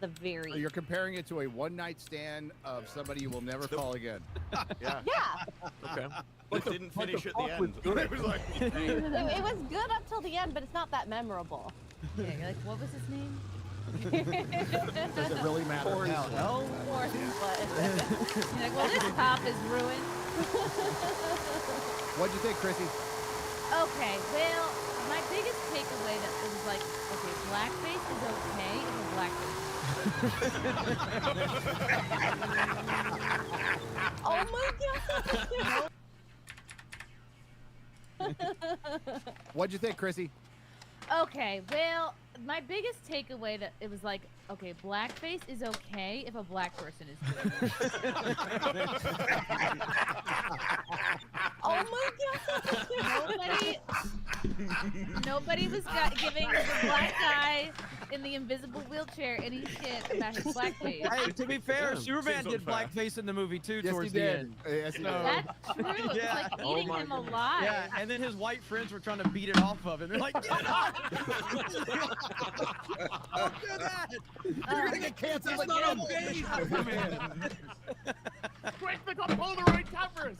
[SPEAKER 21] the very.
[SPEAKER 19] So you're comparing it to a one-night stand of somebody you will never call again.
[SPEAKER 7] Yeah.
[SPEAKER 21] Yeah.
[SPEAKER 7] Okay. But it didn't finish at the end. It was like,
[SPEAKER 21] It was good up till the end, but it's not that memorable. Yeah, you're like, what was his name?
[SPEAKER 19] Does it really matter?
[SPEAKER 21] Forrest Gump. You're like, well, this cop is ruined.
[SPEAKER 19] What'd you think, Chrissy?
[SPEAKER 21] Okay, well, my biggest takeaway that it was like, okay, blackface is okay if a blackface. Oh my god!
[SPEAKER 19] What'd you think, Chrissy?
[SPEAKER 21] Okay, well, my biggest takeaway that it was like, okay, blackface is okay if a black person is doing it. Oh my god! Nobody was giving the black guy in the invisible wheelchair any shit about his blackface.
[SPEAKER 1] Hey, to be fair, Superman did blackface in the movie too.
[SPEAKER 19] Yes,
[SPEAKER 1] towards
[SPEAKER 19] he
[SPEAKER 1] the
[SPEAKER 19] did.
[SPEAKER 1] end.
[SPEAKER 19] Yes, he did.
[SPEAKER 21] That's true. It was like eating him alive.
[SPEAKER 1] Yeah, and then his white friends were trying to beat it off of him. They're like, get up! Don't do that! You're gonna get canceled again.
[SPEAKER 17] Quick, they got Polaroid cameras.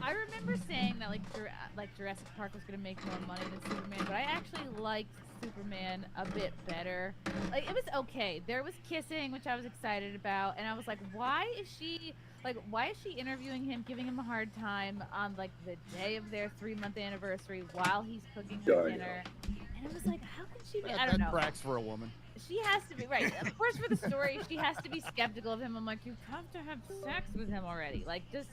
[SPEAKER 21] I remember saying that like Jurassic Park was gonna make more money than Superman, but I actually liked Superman a bit better. Like, it was okay. There was kissing, which I was excited about, and I was like, why is she interviewing him, giving him a hard time on like the day of their 3-month anniversary while he's cooking her dinner? And it was like, how can she be? I don't know.
[SPEAKER 19] Tracks for a woman.
[SPEAKER 21] She has to be right. Of course, for the story, she has to be skeptical of him. I'm like, you have to have sex with him already. Like, just,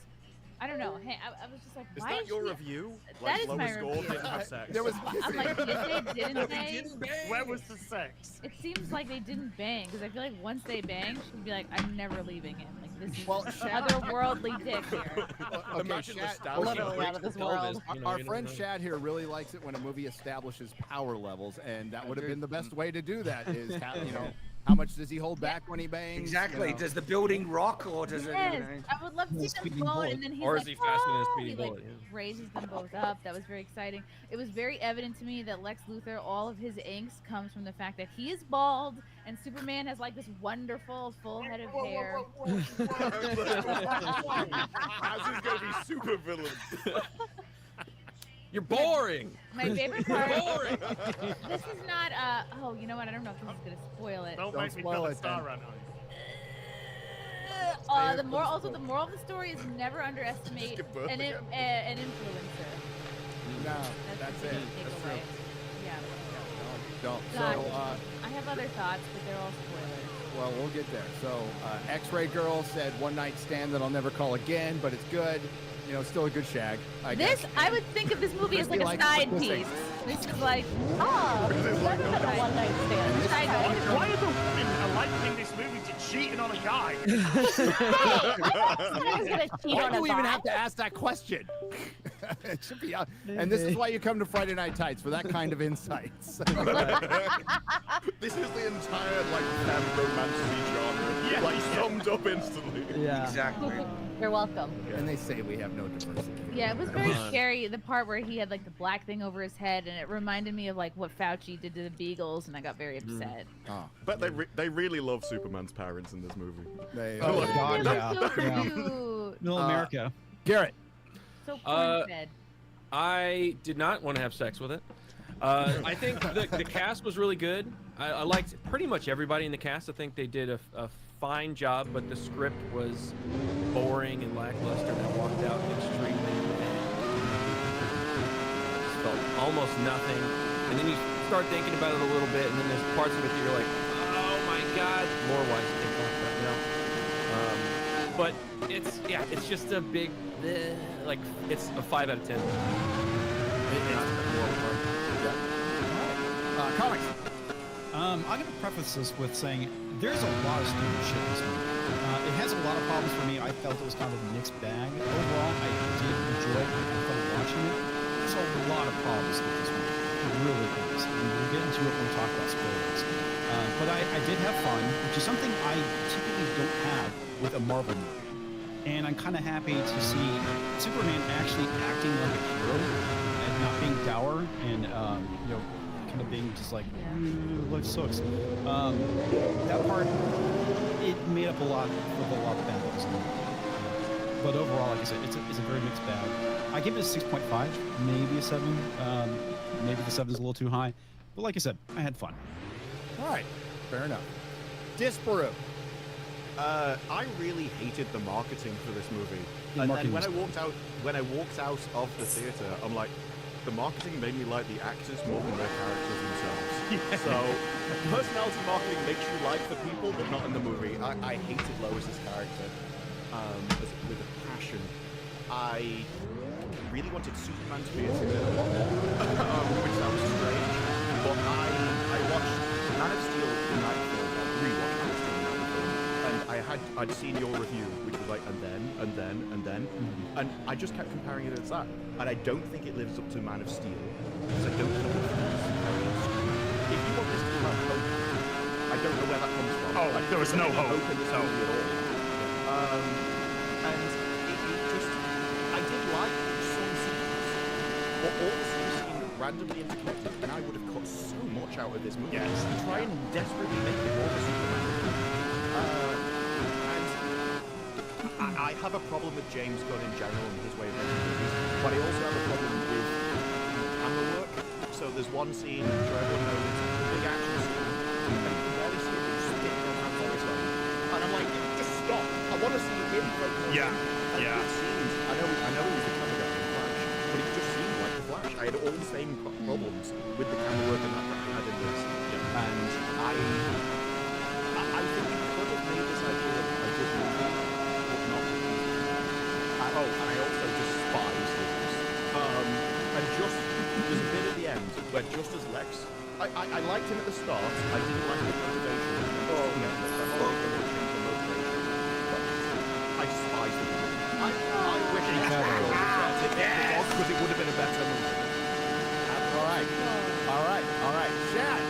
[SPEAKER 21] I don't know. Hey, I was just like,
[SPEAKER 7] is
[SPEAKER 21] why
[SPEAKER 7] that
[SPEAKER 21] is
[SPEAKER 7] your
[SPEAKER 21] she...
[SPEAKER 7] review?
[SPEAKER 21] That is
[SPEAKER 7] Lois
[SPEAKER 21] my
[SPEAKER 7] Gold
[SPEAKER 21] review.
[SPEAKER 7] didn't have sex.
[SPEAKER 19] There was
[SPEAKER 21] I'm like, did they, didn't they?
[SPEAKER 17] Where was the sex?
[SPEAKER 21] It seems like they didn't bang, because I feel like once they bang, she'd be like, I'm never leaving him. Like, this is otherworldly dick here.
[SPEAKER 7] Imagine the style.
[SPEAKER 21] Literally out of this world.
[SPEAKER 19] Our friend Shad here really likes it when a movie establishes power levels, and that would have been the best way to do that. Is how much does he hold back when he bangs?
[SPEAKER 20] Exactly. Does the building rock, or does it?
[SPEAKER 21] Yes, I would love to see them float, and then he's
[SPEAKER 13] Or
[SPEAKER 21] like,
[SPEAKER 13] is he faster than a
[SPEAKER 21] "Whoa!"
[SPEAKER 13] speeding
[SPEAKER 21] He,
[SPEAKER 13] bullet?
[SPEAKER 21] raises them both up. That was very exciting. It was very evident to me that Lex Luthor, all of his angst comes from the fact that he is bald, and Superman has like this wonderful full head of hair.
[SPEAKER 7] How's this gonna be super villain?
[SPEAKER 13] You're boring.
[SPEAKER 21] My favorite part.
[SPEAKER 13] Boring.
[SPEAKER 21] This is not. Oh, you know what? I don't know if this is gonna spoil it.
[SPEAKER 17] Don't make me
[SPEAKER 19] spoil
[SPEAKER 17] feel a
[SPEAKER 19] it,
[SPEAKER 17] star
[SPEAKER 19] then.
[SPEAKER 17] run on.
[SPEAKER 21] The moral of the story is never underestimate
[SPEAKER 7] Just give birth
[SPEAKER 21] an
[SPEAKER 7] again.
[SPEAKER 21] influencer.
[SPEAKER 19] No, that's
[SPEAKER 21] the
[SPEAKER 19] it.
[SPEAKER 21] big
[SPEAKER 19] That's
[SPEAKER 21] takeaway.
[SPEAKER 19] true.
[SPEAKER 21] Yeah.
[SPEAKER 19] Don't.
[SPEAKER 21] God,
[SPEAKER 19] So,
[SPEAKER 21] I have other thoughts, but they're all spoilers.
[SPEAKER 19] well, we'll get there. So, X-Ray Girl said one night stand that I'll never call again, but it's good. You know, still a good shag.
[SPEAKER 21] I would think of this movie as like a
[SPEAKER 19] Christy
[SPEAKER 21] side
[SPEAKER 19] likes
[SPEAKER 21] piece.
[SPEAKER 19] pussy.
[SPEAKER 21] This is like, that's a one-night stand. Side note.
[SPEAKER 17] Why are the women likening this movie to cheating on a guy?
[SPEAKER 21] Hey, I said I was gonna cheat
[SPEAKER 19] Why
[SPEAKER 21] on
[SPEAKER 19] do
[SPEAKER 21] a
[SPEAKER 19] we even
[SPEAKER 21] guy.
[SPEAKER 19] have to ask that question? It should be out. And this is why you come to Friday Night Tights, for that kind of insights.
[SPEAKER 7] This is the entire like femme romance genre, like summed up instantly.
[SPEAKER 1] Yeah,
[SPEAKER 20] exactly.
[SPEAKER 18] You're welcome.
[SPEAKER 19] And they say we have no diversity.
[SPEAKER 21] Yeah, it was very scary. The part where he had like the black thing over his head, and it reminded me of like what Fauci did to the Beagles, and I got very upset.
[SPEAKER 19] Oh,
[SPEAKER 7] but they really love Superman's parents in this movie.
[SPEAKER 6] Oh my God, yeah.
[SPEAKER 21] So cute.
[SPEAKER 6] Middle America.
[SPEAKER 19] Garrett.
[SPEAKER 21] So corn-fed.
[SPEAKER 22] I did not want to have sex with it. I think the cast was really good. I liked pretty much everybody in the cast. I think they did a fine job, but the script was boring and lackluster, and I walked out extremely mad. Just felt almost nothing. And then you start thinking about it a little bit, and then there's parts of it that you're like, oh my God, more wise can't talk about, but it's just a big, like, it's a 5 out of 10.
[SPEAKER 19] Comics.
[SPEAKER 6] I'm going to preface this with saying there's a lot of stupid shit in this movie. It has a lot of problems for me. I felt it was kind of a mixed bag. Overall, I did enjoy it. I felt watching it. There's a lot of problems with this movie. It really is. And we'll get into it when we talk about spoilers. But I did have fun, which is something I typically don't have with a Marvel movie. And I'm kind of happy to see Superman actually acting like a hero and not being dour and, kind of being just like, life sucks. That part, it made up a lot of the bad things. But overall, like I said, it's a very mixed bag. I give it a 6.5, maybe a 7. Maybe the 7 is a little too high. But like I said, I had fun.
[SPEAKER 19] All right, fair enough. Disparu.
[SPEAKER 7] I really hated the marketing for this movie, and then when I walked out of the theater, I'm like, the marketing made me like the actors more than their characters themselves. So, personality marketing makes you like the people, but not in the movie. I hated Lois's character with a passion. I really wanted Superman to be a lot more, which sounds strange, but I watched Man of Steel the night before, rewatched Man of Steel the night before, and I'd seen your review, which was like, and then, and I just kept comparing it as that, and I don't think it lives up to Man of Steel, because I don't think it feels very strong. If you want this to be about hope, I don't know where that comes from.
[SPEAKER 17] Oh, there was no hope
[SPEAKER 7] in this movie at all. And it just, I did like some scenes, but all the scenes seemed randomly interconnected, and I would have cut so much out of this movie to try and desperately make it more of a Superman. And I have a problem with James Gunn in general and his way of making movies, but I also have a problem with camera work. So there's one scene, I'm sure everyone knows, it's a big action scene, and you can barely see it, just spitting on hands on his own. And I'm like, just stop. I want to see him break those It seemed, I know he was the camera guy in Flash, but it just seemed like the Flash. I had all the same problems with the camera work and that I had in this. And I think we could have made this idea a good movie, but not. And I also despise this. And just, there's a bit at the end where just as Lex, I liked him at the start, I didn't like his motivation. I despise the movie. I wish he had because it would have been a better movie.
[SPEAKER 19] All right. Chad.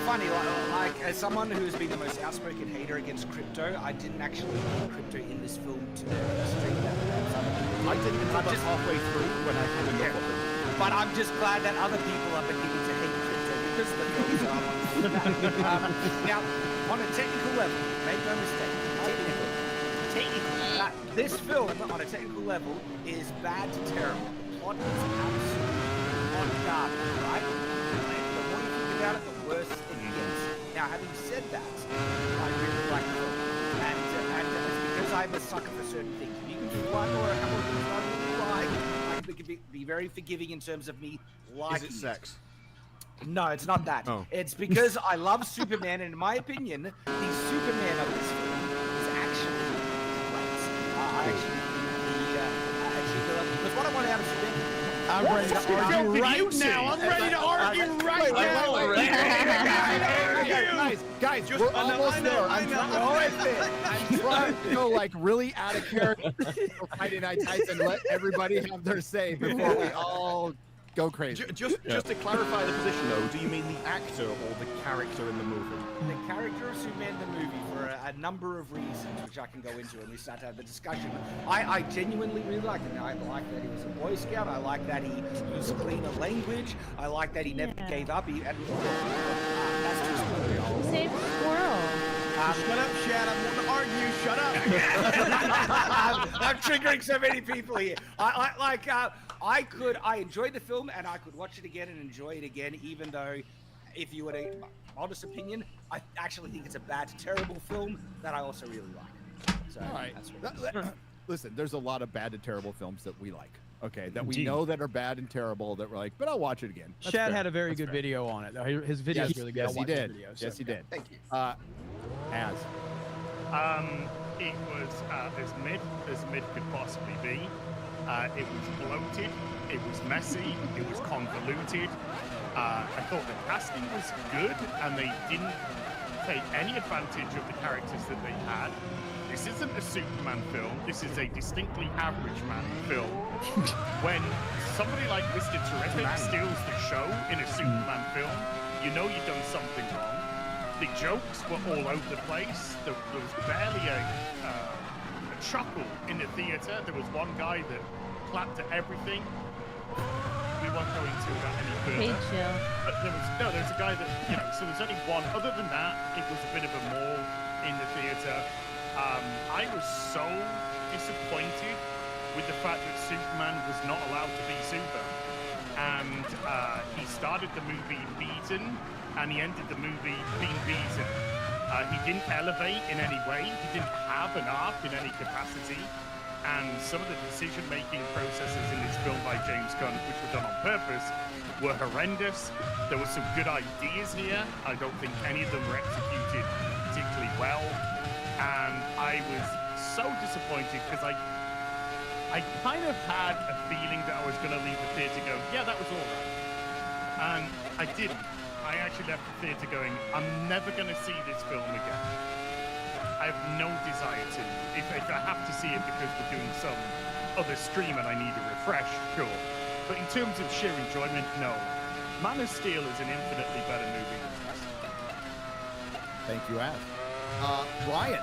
[SPEAKER 20] Funny, like as someone who's been the most outspoken hater against crypto, I didn't actually need crypto in this film to the extreme that
[SPEAKER 7] I didn't until about halfway through when I had enough of it.
[SPEAKER 20] But I'm just glad that other people are beginning to hate crypto because the films are. Now, on a technical level, make no mistake, technical. This film, on a technical level, is bad to terrible. The plot is absolutely on garbage, right? The more you think about it, the worse it gets. Now, having said that, I really like the film, and it's because I'm a sucker for certain things. You can do one or a couple of things I really like. I can be very forgiving in terms of me liking.
[SPEAKER 7] Is it sex?
[SPEAKER 20] No, it's not that.
[SPEAKER 7] Oh.
[SPEAKER 20] It's because I love Superman, and in my opinion, the Superman of this film is actually great. I actually feel like, because what I want out of Superman.
[SPEAKER 19] I'm ready to argue right now. I'm ready to argue right now. Guys,
[SPEAKER 7] Just-
[SPEAKER 19] we're
[SPEAKER 7] I know,
[SPEAKER 19] almost
[SPEAKER 7] I know,
[SPEAKER 19] there.
[SPEAKER 7] I know.
[SPEAKER 19] I'm trying to go like really out of character for Friday Night Tights and let everybody have their say before we all go crazy.
[SPEAKER 7] Just to clarify the position, though, do you mean the actor or the character in the movie?
[SPEAKER 20] The character of Superman in the movie, for a number of reasons, which I can go into when we start to have the discussion. I genuinely really liked him. I like that he was a Boy Scout. I like that he used cleaner language. I like that he never gave up. That's just
[SPEAKER 21] Save a squirrel.
[SPEAKER 20] Shut up, Shad. I'm going to argue. Shut up. I'm triggering so many people here. I enjoyed the film, and I could watch it again and enjoy it again, even though, if you were to, my honest opinion, I actually think it's a bad to terrible film that I also really like. So,
[SPEAKER 19] All right.
[SPEAKER 20] that's what
[SPEAKER 19] Listen, there's a lot of bad to terrible films that we like. Okay, that we
[SPEAKER 3] Indeed.
[SPEAKER 19] know that are bad and terrible that we're like, but I'll watch it again. That's
[SPEAKER 3] Shad
[SPEAKER 19] fair.
[SPEAKER 3] had a very
[SPEAKER 19] That's
[SPEAKER 3] good
[SPEAKER 19] fair.
[SPEAKER 3] video on it. Though. His video is really good.
[SPEAKER 19] Yes,
[SPEAKER 3] I'll
[SPEAKER 19] he
[SPEAKER 3] watch his
[SPEAKER 19] did.
[SPEAKER 3] video,
[SPEAKER 19] Yes,
[SPEAKER 3] so,
[SPEAKER 19] he
[SPEAKER 3] yeah.
[SPEAKER 19] did.
[SPEAKER 20] Thank you.
[SPEAKER 19] Az.
[SPEAKER 17] It was as mid could possibly be. It was bloated, it was messy, it was convoluted. I thought the casting was good, and they didn't take any advantage of the characters that they had. This isn't a Superman film, this is a distinctly average man film. When somebody like Mr. Terrific steals the show in a Superman film, you know you've done something wrong. The jokes were all over the place. There was barely a chuckle in the theater. There was one guy that clapped at everything. We won't go into that any further.
[SPEAKER 21] Hey, chill.
[SPEAKER 17] But there's a guy that, so there's only one. Other than that, it was a bit of a maul in the theater. I was so disappointed with the fact that Superman was not allowed to be Super. And he started the movie beaten, and he ended the movie being beaten. He didn't elevate in any way. He didn't have an arc in any capacity. And some of the decision-making processes in this film by James Gunn, which were done on purpose, were horrendous. There were some good ideas here. I don't think any of them were executed particularly well. And I was so disappointed because I kind of had a feeling that I was going to leave the theater going, yeah, that was all right. And I didn't. I actually left the theater going, I'm never going to see this film again. I have no desire to. If I have to see it because we're doing some other stream and I need a refresh, sure. But in terms of sheer enjoyment, no. Man of Steel is an infinitely better movie than this.
[SPEAKER 19] Thank you, Az. Ryan.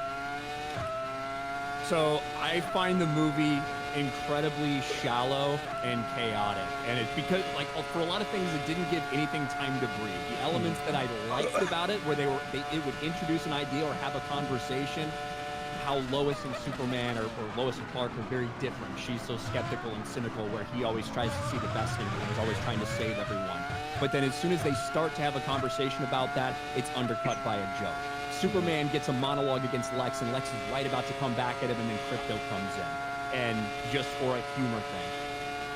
[SPEAKER 3] So I find the movie incredibly shallow and chaotic, and it's because, like, for a lot of things, it didn't give anything time to breathe. The elements that I liked about it, where it would introduce an idea or have a conversation. How Lois and Superman, or Lois and Clark, are very different. She's so skeptical and cynical, where he always tries to see the best in everyone. He's always trying to save everyone. But then, as soon as they start to have a conversation about that, it's undercut by a joke. Superman gets a monologue against Lex, and Lex is right about to come back at him, and then Krypto comes in. And just for a humor thing.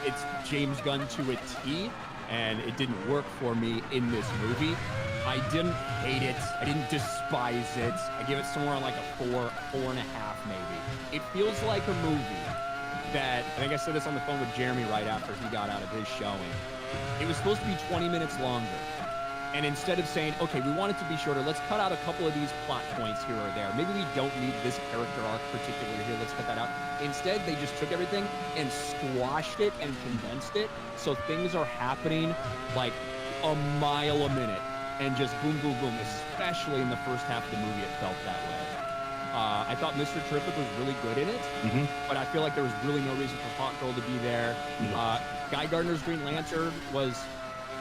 [SPEAKER 3] It's James Gunn to a T, and it didn't work for me in this movie. I didn't hate it. I didn't despise it. I give it somewhere on like a 4.5 maybe. It feels like a movie that, I think I said this on the phone with Jeremy right after he got out of his showing. It was supposed to be 20 minutes longer. And instead of saying, okay, we want it to be shorter, let's cut out a couple of these plot points here or there. Maybe we don't need this character arc particularly here, let's cut that out. Instead, they just took everything and squashed it and condensed it. So things are happening like a mile a minute and just boom, boom, boom. Especially in the first half of the movie, it felt that way. I thought Mr. Terrific was really good in it, but I feel like there was really no reason for Hawk Girl to be there. Guy Gardner's Green Lantern was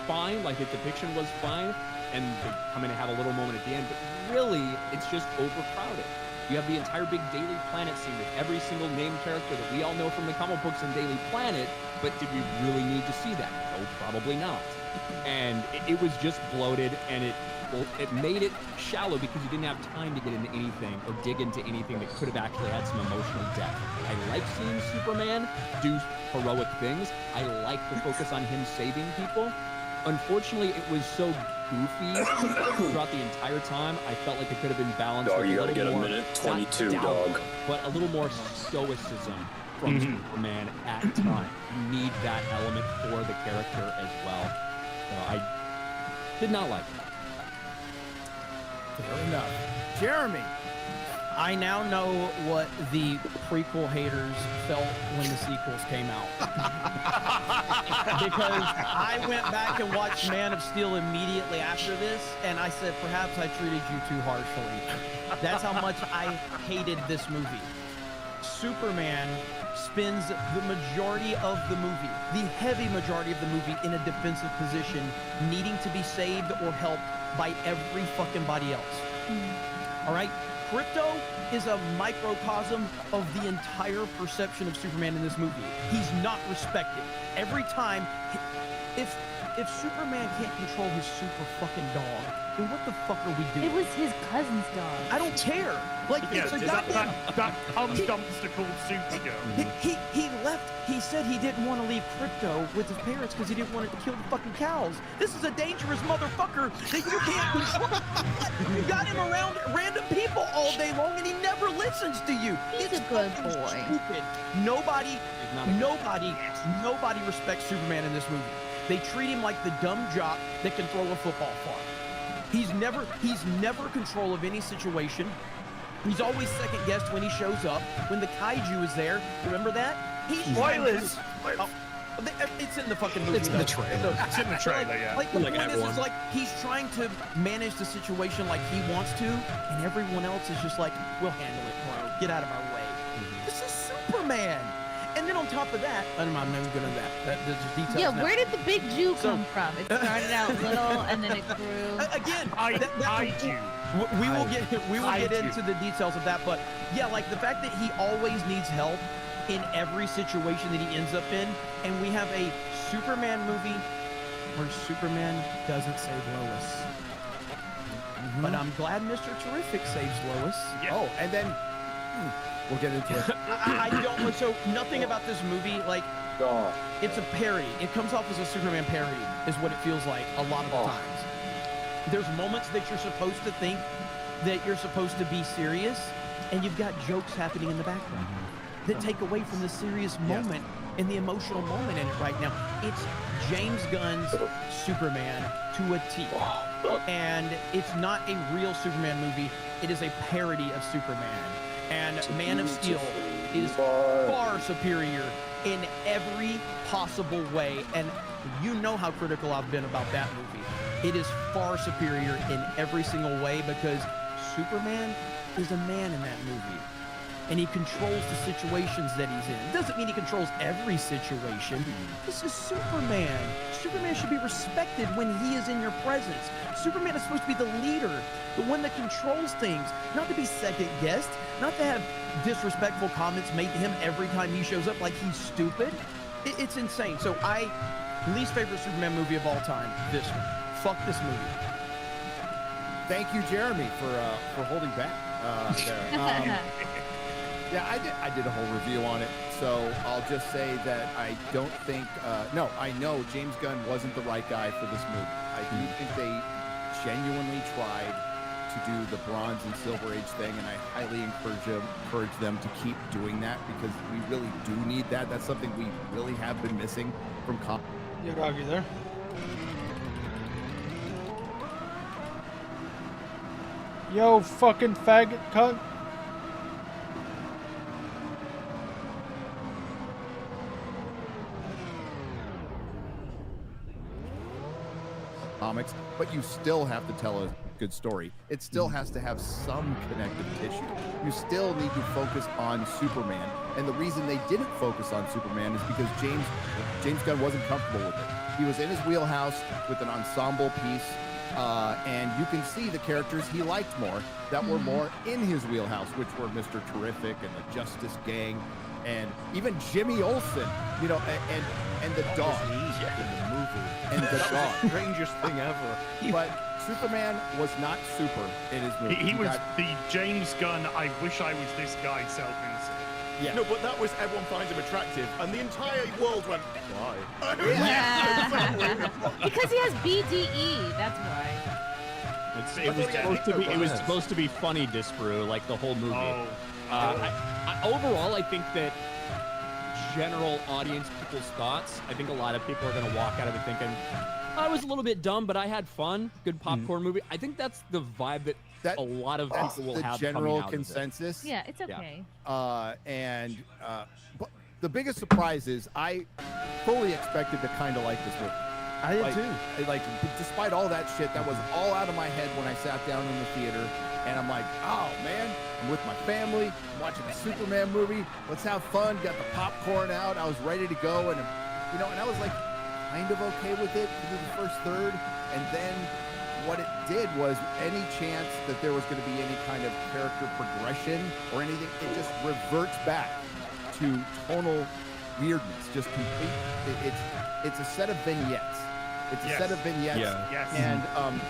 [SPEAKER 3] fine, like the depiction was fine, and they come in and have a little moment at the end, but really, it's just overcrowded. You have the entire big Daily Planet scene with every single named character that we all know from the comic books in Daily Planet, but did we really need to see that? No, probably not. And it was just bloated, and it made it shallow because you didn't have time to get into anything or dig into anything that could have actually had some emotional depth. I like seeing Superman do heroic things. I like the focus on him saving people. Unfortunately, it was so goofy throughout the entire time. I felt like it could have been balanced.
[SPEAKER 8] Dog,
[SPEAKER 3] with
[SPEAKER 8] you
[SPEAKER 3] a
[SPEAKER 8] gotta
[SPEAKER 3] little
[SPEAKER 8] get a
[SPEAKER 3] more,
[SPEAKER 8] minute 22,
[SPEAKER 3] not
[SPEAKER 8] dog.
[SPEAKER 3] dour, but a little more stoicism from Superman at time. You need that element for the character as well. So I did not like it.
[SPEAKER 19] Fair enough. Jeremy.
[SPEAKER 1] I now know what the prequel haters felt when the sequels came out. Because I went back and watched Man of Steel immediately after this, and I said, perhaps I treated you too harshly. That's how much I hated this movie. Superman spends the majority of the movie, the heavy majority of the movie, in a defensive position, needing to be saved or helped by every fucking body else. All right? Crypto is a microcosm of the entire perception of Superman in this movie. He's not respected. Every time, if Superman can't control his super fucking dog, then what the fuck are we doing?
[SPEAKER 21] It was his cousin's dog.
[SPEAKER 1] I don't care. Like, it's a goddamn...
[SPEAKER 17] That dumpster called Supergirl.
[SPEAKER 1] He left. He said he didn't want to leave Crypto with his parents because he didn't want it to kill the fucking cows. This is a dangerous motherfucker that you can't control. You got him around random people all day long, and he never listens to you.
[SPEAKER 21] He's a good boy.
[SPEAKER 1] Stupid. Nobody respects Superman in this movie. They treat him like the dumb jock that can throw a football far. He's never control of any situation. He's always second guessed when he shows up. When the kaiju is there, remember that?
[SPEAKER 20] Spoilers.
[SPEAKER 1] It's in the fucking movie.
[SPEAKER 2] It's in the trailer.
[SPEAKER 17] It's in the trailer, yeah.
[SPEAKER 1] Like the point is, it's like he's trying to manage the situation like he wants to, and everyone else is just like, we'll handle it, bro. Get out of our way. This is Superman. And then on top of that, I'm not even gonna that. There's just details.
[SPEAKER 21] Yeah,
[SPEAKER 1] now.
[SPEAKER 21] where did the big Jew come from? It started out little and then it grew.
[SPEAKER 1] Again, we will get into the details of that, but yeah, like the fact that he always needs help in every situation that he ends up in, and we have a Superman movie where Superman doesn't save Lois. But I'm glad Mr. Terrific saves Lois.
[SPEAKER 19] Yeah. Oh, and then we'll get into it.
[SPEAKER 1] I don't. So nothing about this movie, like, it's a parody. It comes off as a Superman parody, is what it feels like a lot of the times. There's moments that you're supposed to think that you're supposed to be serious, and you've got jokes happening in the background that take away from the serious moment and the emotional moment in it right now. It's James Gunn's Superman to a T. And it's not a real Superman movie. It is a parody of Superman. And Man of Steel is far superior in every possible way. And you know how critical I've been about that movie. It is far superior in every single way because Superman is a man in that movie. And he controls the situations that he's in. Doesn't mean he controls every situation. This is Superman. Superman should be respected when he is in your presence. Superman is supposed to be the leader, the one that controls things, not to be second guessed, not to have disrespectful comments made to him every time he shows up like he's stupid. It's insane. So least favorite Superman movie of all time, this one. Fuck this movie.
[SPEAKER 19] Thank you, Jeremy, for holding back there. Yeah, I did a whole review on it, so I'll just say that I don't think, no, I know James Gunn wasn't the right guy for this movie. I do think they genuinely tried to do the Bronze and Silver Age thing, and I highly encourage them to keep doing that because we really do need that. That's something we really have been missing from comics.
[SPEAKER 2] Yeah, dog, you there? Yo, fucking faggot cunt.
[SPEAKER 19] Comics, but you still have to tell a good story. It still has to have some connective tissue. You still need to focus on Superman, and the reason they didn't focus on Superman is because James Gunn wasn't comfortable with it. He was in his wheelhouse with an ensemble piece, and you can see the characters he liked more that were more in his wheelhouse, which were Mr. Terrific and the Justice Gang, and even Jimmy Olsen, you know, and the dog in the movie, and the dog.
[SPEAKER 7] Strangest thing ever.
[SPEAKER 19] But Superman was not super in his movie.
[SPEAKER 17] He was the James Gunn, I wish I was this guy self-insert.
[SPEAKER 7] Yeah. No, but that was everyone finds him attractive, and the entire world went, why?
[SPEAKER 21] Because he has BDE, that's why.
[SPEAKER 3] It was supposed to be funny, Disparu, like the whole movie. Overall, I think that general audience people's thoughts, I think a lot of people are going to walk out of it thinking, I was a little bit dumb, but I had fun. Good popcorn movie. I think that's the vibe that a lot of people will have.
[SPEAKER 19] The general
[SPEAKER 3] coming out
[SPEAKER 19] consensus.
[SPEAKER 21] Yeah, it's okay.
[SPEAKER 19] But the biggest surprise is I fully expected to kind of like this movie.
[SPEAKER 6] I did too.
[SPEAKER 19] Like, despite all that shit, that was all out of my head when I sat down in the theater, and I'm like, oh man, I'm with my family, I'm watching a Superman movie. Let's have fun. Got the popcorn out. I was ready to go, and and I was like, kind of okay with it to do the first third, and then what it did was any chance that there was going to be any kind of character progression or anything, it just reverts back to tonal weirdness. Just complete. It's a set of vignettes. It's a set of vignettes.
[SPEAKER 17] Yeah. Yes.
[SPEAKER 19] And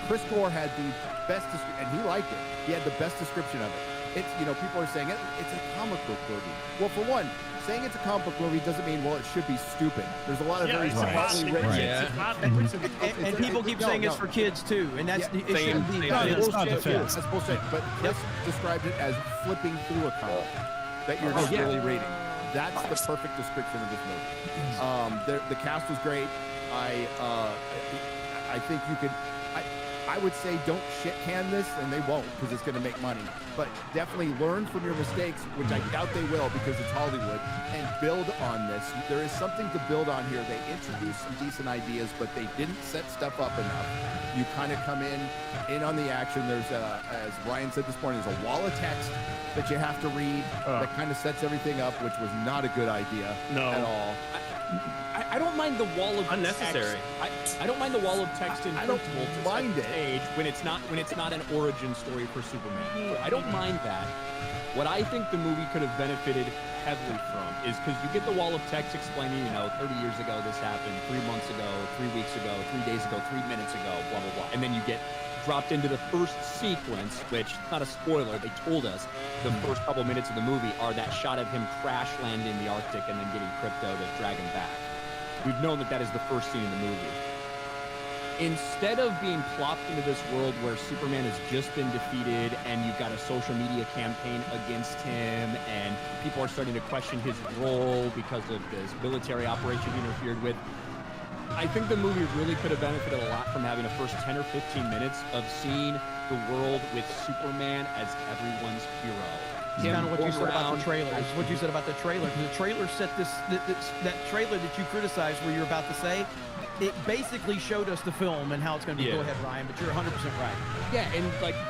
[SPEAKER 19] Chris Gore had the best description, and he liked it. He had the best description of it. It's, people are saying it's a comic book movie. Well, for one, saying it's a comic book movie doesn't mean, well, it should be stupid. There's a lot of very smartly written.
[SPEAKER 1] And people keep saying it's for kids too, and that's it shouldn't be.
[SPEAKER 19] That's bullshit. But Chris described it as flipping through a comic that you're just really reading. That's the perfect description of this movie. The cast was great. I think you could. I would say don't shit can this, and they won't because it's going to make money. But definitely learn from your mistakes, which I doubt they will because it's Hollywood, and build on this. There is something to build on here. They introduced some decent ideas, but they didn't set stuff up enough. You kind of come in on the action. There's, as Ryan said this morning, there's a wall of text that you have to read that kind of sets everything up, which was not a good idea at all.
[SPEAKER 3] I don't mind the wall of
[SPEAKER 22] unnecessary.
[SPEAKER 3] Text. I don't mind the wall of text in principle to
[SPEAKER 19] mind it
[SPEAKER 3] stage when it's not an origin story for Superman. I don't mind that. What I think the movie could have benefited heavily from is because you get the wall of text explaining, 30 years ago this happened, 3 months ago, 3 weeks ago, 3 days ago, 3 minutes ago, blah blah blah, and then you get dropped into the first sequence, which, not a spoiler, they told us the first couple minutes of the movie are that shot of him crash land in the Arctic and then getting Crypto to drag him back. We've known that is the first scene in the movie. Instead of being plopped into this world where Superman has just been defeated and you've got a social media campaign against him and people are starting to question his role because of this military operation he interfered with, I think the movie really could have benefited a lot from having a first 10 or 15 minutes of seeing the world with Superman as everyone's hero.
[SPEAKER 1] It's kind of what you said about the trailer. It's what you said about the trailer. Because the trailer set that trailer that you criticized where you're about to say, it basically showed us the film and how it's going to be. Go ahead, Ryan, but you're 100% right.
[SPEAKER 3] Yeah, and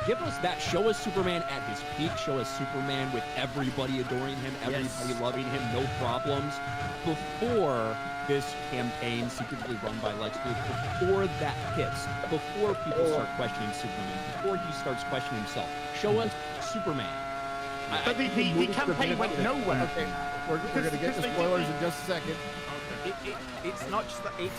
[SPEAKER 3] give us that. Show us Superman at his peak. Show us Superman with everybody adoring him, everybody loving him, no problems. Before this campaign secretly run by Lex Luthor, before that hits, before people start questioning Superman, before he starts questioning himself, show us Superman.
[SPEAKER 17] But the campaign went nowhere.
[SPEAKER 19] Okay, we're going to get to spoilers in just a second.
[SPEAKER 7] It's not just that and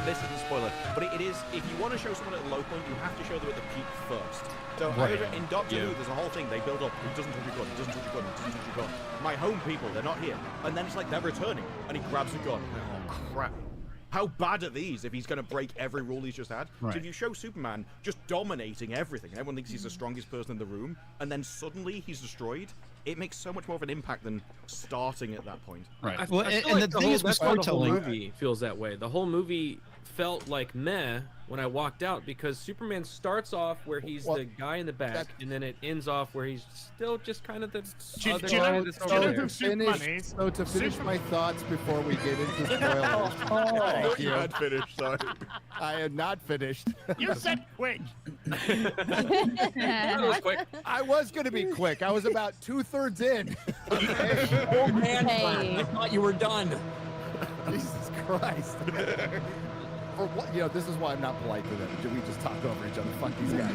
[SPEAKER 7] this isn't a spoiler, but it is, if you want to show someone at a low point, you have to show them at the peak first. So in Doctor Who, there's a whole thing, they build up, he doesn't touch a gun, he doesn't touch a gun, he doesn't touch a gun. My home people, they're not here. And then it's like they're returning, and he grabs a gun. Oh, crap. How bad are these if he's going to break every rule he's just had?
[SPEAKER 6] Right.
[SPEAKER 7] So if you show Superman just dominating everything, and everyone thinks he's the strongest person in the room, and then suddenly he's destroyed, it makes so much more of an impact than starting at that point.
[SPEAKER 6] Right.
[SPEAKER 22] I feel like the whole movie feels that way. The whole movie felt like meh when I walked out because Superman starts off where he's the guy in the back, and then it ends off where he's still just kind of the other guy that's over there.
[SPEAKER 19] So to finish my thoughts before we get into spoilers.
[SPEAKER 7] Thank you. Had finished, sorry.
[SPEAKER 19] I had not finished.
[SPEAKER 17] You said quick.
[SPEAKER 22] That was quick.
[SPEAKER 19] I was going to be quick. I was about 2/3 in.
[SPEAKER 3] Oh man, I thought you were done.
[SPEAKER 19] Jesus Christ. This is why I'm not polite to them. We just talk over each other. Fuck these guys.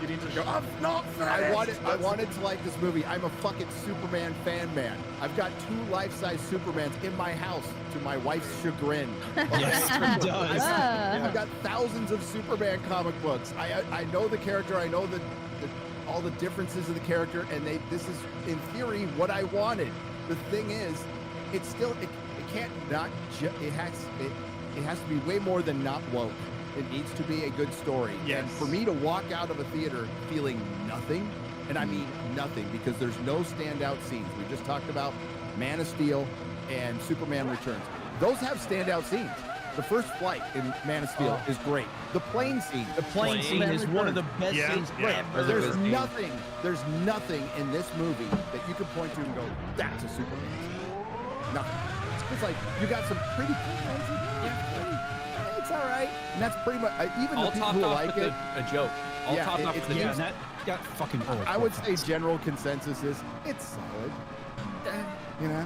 [SPEAKER 7] You need to go, I'm not finished.
[SPEAKER 19] I wanted to like this movie. I'm a fucking Superman fan man. I've got 2 life-size Supermans in my house to my wife's chagrin.
[SPEAKER 1] Yes, it does.
[SPEAKER 19] I've got thousands of Superman comic books. I know the character. I know all the differences of the character, and this is in theory what I wanted. The thing is, it's still it can't not it has to be way more than not woke. It needs to be a good story.
[SPEAKER 17] Yes.
[SPEAKER 19] And for me to walk out of a theater feeling nothing, and I mean nothing, because there's no standout scenes. We just talked about Man of Steel and Superman Returns. Those have standout scenes. The first flight in Man of Steel is great. The plane scene.
[SPEAKER 1] The plane scene is one of the best scenes ever.
[SPEAKER 19] There's nothing in this movie that you can point to and go, that's a Superman scene. Nothing. It's like, you got some pretty cool it's all right. And that's pretty much, even the people who like it.
[SPEAKER 22] A joke. All topped off with a joke.
[SPEAKER 6] That got fucking old.
[SPEAKER 19] I would say general consensus is, it's solid. You know?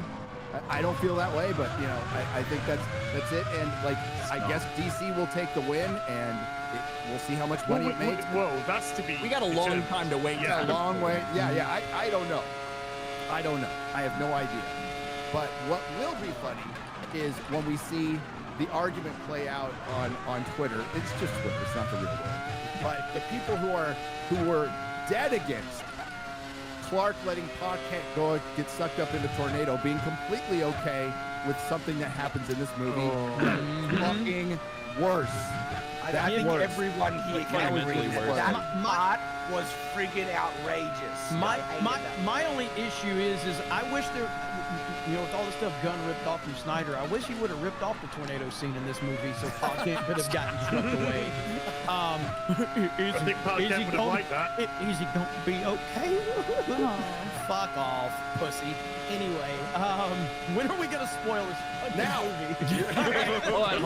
[SPEAKER 19] I don't feel that way, but you know, I think that's it. And like, I guess DC will take the win, and we'll see how much money it makes.
[SPEAKER 17] Whoa, that's to be.
[SPEAKER 3] We got a long time to wait.
[SPEAKER 19] Yeah, a long way. Yeah. I don't know. I have no idea. But what will be funny is when we see the argument play out on Twitter. It's just Twitter. It's not the real world. But the people who were dead against Clark letting Pa Kent go get sucked up in the tornado, being completely okay with something that happens in this movie. Fucking worse.
[SPEAKER 20] I think everyone here can agree that part was friggin' outrageous.
[SPEAKER 1] My only issue is I wish there, you know, with all the stuff Gunn ripped off from Snyder, I wish he would have ripped off the tornado scene in this movie so Pa Kent could have gotten swept away. Is he going to be okay? Fuck off, pussy. Anyway, when are we going to spoil this fucking movie?
[SPEAKER 22] Hold on.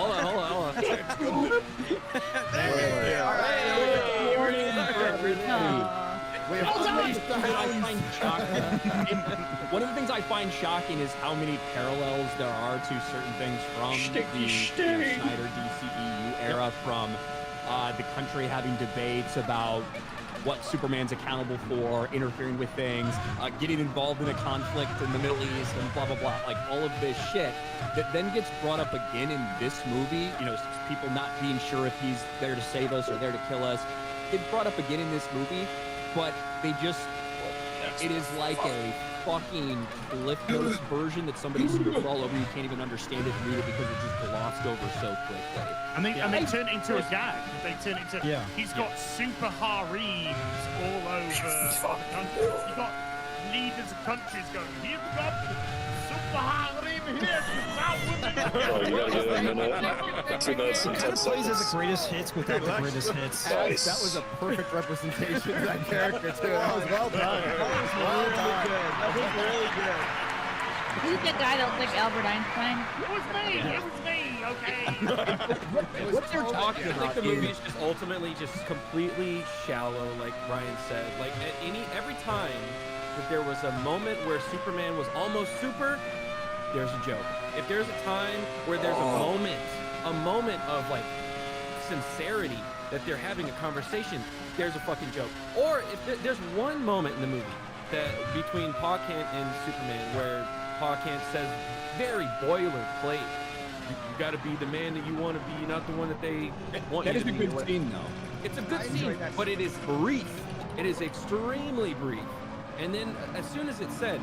[SPEAKER 3] One of the things I find shocking is how many parallels there are to certain things from the Snyder DCEU era, from the country having debates about what Superman's accountable for, interfering with things, getting involved in a conflict in the Middle East, and blah, blah, blah. Like, all of this shit that then gets brought up again in this movie, you know, people not being sure if he's there to save us or there to kill us. It's brought up again in this movie, but they just, it is like a fucking Cliff Notes version that somebody scribbled all over. You can't even understand it and read it because it just glossed over so quickly.
[SPEAKER 17] And they turn it into a gag. They turn it into, he's got super harems all over the country. You've got leaders of countries going, here's the super harem here.
[SPEAKER 8] Oh, you gotta give it a minute. 2 minutes and 10
[SPEAKER 6] Plays
[SPEAKER 8] seconds.
[SPEAKER 6] as the greatest hits without the greatest hits.
[SPEAKER 8] Nice.
[SPEAKER 19] That was a perfect representation of that character, too. That was well done.
[SPEAKER 1] That was really good.
[SPEAKER 21] Who's the guy that looks like Albert Einstein?
[SPEAKER 17] It was me, okay?
[SPEAKER 22] What you're talking about? I think the movie is just ultimately just completely shallow, like Ryan said. Like every time that there was a moment where Superman was almost super, there's a joke. If there's a time where there's a moment of like sincerity that they're having a conversation, there's a fucking joke. Or if there's one moment in the movie that between Pa Kent and Superman where Pa Kent says very boilerplate, you got to be the man that you want to be, not the one that they want you to be.
[SPEAKER 3] That is a good scene, though.
[SPEAKER 22] It's a good scene, but it is brief. It is extremely brief. And then as soon as it's said,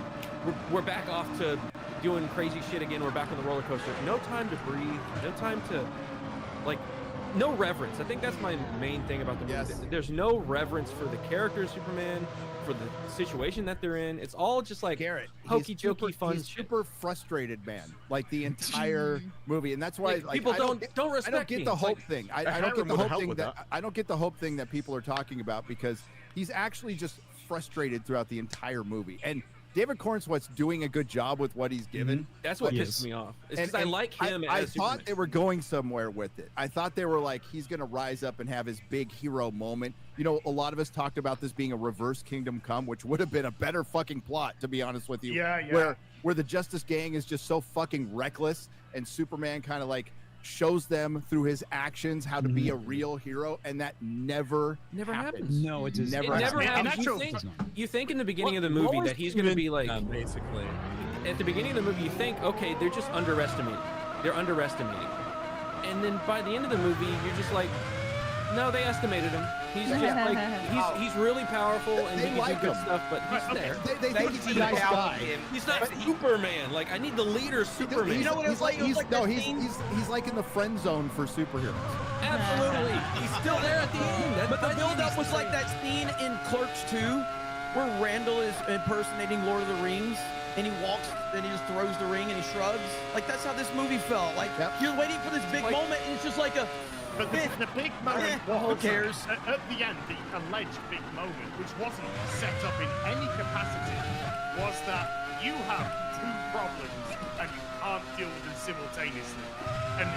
[SPEAKER 22] we're back off to doing crazy shit again. We're back on the roller coaster. No time to breathe. No time to, like, no reverence. I think that's my main thing about the movie.
[SPEAKER 19] Yes.
[SPEAKER 22] There's no reverence for the character of Superman, for the situation that they're in. It's all just like hokey jokey fun.
[SPEAKER 19] He's super frustrated, man. Like the entire movie, and that's why
[SPEAKER 22] Like, people don't respect
[SPEAKER 19] I don't get
[SPEAKER 22] me.
[SPEAKER 19] the
[SPEAKER 22] It's
[SPEAKER 19] hope
[SPEAKER 22] like,
[SPEAKER 19] thing. I
[SPEAKER 22] I
[SPEAKER 19] don't get the
[SPEAKER 22] would
[SPEAKER 19] hope
[SPEAKER 22] help
[SPEAKER 19] thing
[SPEAKER 22] with
[SPEAKER 19] that I don't get the hope thing that people are talking about, because he's actually just frustrated throughout the entire movie. And David Cornsweet's doing a good job with what he's given.
[SPEAKER 22] That's what pisses me off. It's because I like him
[SPEAKER 19] I
[SPEAKER 22] as
[SPEAKER 19] thought
[SPEAKER 22] Superman.
[SPEAKER 19] they were going somewhere with it. I thought they were like, he's going to rise up and have his big hero moment. You know, a lot of us talked about this being a reverse Kingdom Come, which would have been a better fucking plot, to be honest with you.
[SPEAKER 17] Yeah.
[SPEAKER 19] Where the Justice Gang is just so fucking reckless, and Superman kind of like shows them through his actions how to be a real hero, and that never happens.
[SPEAKER 6] No, it does
[SPEAKER 22] It never happens. You think in the beginning of the movie that he's going to be like,
[SPEAKER 3] basically.
[SPEAKER 22] At the beginning of the movie, you think, okay, they're just underestimating. They're underestimating. And then by the end of the movie, you're just like, no, they estimated him. He's just like, he's really powerful and he can do good stuff, but he's there.
[SPEAKER 19] They think he's a nice guy.
[SPEAKER 22] He's not Superman. Like, I need the leader Superman.
[SPEAKER 1] You know what it was like? It was like that scene-
[SPEAKER 19] he's like in the friend zone for superheroes.
[SPEAKER 22] Absolutely. He's still there at the end.
[SPEAKER 1] But the build-up was like that scene in Clerks 2 where Randall is impersonating Lord of the Rings. and he walks, and he just throws the ring and he shrugs. Like that's how this movie felt. Like you're waiting for this big moment, and it's just like a.
[SPEAKER 17] But the big moment was,
[SPEAKER 1] who cares?
[SPEAKER 17] At the end, the alleged big moment, which wasn't set up in any capacity, was that you have two problems and you can't deal with them simultaneously. And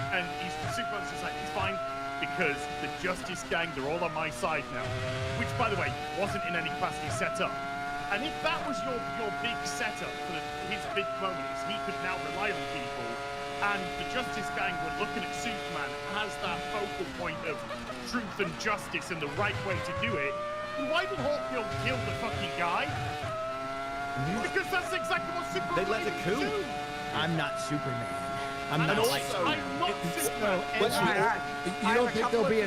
[SPEAKER 17] Superman's just like, it's fine, because the Justice Gang, they're all on my side now. Which, by the way, wasn't in any capacity set up. And if that was your big setup for his big moment, is he could now rely on people, and the Justice Gang were looking at Superman as that focal point of truth and justice and the right way to do it, then why did Hawkgirl kill the fucking guy? Because that's exactly what Superman
[SPEAKER 20] They let it coup.
[SPEAKER 17] do.
[SPEAKER 1] I'm not Superman. I'm
[SPEAKER 17] And
[SPEAKER 1] not
[SPEAKER 17] also,
[SPEAKER 1] like
[SPEAKER 17] I'm not Superman.
[SPEAKER 19] You don't think there'll be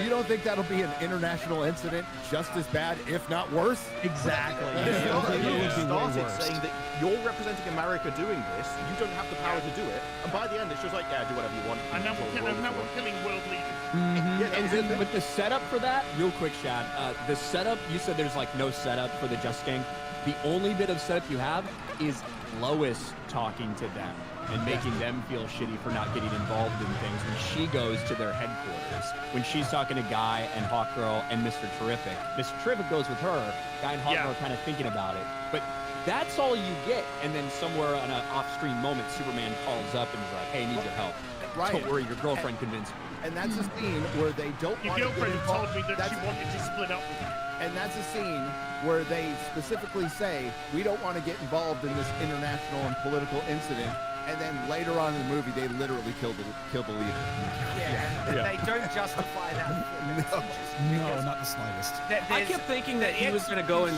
[SPEAKER 19] you don't think that'll be an international incident just as bad, if not worse?
[SPEAKER 1] Exactly.
[SPEAKER 7] You started saying that you're representing America doing this. You don't have the power to do it, and by the end, it's just like, yeah, do whatever you want.
[SPEAKER 17] And now we're killing world leaders.
[SPEAKER 3] But the setup for that, real quick, Shad, the setup, you said there's like no setup for the Just Gang. The only bit of setup you have is Lois talking to them and making them feel shitty for not getting involved in things when she goes to their headquarters. When she's talking to Guy and Hawkgirl and Mr. Terrific. Mr. Terrific goes with her, Guy and Hawkgirl are kind of thinking about it. But that's all you get. And then somewhere on an off-screen moment, Superman calls up and is like, hey, I need your help.
[SPEAKER 19] Right.
[SPEAKER 3] Don't worry, your girlfriend convinced me.
[SPEAKER 19] And that's a scene where they don't
[SPEAKER 17] Your
[SPEAKER 19] want to get
[SPEAKER 17] girlfriend
[SPEAKER 19] involved.
[SPEAKER 17] told me that she wanted to split up with you.
[SPEAKER 19] And that's a scene where they specifically say, we don't want to get involved in this international and political incident. And then later on in the movie, they literally kill the leader.
[SPEAKER 20] Yeah. They don't justify that.
[SPEAKER 6] No, not the slightest.
[SPEAKER 22] I kept thinking that he was going to go and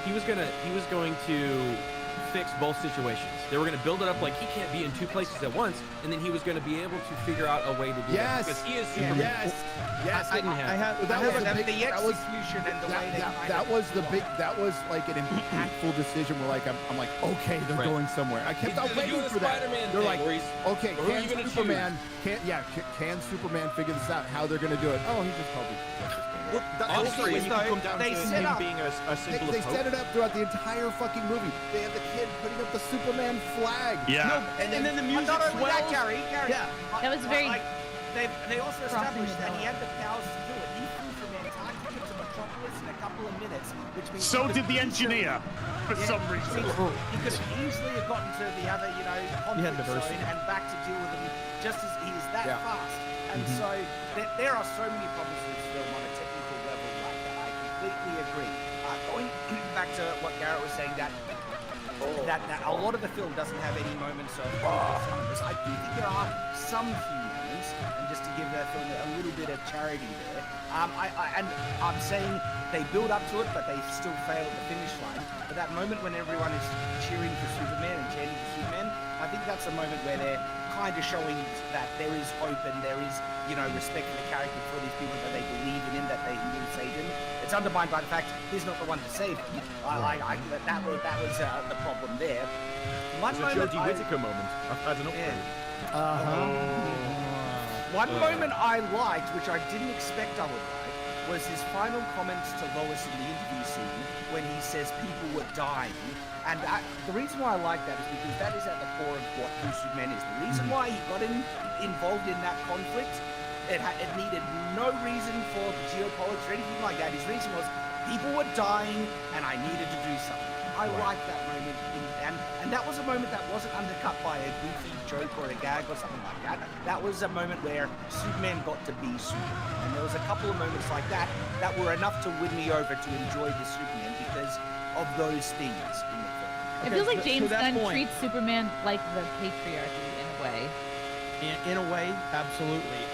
[SPEAKER 22] he was going to fix both situations. They were going to build it up like he can't be in two places at once, and then he was going to be able to figure out a way to do that because he is Superman.
[SPEAKER 19] Yes. That was like an impactful decision where like I'm like, okay, they're going somewhere. I kept on waiting for that. They're like, okay, can Superman figure this out? How they're going to do it? Oh, he just probably.
[SPEAKER 7] Well, also, when you come down to him being a symbol of hope.
[SPEAKER 19] They set it up throughout the entire fucking movie. They have the kid putting up the Superman flag.
[SPEAKER 17] Yeah.
[SPEAKER 1] No, and then the music
[SPEAKER 20] not only that,
[SPEAKER 1] swells.
[SPEAKER 20] Gary.
[SPEAKER 21] That was very.
[SPEAKER 20] They also established that he had the powers to do it. He flew from Antarctica to Metropolis in a couple of minutes, which means
[SPEAKER 17] So did the engineer, for some reason.
[SPEAKER 20] He could have easily have gotten to the other, conflict zone and back to deal with them just as he is that fast. And so there are so many problems with this film on a technical level like that. I completely agree. Going back to what Garrett was saying, that a lot of the film doesn't have any moments of focus. I do think there are some few moments, and just to give that film a little bit of charity there. I'm saying they build up to it, but they still fail at the finish line. But that moment when everyone is cheering for Superman and chanting for Superman, I think that's a moment where they're kind of showing that there is hope and there is, respect for the character, for these people that they believe in him, that he will save him. It's undermined by the fact he's not the one to save him. That was the problem there. One
[SPEAKER 7] It's a Jodie Whittaker moment. I've had an upgrade.
[SPEAKER 20] One moment I liked, which I didn't expect I would like, was his final comments to Lois in the interview scene when he says people were dying. And the reason why I like that is because that is at the core of what who Superman is. The reason why he got involved in that conflict, it needed no reason for geopolitics or anything like that. His reason was people were dying and I needed to do something. I like that moment. And that was a moment that wasn't undercut by a goofy joke or a gag or something like that. That was a moment where Superman got to be Superman. And there was a couple of moments like that that were enough to win me over to enjoy the Superman because of those things in the film.
[SPEAKER 21] It feels like James Gunn treats Superman like the patriarchy in a way.
[SPEAKER 1] In a way, absolutely.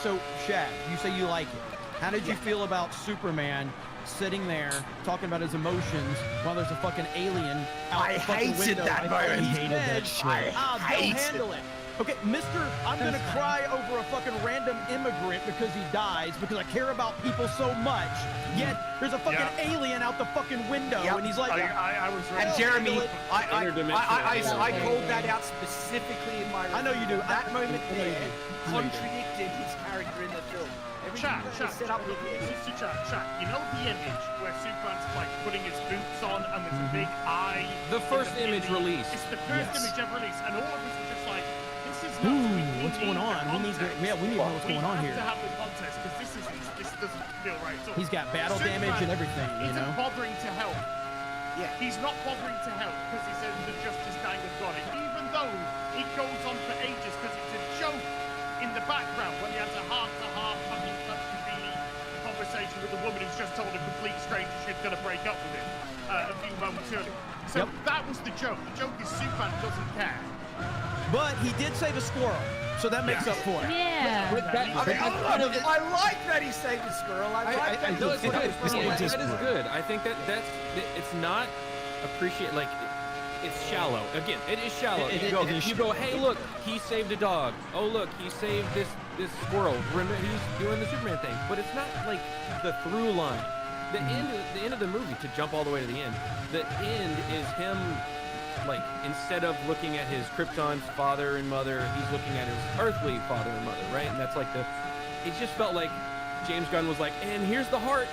[SPEAKER 1] So, Shad, you say you like it. How did you feel about Superman sitting there talking about his emotions while there's a fucking alien out the fucking window?
[SPEAKER 20] That moment.
[SPEAKER 1] I hated that shit. They'll handle it. Okay, I'm gonna cry over a fucking random immigrant because he dies because I care about people so much. Yet there's a fucking alien out the fucking window, and he's like,
[SPEAKER 17] I was right.
[SPEAKER 20] And Jeremy, I called that out specifically in my review.
[SPEAKER 1] I know you do.
[SPEAKER 20] That moment there contradicted his character in the film.
[SPEAKER 17] Chat.
[SPEAKER 20] set up with this.
[SPEAKER 17] Chat. You know the image where Superman's like putting his boots on and there's a big eye.
[SPEAKER 22] The first image released.
[SPEAKER 17] It's the first image ever released, and all of us are just like, this is
[SPEAKER 1] Ooh,
[SPEAKER 17] nuts.
[SPEAKER 1] what's going on? We need to know what's going on here.
[SPEAKER 17] We have to have the context because this doesn't feel right at all.
[SPEAKER 1] He's got battle damage and everything, you know?
[SPEAKER 17] Isn't bothering to help.
[SPEAKER 20] Yeah.
[SPEAKER 17] He's not bothering to help because he says the Justice Gang have got it, even though it goes on for ages because it's a joke in the background when he has a heart-to-heart fucking touchy-feely conversation with a woman who's just told a complete stranger she's going to break up with him a few moments earlier. So that was the joke. The joke is Superman doesn't care.
[SPEAKER 1] But he did save a squirrel, so that makes up for it.
[SPEAKER 21] Yeah.
[SPEAKER 20] I like that he saved a squirrel. I like that.
[SPEAKER 22] No, it's good. That is good. I think it's not appreciate like it's shallow. Again, it is shallow. You go, hey, look, he saved a dog. Oh, look, he saved this squirrel. He's doing the Superman thing. But it's not like the through line. The end of the movie, to jump all the way to the end, the end is him, like, instead of looking at his Krypton's father and mother, he's looking at his earthly father and mother, right? And that's like it just felt like James Gunn was like, and here's the heart,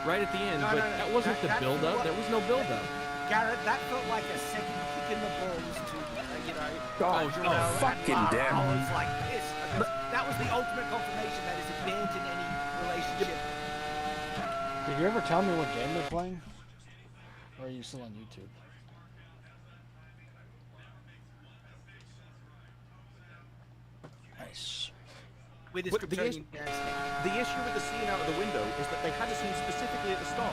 [SPEAKER 22] right at the end. But that wasn't the build-up. There was no build-up.
[SPEAKER 20] Garrett, that felt like a second kick in the balls to,
[SPEAKER 8] fucking damn.
[SPEAKER 20] I was like this. That was the ultimate confirmation that is abandon any relationship.
[SPEAKER 2] Did you ever tell me what game they're playing? Or are you still on YouTube? Nice.
[SPEAKER 20] With his
[SPEAKER 7] The issue with the scene out of the window is that they had a scene specifically at the start.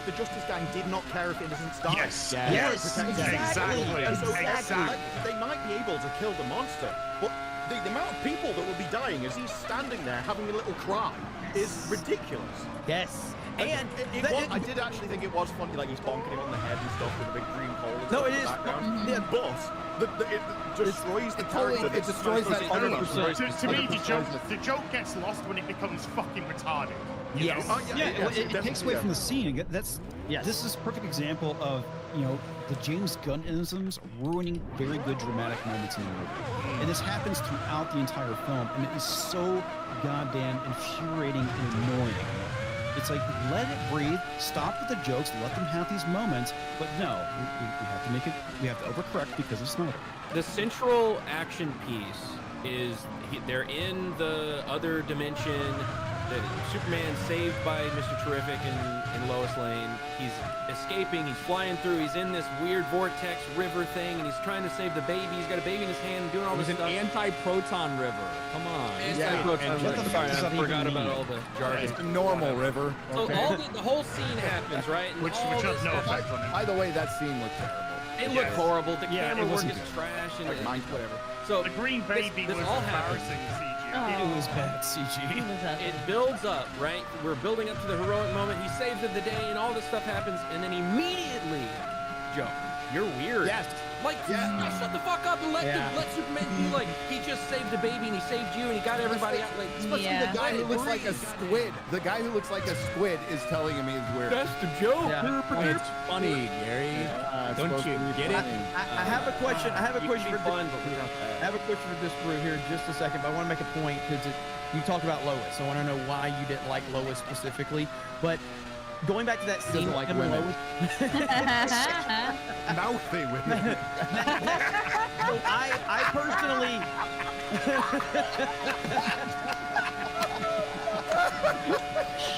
[SPEAKER 7] The Justice Gang did not care if innocents died.
[SPEAKER 17] Yes.
[SPEAKER 7] Exactly.
[SPEAKER 17] Exactly.
[SPEAKER 7] They might be able to kill the monster, but the amount of people that will be dying as he's standing there having a little cry is ridiculous.
[SPEAKER 1] Yes.
[SPEAKER 7] And I did actually think it was funny, like he's bonking him on the head and stuff with a big green pole.
[SPEAKER 1] No, it
[SPEAKER 7] in
[SPEAKER 1] is.
[SPEAKER 7] the background. But it destroys the character.
[SPEAKER 19] It destroys that
[SPEAKER 17] 100%. To me, the joke gets lost when it becomes fucking retarded.
[SPEAKER 1] Yes.
[SPEAKER 6] It takes away from the scene. This is a perfect example of the James Gunnisms ruining very good dramatic moments in the movie. And this happens throughout the entire film, and it is so goddamn infuriating and annoying. It's like, let it breathe, stop with the jokes, let them have these moments, but no, we have to make it, we have to overcorrect because it's Snyder.
[SPEAKER 22] The central action piece is they're in the other dimension. Superman saved by Mr. Terrific and Lois Lane. He's escaping. He's flying through. He's in this weird vortex river thing, and he's trying to save the baby. He's got a baby in his hand, and doing all this stuff.
[SPEAKER 3] An anti-proton river. Come on.
[SPEAKER 22] Anti-proton river. Sorry, I forgot about all the jargon.
[SPEAKER 19] It's a normal river.
[SPEAKER 22] So the whole scene happens, right? And
[SPEAKER 17] Which has no effect on him.
[SPEAKER 19] By the way, that scene looked terrible.
[SPEAKER 22] It looked horrible. The camera work
[SPEAKER 19] wasn't
[SPEAKER 22] is
[SPEAKER 19] good.
[SPEAKER 22] trash and
[SPEAKER 19] Whatever.
[SPEAKER 22] So
[SPEAKER 17] the green baby
[SPEAKER 22] this
[SPEAKER 17] was
[SPEAKER 22] all happens.
[SPEAKER 17] embarrassing CGI.
[SPEAKER 6] It was bad CG.
[SPEAKER 22] It builds up, right? We're building up to the heroic moment. He saves it the day, and all this stuff happens, and then immediately, Joe, you're weird.
[SPEAKER 6] Yes.
[SPEAKER 22] Like, shut the fuck up and let Superman be like, he just saved the baby, and he saved you, and he got everybody out. Like,
[SPEAKER 19] Especially the guy who looks like a squid. The guy who looks like a squid is telling him he's weird.
[SPEAKER 22] That's the joke.
[SPEAKER 3] It's funny, Gary. Don't you get it?
[SPEAKER 1] I have a question. I have a question for this group here in just a second, but I want to make a point because you talked about Lois. I want to know why you didn't like Lois specifically. But going back to that scene,
[SPEAKER 19] like women.
[SPEAKER 7] Mouthy women.
[SPEAKER 1] So I personally.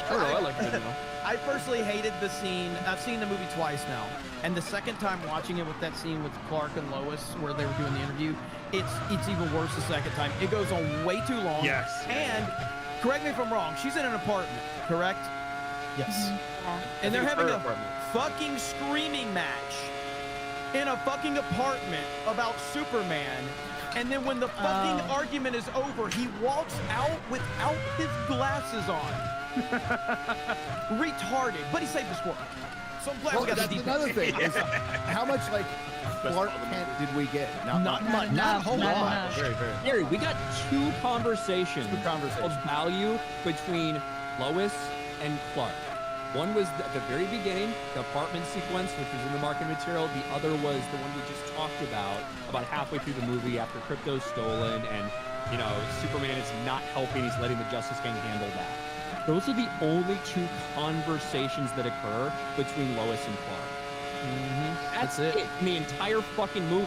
[SPEAKER 22] I don't know, I like it.
[SPEAKER 1] I personally hated the scene. I've seen the movie twice now, and the second time watching it with that scene with Clark and Lois where they were doing the interview, it's even worse the second time. It goes on way too long.
[SPEAKER 17] Yes.
[SPEAKER 1] And correct me if I'm wrong. She's in an apartment, correct?
[SPEAKER 6] Yes.
[SPEAKER 1] And they're having a fucking screaming match in a fucking apartment about Superman. And then when the fucking argument is over, he walks out without his glasses on. Retarded, but he saved the squirrel. So I'm glad we got
[SPEAKER 19] that's
[SPEAKER 1] that
[SPEAKER 19] another thing. Is how much Clark Kent did we get?
[SPEAKER 1] Not much. Not a whole lot.
[SPEAKER 19] Very.
[SPEAKER 3] Gary, we got two conversations of value between Lois and Clark. One was at the very beginning, the apartment sequence, which was in the marketing material. The other was the one we just talked about halfway through the movie after Crypto's stolen and, Superman is not helping. He's letting the Justice Gang handle that. those are the only two conversations that occur between Lois and Clark. That's it in the entire fucking movie.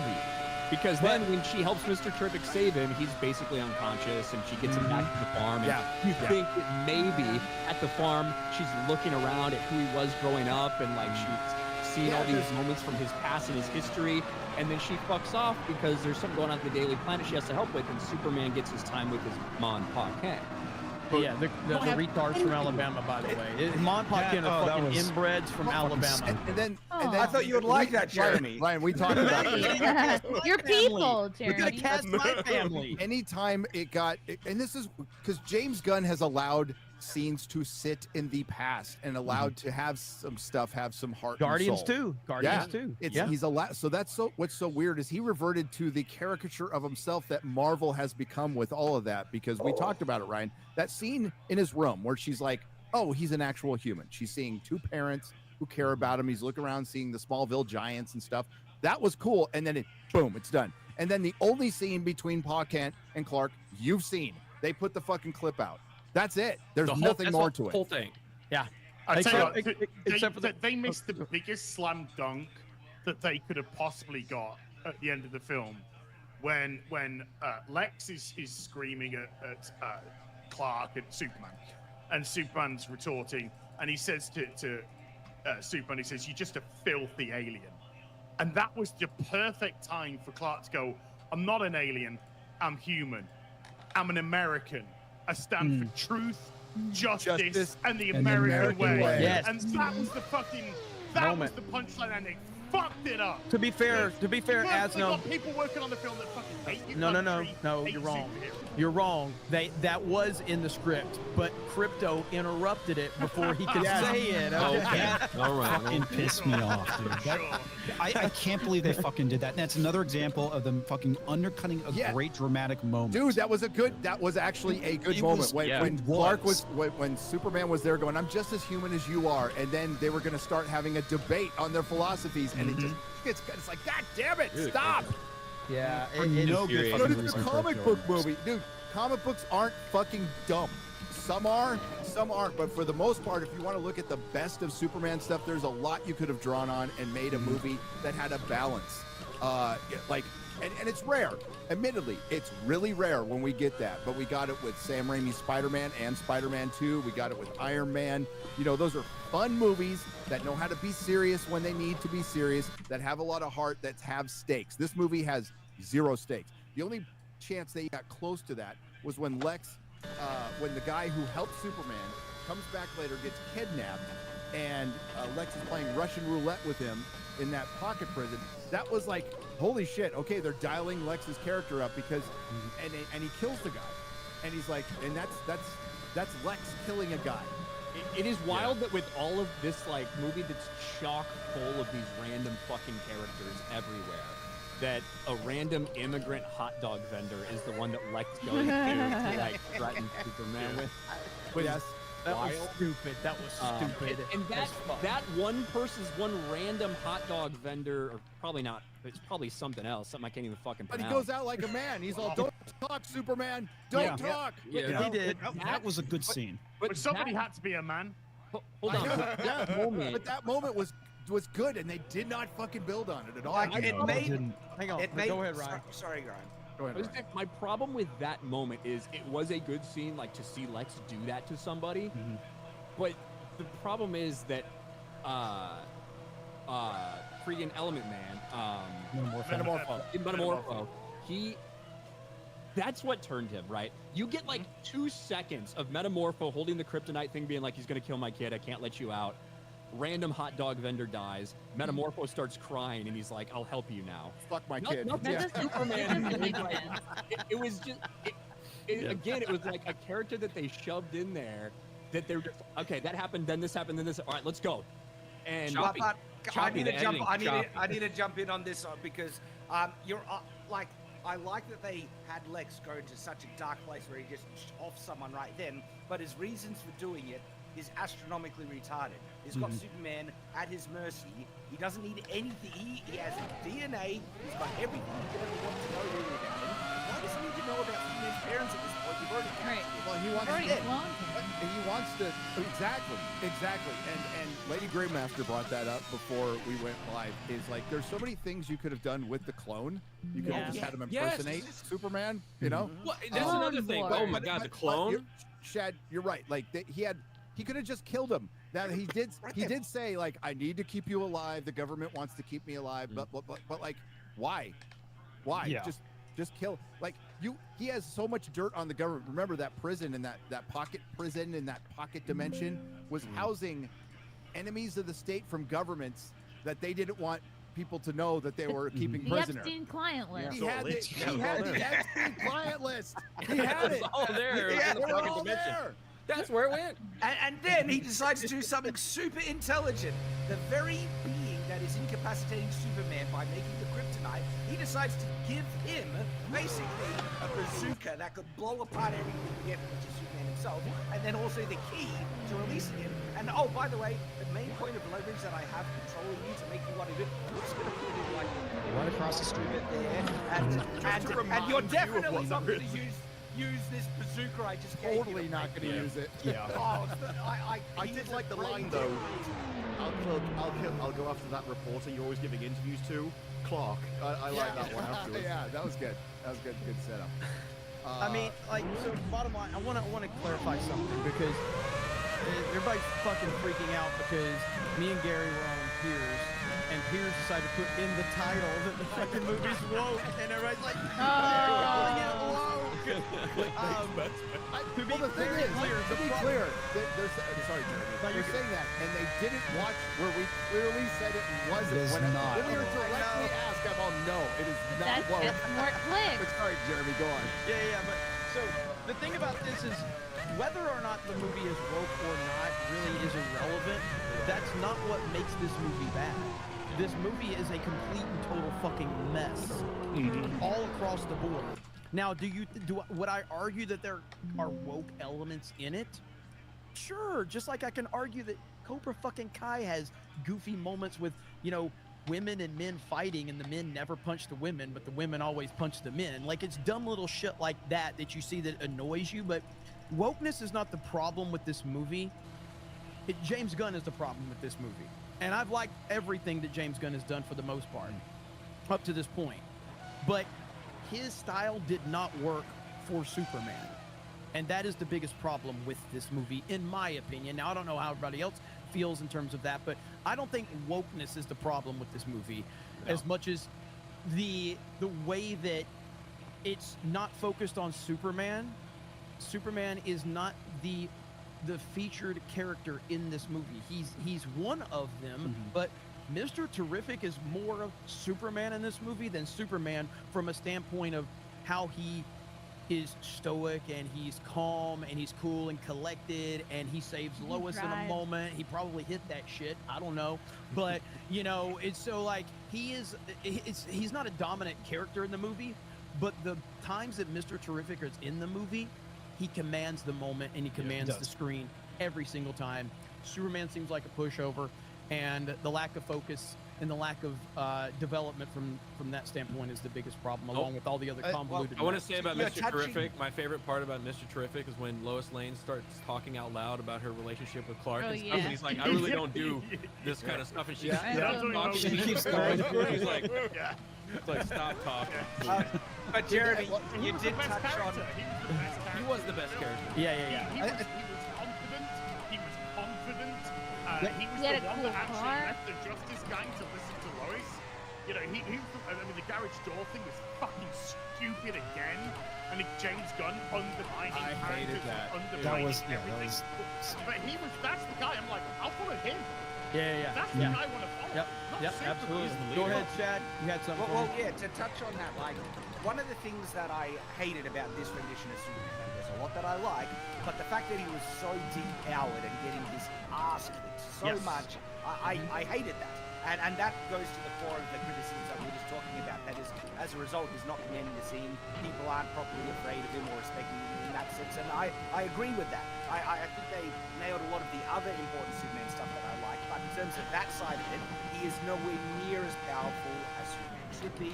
[SPEAKER 3] Because then when she helps Mr. Terrific save him, he's basically unconscious and she gets him back to the farm. And you think that maybe at the farm she's looking around at who he was growing up and like she's seeing all these moments from his past and his history. And then she fucks off because there's something going on at the Daily Planet she has to help with, and Superman gets his time with his Ma and Pa Kent.
[SPEAKER 1] Yeah, the retards from Alabama, by the way. Ma and Pa Kent are fucking inbreds from Alabama.
[SPEAKER 20] And then I thought you would like that, Jeremy.
[SPEAKER 19] Ryan, we talked about this.
[SPEAKER 21] Your people,
[SPEAKER 1] We gotta
[SPEAKER 21] Jeremy.
[SPEAKER 1] cast my family.
[SPEAKER 19] Anytime it got, and this is because James Gunn has allowed scenes to sit in the past and allowed to have some stuff, have some heart.
[SPEAKER 1] Guardians
[SPEAKER 19] and soul.
[SPEAKER 1] too. Guardians too.
[SPEAKER 19] He's allowed. So that's what's so weird is he reverted to the caricature of himself that Marvel has become with all of that, because we talked about it, Ryan. That scene in his room where she's like, oh, he's an actual human. She's seeing two parents who care about him. He's looking around, seeing the Smallville giants and stuff. That was cool. And then boom, it's done. And then the only scene between Pa Kent and Clark you've seen, they put the fucking clip out. That's it. There's nothing more to it.
[SPEAKER 22] Whole thing.
[SPEAKER 1] Yeah.
[SPEAKER 17] I tell you what, they missed the biggest slam dunk that they could have possibly got at the end of the film, when Lex is screaming at Clark and Superman, and Superman's retorting, and he says to Superman, he says, "You're just a filthy alien," and that was the perfect time for Clark to go, "I'm not an alien, I'm human, I'm an American. I stand for truth, justice, and the American way."
[SPEAKER 1] Yes.
[SPEAKER 17] And that was the fucking was the punchline, and they fucked it up.
[SPEAKER 1] To be fair,
[SPEAKER 17] Asno, got people working on the film that fucking hate you.
[SPEAKER 1] No, you're wrong. You're wrong. That was in the script, but Crypto interrupted it before he could say it. Okay.
[SPEAKER 22] All right.
[SPEAKER 6] Fucking pissed me off, dude. I can't believe they fucking did that. And that's another example of them fucking undercutting a great dramatic moment.
[SPEAKER 19] Dude, that was actually a good moment. When Clark when Superman was there going, "I'm just as human as you are," and then they were going to start having a debate on their philosophies, and it just it's like, God damn it, stop.
[SPEAKER 1] Yeah,
[SPEAKER 19] it's a comic book movie, dude. Comic books aren't fucking dumb. Some are, some aren't. But for the most part, if you want to look at the best of Superman stuff, there's a lot you could have drawn on and made a movie that had a balance. And it's rare. Admittedly, it's really rare when we get that. But we got it with Sam Raimi's Spider-Man and Spider-Man 2. We got it with Iron Man. You know, those are fun movies that know how to be serious when they need to be serious, that have a lot of heart, that have stakes. This movie has zero stakes. The only chance they got close to that was when when the guy who helped Superman comes back later, gets kidnapped, and Lex is playing Russian roulette with him in that pocket prison. That was like, holy shit, okay, they're dialing Lex's character up because, and he kills the guy. And he's like, and that's Lex killing a guy.
[SPEAKER 3] It is wild that with all of this like movie that's chock full of these random fucking characters everywhere, that a random immigrant hot dog vendor is the one that Lex goes to like threaten Superman with.
[SPEAKER 1] Yes, that was stupid. That was stupid.
[SPEAKER 3] And that one person's one random hot dog vendor, or probably not. It's probably something else. Something I can't even fucking
[SPEAKER 19] But
[SPEAKER 3] pronounce.
[SPEAKER 19] he goes out like a man. He's all, "Don't talk, Superman. Don't talk."
[SPEAKER 3] Yeah.
[SPEAKER 1] He did.
[SPEAKER 6] That was a good scene.
[SPEAKER 17] But somebody had to be a man.
[SPEAKER 3] Hold on. That moment.
[SPEAKER 19] But that moment was good, and they did not fucking build on it at all.
[SPEAKER 20] Hang on.
[SPEAKER 1] Go ahead, Ryan.
[SPEAKER 20] Sorry, Ryan.
[SPEAKER 19] Go ahead.
[SPEAKER 3] My problem with that moment is it was a good scene, like to see Lex do that to somebody. But the problem is that freaking Element Man, Metamorpho, that's what turned him, right? You get like 2 seconds of Metamorpho holding the kryptonite thing, being like, "He's gonna kill my kid, I can't let you out." Random hot dog vendor dies. Metamorpho starts crying, and he's like, "I'll help you now."
[SPEAKER 19] Fuck my kid.
[SPEAKER 3] Not Superman. It was just, again, it was like a character that they shoved in there that they're just, okay, that happened, then this happened, then this. All right, let's go. And
[SPEAKER 20] I need to jump in on this because you're like, I like that they had Lex go into such a dark place where he just off someone right then, but his reasons for doing it is astronomically retarded. He's got Superman at his mercy. He doesn't need anything. He has DNA. He's got everything you could ever want to know really about him. Why does he need to know about Superman's parents at this point? You've already
[SPEAKER 21] Right.
[SPEAKER 19] Well, he wants
[SPEAKER 21] Already
[SPEAKER 19] dead.
[SPEAKER 21] cloned him.
[SPEAKER 19] he wants to exactly. And Lady Greymaster brought that up before we went live. Is like there's so many things you could have done with the clone. You could have just had him impersonate Superman. You know,
[SPEAKER 22] Well, that's another thing. Oh my God, the clone.
[SPEAKER 19] Shad, you're right. Like he could have just killed him. Now he did say like I need to keep you alive. The government wants to keep me alive. But like why?
[SPEAKER 6] Yeah.
[SPEAKER 19] Just kill. Like he has so much dirt on the government. Remember that prison and that pocket prison in that pocket dimension was housing enemies of the state from governments that they didn't want people to know that they were keeping
[SPEAKER 21] The
[SPEAKER 19] prisoner.
[SPEAKER 21] Epstein client list.
[SPEAKER 19] He had the Epstein client list. He had it.
[SPEAKER 22] all there.
[SPEAKER 20] Yeah,
[SPEAKER 22] in the
[SPEAKER 20] they're
[SPEAKER 22] fucking
[SPEAKER 20] all
[SPEAKER 22] dimension.
[SPEAKER 20] there.
[SPEAKER 22] That's where it went.
[SPEAKER 20] And then he decides to do something super intelligent. The very being that is incapacitating Superman by making the kryptonite, he decides to give him basically a bazooka that could blow apart everything we get, which is Superman himself, and then also the key to releasing him. And oh, by the way, the main point of leverage that I have controlling you to make you want to do, I'm just going to put it like
[SPEAKER 6] Right across the street.
[SPEAKER 20] there, and you're definitely not going to use this bazooka I just gave
[SPEAKER 19] Totally
[SPEAKER 20] you.
[SPEAKER 19] not going to use it.
[SPEAKER 6] Yeah.
[SPEAKER 20] Oh,
[SPEAKER 7] I did like the line though. I'll go after that reporter you're always giving interviews to, Clark. I like that one afterwards.
[SPEAKER 19] Yeah, that was good. That was good setup.
[SPEAKER 1] I mean, like, so bottom line, I want to clarify something because everybody's fucking freaking out because me and Gary were on Piers, and Piers decided to put in the title that the fucking movie's woke, and everybody's like, they're calling it woke.
[SPEAKER 19] Well, the thing is, to be clear, sorry, Jeremy, they're saying that, and they didn't watch where we clearly said it wasn't.
[SPEAKER 6] It is not.
[SPEAKER 19] When we were directly asked, I'm all, no, it is not woke.
[SPEAKER 21] That's more clicks.
[SPEAKER 19] But sorry, Jeremy, go on.
[SPEAKER 1] Yeah, but so the thing about this is whether or not the movie is woke or not really is irrelevant. That's not what makes this movie bad. This movie is a complete and total fucking mess all across the board. Now, would I argue that there are woke elements in it? Sure, just like I can argue that Cobra fucking Kai has goofy moments with, women and men fighting and the men never punch the women, but the women always punch the men. Like, it's dumb little shit like that you see that annoys you, but wokeness is not the problem with this movie. James Gunn is the problem with this movie. And I've liked everything that James Gunn has done for the most part, up to this point. But his style did not work for Superman. And that is the biggest problem with this movie, in my opinion. Now, I don't know how everybody else feels in terms of that, but I don't think wokeness is the problem with this movie as much as the way that it's not focused on Superman. Superman is not the featured character in this movie. He's one of them, but Mr. Terrific is more of Superman in this movie than Superman from a standpoint of how he is stoic and he's calm and he's cool and collected and he saves Lois in a moment. He probably hit that shit. I don't know. But, it's so like he's not a dominant character in the movie, but the times that Mr. Terrific is in the movie, he commands the moment and he commands the screen every single time. Superman seems like a pushover, and the lack of focus and the lack of development from that standpoint is the biggest problem, along with all the other convoluted.
[SPEAKER 22] I want to say about Mr. Terrific, my favorite part about Mr. Terrific is when Lois Lane starts talking out loud about her relationship with Clark and stuff, and he's like, I really don't do this kind of stuff, and she's talking,
[SPEAKER 6] She keeps going.
[SPEAKER 22] He's like, it's like, stop talking.
[SPEAKER 20] But Jeremy, you did touch on.
[SPEAKER 22] He was the best character.
[SPEAKER 1] Yeah.
[SPEAKER 17] He was confident. He was confident. He was
[SPEAKER 21] He had
[SPEAKER 17] the
[SPEAKER 21] a
[SPEAKER 17] one
[SPEAKER 21] cool
[SPEAKER 17] that actually
[SPEAKER 21] car.
[SPEAKER 17] left the Justice Gang to listen to Lois. The garage door thing was fucking stupid again. And James Gunn undermining characters and undermining everything. But that's the guy. I'm like, I'll follow him.
[SPEAKER 1] Yeah.
[SPEAKER 17] That's the guy I want to follow.
[SPEAKER 1] Yep, absolutely. Go ahead, Chad. You had something.
[SPEAKER 20] Well, yeah. To touch on that, like, one of the things that I hated about this rendition of Superman, and there's a lot that I like, but the fact that he was so deep-powered and getting his ass kicked so much, I hated that. And that goes to the core of the criticisms that we were just talking about. That is, as a result, he's not commanding the scene. People aren't properly afraid of him or respecting him in that sense. And I agree with that. I think they nailed a lot of the other important Superman stuff that I like, but terms of that side of it, he is nowhere near as powerful as Superman should be,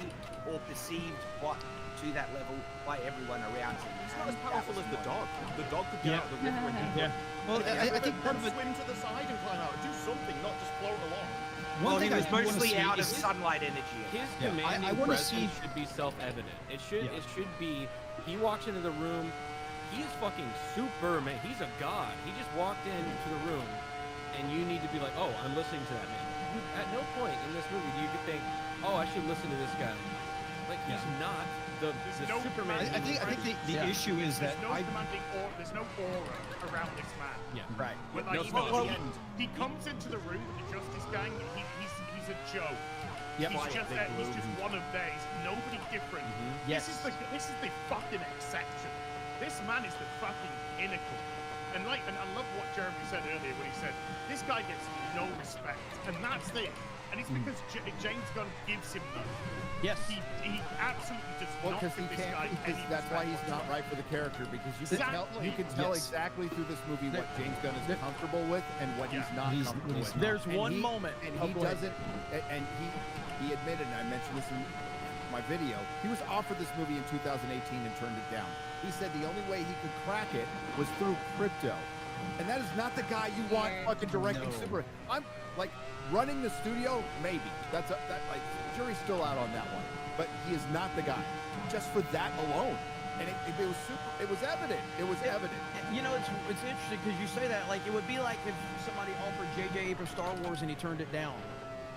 [SPEAKER 20] or perceived to that level by everyone around him.
[SPEAKER 7] He's not as powerful as the dog. The dog could get out of the river when he could.
[SPEAKER 6] Well, I think part of it.
[SPEAKER 7] Swim to the side and climb out. Do something, not just float along.
[SPEAKER 20] Well, he was
[SPEAKER 6] I wanna
[SPEAKER 20] mostly
[SPEAKER 6] see
[SPEAKER 20] out of
[SPEAKER 6] is-
[SPEAKER 20] sunlight energy.
[SPEAKER 22] His
[SPEAKER 6] Yeah,
[SPEAKER 22] commanding
[SPEAKER 6] I wanna
[SPEAKER 22] presence
[SPEAKER 6] see-
[SPEAKER 22] should be self-evident. It should be. He walks into the room. He is fucking Superman. He's a god. He just walked into the room, and you need to be like, oh, I'm listening to that man. At no point in this movie do you could think, oh, I should listen to this guy. Like he's not the
[SPEAKER 17] no
[SPEAKER 22] Superman.
[SPEAKER 6] I think the issue is that
[SPEAKER 17] there's no aura around this man.
[SPEAKER 22] Yeah.
[SPEAKER 6] Right.
[SPEAKER 17] But like, even at the end, he comes into the room with the Justice Gang. He's a joke.
[SPEAKER 6] Yep.
[SPEAKER 17] He's just one of theirs. Nobody different.
[SPEAKER 6] Yes.
[SPEAKER 17] This is the fucking exception. This man is the fucking pinnacle. And I love what Jeremy said earlier when he said this guy gets no respect, and that's it. And it's because James Gunn gives him none.
[SPEAKER 1] Yes.
[SPEAKER 17] He absolutely does
[SPEAKER 19] Well,
[SPEAKER 17] not
[SPEAKER 19] because he
[SPEAKER 17] give this guy
[SPEAKER 19] can't. Because
[SPEAKER 17] any
[SPEAKER 19] that's why
[SPEAKER 17] respect
[SPEAKER 19] he's not
[SPEAKER 17] whatsoever.
[SPEAKER 19] right for the character. Because you can tell
[SPEAKER 6] Yes.
[SPEAKER 19] exactly through this movie what James Gunn is comfortable with and what he's not comfortable with.
[SPEAKER 1] There's
[SPEAKER 19] And
[SPEAKER 1] one moment.
[SPEAKER 19] and
[SPEAKER 1] Oh,
[SPEAKER 19] he
[SPEAKER 1] go ahead.
[SPEAKER 19] doesn't. And he admitted, and I mentioned this in my video. He was offered this movie in 2018 and turned it down. He said the only way he could crack it was through crypto. And that is not the guy you want fucking directing Super. I'm like running the studio, maybe. That like jury's still out on that one. But he is not the guy. Just for that alone. And it was super. It was evident. It was evident.
[SPEAKER 1] You know, it's interesting because you say that. Like, it would be like if somebody offered J.J. Abrams Star Wars and he turned it down,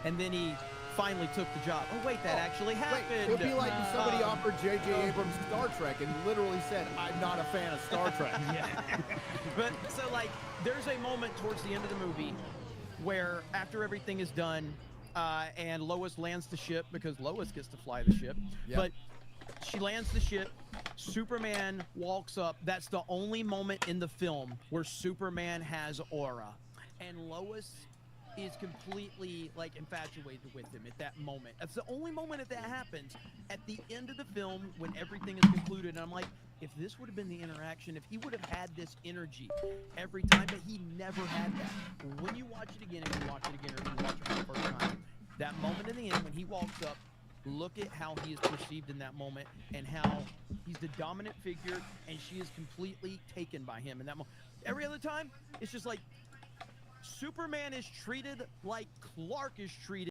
[SPEAKER 1] and then he finally took the job. Oh wait, that actually happened.
[SPEAKER 19] It would be like if somebody offered J.J. Abrams Star Trek and literally said, "I'm not a fan of Star Trek."
[SPEAKER 1] But so like, there's a moment towards the end of the movie where after everything is done, and Lois lands the ship because Lois gets to fly the ship, but she lands the ship. Superman walks up. That's the only moment in the film where Superman has aura, and Lois is completely like infatuated with him at that moment. That's the only moment that happens at the end of the film when everything is concluded. And I'm like, if this would have been the interaction, if he would have had this energy every time, but he never had that. When you watch it again, and you watch it again, or you watch it for the first time, that moment in the end when he walks up, look at how he is perceived in that moment and how he's the dominant figure, and she is completely taken by him in that moment. Every other time, it's just like Superman is treated like Clark is treated.